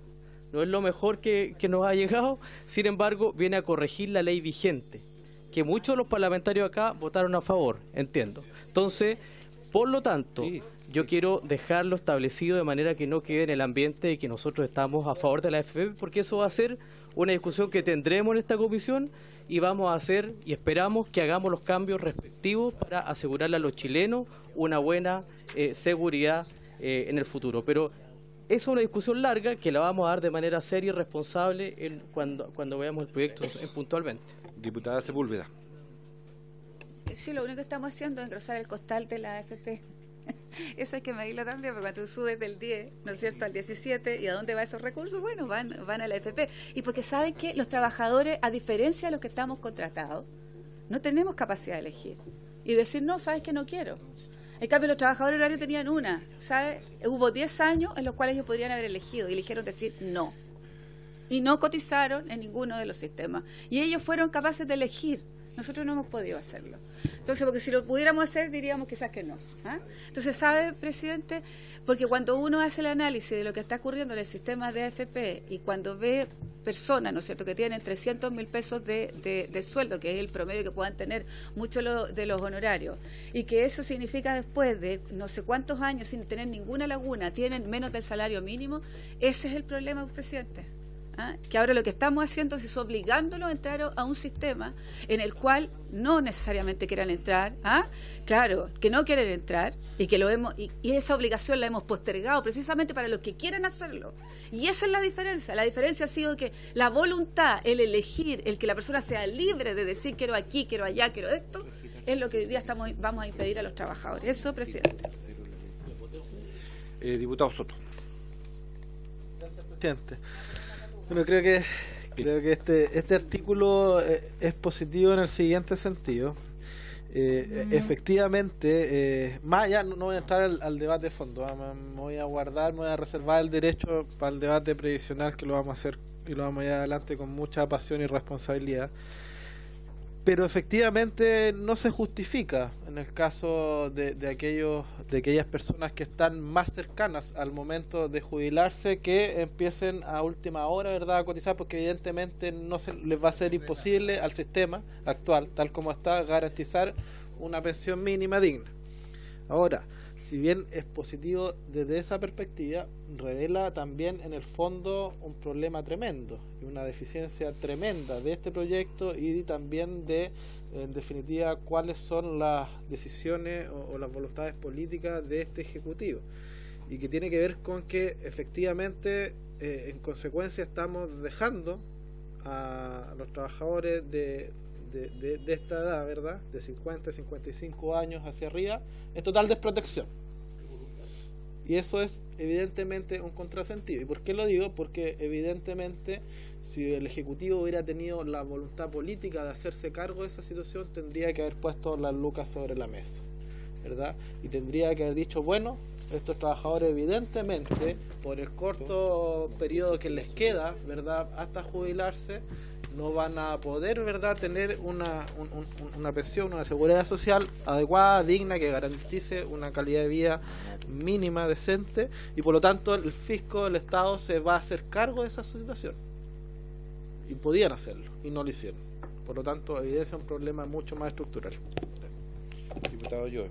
no es lo mejor que nos ha llegado, sin embargo, viene a corregir la ley vigente, que muchos de los parlamentarios acá votaron a favor, entiendo. Entonces, por lo tanto, yo quiero dejarlo establecido de manera que no quede en el ambiente de que nosotros estamos a favor de la AFP, porque eso va a ser una discusión que tendremos en esta comisión y vamos a hacer y esperamos que hagamos los cambios respectivos para asegurarle a los chilenos una buena seguridad en el futuro. Pero esa es una discusión larga que la vamos a dar de manera seria y responsable cuando veamos el proyecto puntualmente. Diputada Sepúlveda. Sí, lo único que estamos haciendo es engrosar el costal de la AFP. Eso hay que medirlo también, porque cuando tú subes del 10, ¿no es cierto?, al 17, ¿y a dónde van esos recursos? Bueno, van a la AFP. Y porque saben que los trabajadores, a diferencia de los que estamos contratados, no tenemos capacidad de elegir. Y decir, no, ¿sabes que no quiero? En cambio, los trabajadores horarios tenían ¿sabes? Hubo 10 años en los cuales ellos podrían haber elegido y eligieron decir no. Y no cotizaron en ninguno de los sistemas. Y ellos fueron capaces de elegir. Nosotros no hemos podido hacerlo. Entonces, porque si lo pudiéramos hacer, diríamos quizás que no. ¿Ah? Entonces, ¿sabe, presidente? Porque cuando uno hace el análisis de lo que está ocurriendo en el sistema de AFP y cuando ve personas, ¿no es cierto?, que tienen 300.000 pesos de sueldo, que es el promedio que puedan tener muchos de los honorarios, y que eso significa después de no sé cuántos años sin tener ninguna laguna, tienen menos del salario mínimo, ese es el problema, presidente. ¿Ah? Que ahora lo que estamos haciendo es obligándolos a entrar a un sistema en el cual no necesariamente quieran entrar, ¿ah? Claro, que no quieren entrar y que y esa obligación la hemos postergado precisamente para los que quieran hacerlo. Y esa es la diferencia. La diferencia ha sido que la voluntad, el elegir, el que la persona sea libre de decir quiero aquí, quiero allá, quiero esto, es lo que hoy día vamos a impedir a los trabajadores. Eso, presidente. Diputado Soto. Gracias, presidente. Bueno, creo que este artículo es positivo en el siguiente sentido. Efectivamente, más allá no voy a entrar al debate de fondo, me voy a reservar el derecho para el debate previsional, que lo vamos a hacer y lo vamos a llevar adelante con mucha pasión y responsabilidad. Pero efectivamente no se justifica en el caso de aquellas personas que están más cercanas al momento de jubilarse, que empiecen a última hora, ¿verdad?, a cotizar, porque evidentemente no les va a ser imposible al sistema actual, tal como está, garantizar una pensión mínima digna. Ahora, si bien es positivo desde esa perspectiva, revela también en el fondo un problema tremendo y una deficiencia tremenda de este proyecto, y también en definitiva, cuáles son las decisiones o las voluntades políticas de este Ejecutivo, y que tiene que ver con que efectivamente en consecuencia estamos dejando a los trabajadores de esta edad, ¿verdad?, de 50, 55 años hacia arriba, en total desprotección. Y eso es evidentemente un contrasentido. ¿Y por qué lo digo? Porque evidentemente, si el Ejecutivo hubiera tenido la voluntad política de hacerse cargo de esa situación, tendría que haber puesto las lucas sobre la mesa, ¿verdad? Y tendría que haber dicho, bueno, estos trabajadores evidentemente, por el corto periodo que les queda, ¿verdad?, hasta jubilarse, no van a poder, ¿verdad?, tener una pensión, una seguridad social adecuada, digna, que garantice una calidad de vida mínima, decente, y por lo tanto el fisco, el Estado, se va a hacer cargo de esa situación. Y podían hacerlo, y no lo hicieron. Por lo tanto, evidencia un problema mucho más estructural. Gracias. Diputado Llove.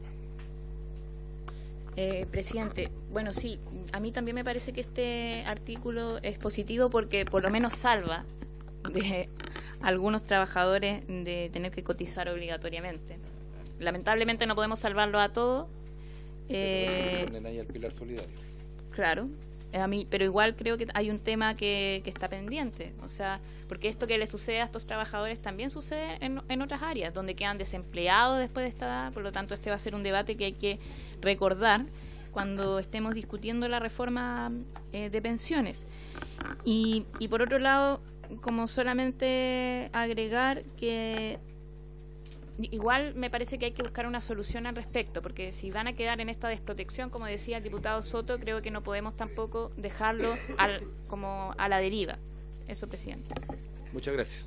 Presidente, bueno, sí, a mí también me parece que este artículo es positivo porque por lo menos salva de algunos trabajadores de tener que cotizar obligatoriamente. Lamentablemente no podemos salvarlo a todos. El pilar solidario. Claro, pero igual creo que hay un tema que está pendiente, o sea, porque esto que le sucede a estos trabajadores también sucede en otras áreas, donde quedan desempleados después de esta edad. Por lo tanto, este va a ser un debate que hay que recordar cuando estemos discutiendo la reforma de pensiones. Y por otro lado, como solamente agregar que igual me parece que hay que buscar una solución al respecto, porque si van a quedar en esta desprotección, como decía el diputado Soto, creo que no podemos tampoco dejarlo como a la deriva. Eso, presidente. Muchas gracias.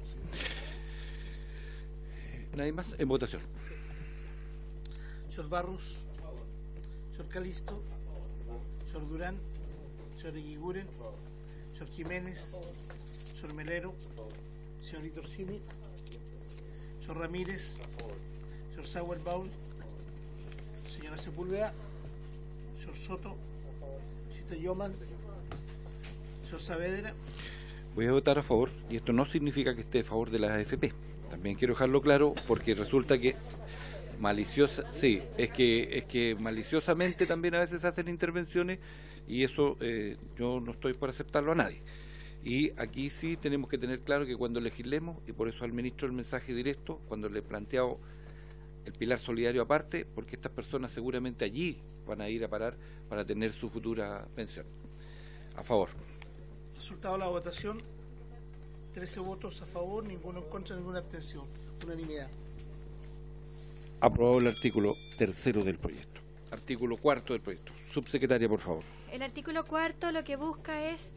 ¿Nadie más? En votación. Señor Barros, señor Calisto, señor Durán, señor Eguiguren, señor Jiménez, señor Melero, señor Itorsini, señor Ramírez, señor Sauerbaum, señora Sepúlveda, señor Soto, señor Yoman, señor Saavedra. Voy a votar a favor, y esto no significa que esté a favor de las AFP. También quiero dejarlo claro, porque resulta que es que maliciosamente también a veces hacen intervenciones, y eso yo no estoy por aceptarlo a nadie. Y aquí sí tenemos que tener claro que cuando legislemos, y por eso al ministro el mensaje directo, cuando le he planteado el pilar solidario aparte, porque estas personas seguramente allí van a ir a parar para tener su futura pensión. A favor. Resultado de la votación, 13 votos a favor, ninguno en contra, ninguna abstención. Unanimidad. Aprobado el artículo 3º del proyecto. Artículo 4º del proyecto. Subsecretaria, por favor. El artículo 4 lo que busca es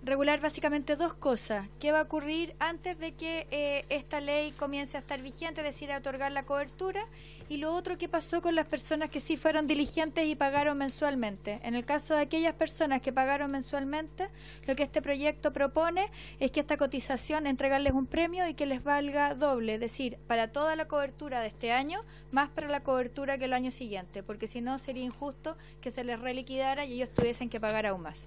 regular básicamente dos cosas. ¿Qué va a ocurrir antes de que esta ley comience a estar vigente, es decir, a otorgar la cobertura? Y lo otro, ¿qué pasó con las personas que sí fueron diligentes y pagaron mensualmente? En el caso de aquellas personas que pagaron mensualmente, lo que este proyecto propone es que esta cotización, entregarles un premio y que les valga doble, es decir, para toda la cobertura de este año, más para la cobertura que el año siguiente, porque si no sería injusto que se les reliquidara y ellos tuviesen que pagar aún más.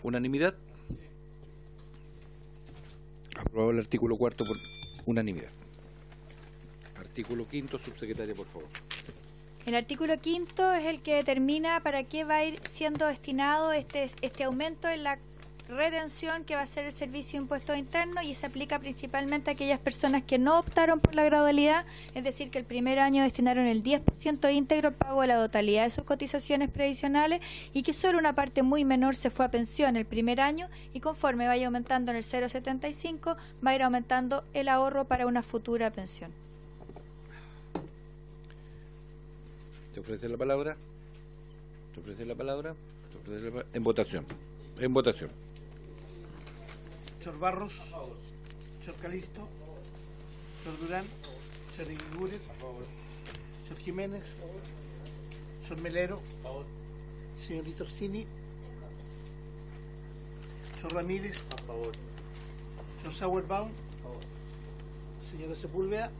Unanimidad. Aprobado el artículo 4º por unanimidad. Artículo 5º, subsecretaria, por favor. El artículo 5º es el que determina para qué va a ir siendo destinado este aumento en la retención que va a ser el servicio de impuestos internos, y se aplica principalmente a aquellas personas que no optaron por la gradualidad, es decir, que el primer año destinaron el 10% íntegro al pago de la totalidad de sus cotizaciones previsionales y que solo una parte muy menor se fue a pensión el primer año, y conforme vaya aumentando en el 0,75 va a ir aumentando el ahorro para una futura pensión. ¿Te ofrece la palabra? ¿Te ofrece la palabra? ¿Te ofrece la palabra? En votación. En votación. Señor Barros, señor Calisto, señor Durán, señor Iguiguren, señor Jiménez, señor Melero, señor Orsini, señor Ramírez, señor Sauerbaum, señora Sepúlveda,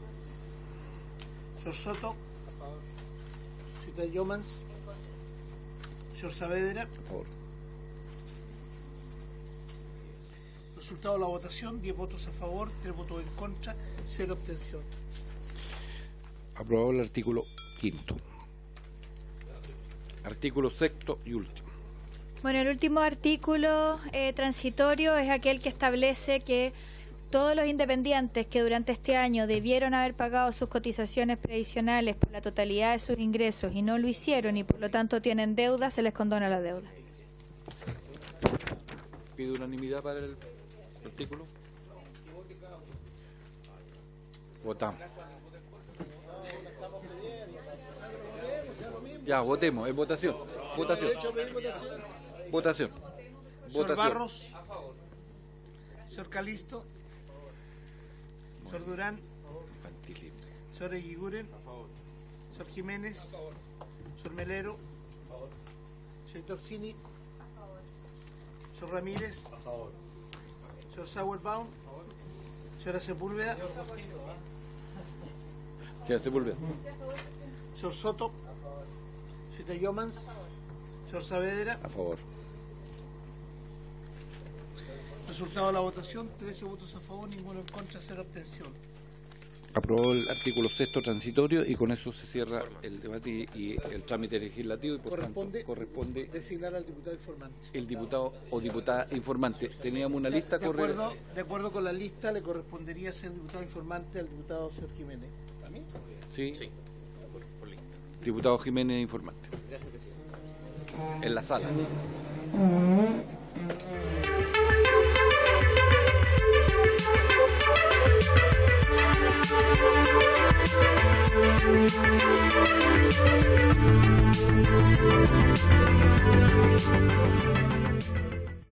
señor Soto, señora Yomans, señor Saavedra. Resultado de la votación, 10 votos a favor, 3 votos en contra, 0 abstención. Aprobado el artículo 5º. Artículo 6º y último. Bueno, el último artículo transitorio es aquel que establece que todos los independientes que durante este año debieron haber pagado sus cotizaciones previsionales por la totalidad de sus ingresos y no lo hicieron y por lo tanto tienen deuda, se les condona la deuda. ¿Pide unanimidad para el artículo? Votamos. Ya, votemos. En votación. Votación. Votación. Señor Barros. Señor Calisto. Señor Durán. Señor Iguiguren. Señor Jiménez. Señor Melero. Señor Orsini. Señor Ramírez. Señor Sauerbaum. Señora Sepúlveda. Señora Sepúlveda. Señor Soto. Señora Yomans. Señor Saavedra. A favor. Resultado de la votación, 13 votos a favor, ninguno en contra, 0 abstención. Aprobó el artículo 6º transitorio y con eso se cierra el debate y el trámite legislativo y por tanto corresponde designar al diputado informante. El diputado o diputada informante. Teníamos una lista de acuerdo con la lista, le correspondería ser diputado informante al diputado señor Jiménez. ¿A mí? Sí. Por lista. Diputado Jiménez informante. Gracias, presidente. En la sala.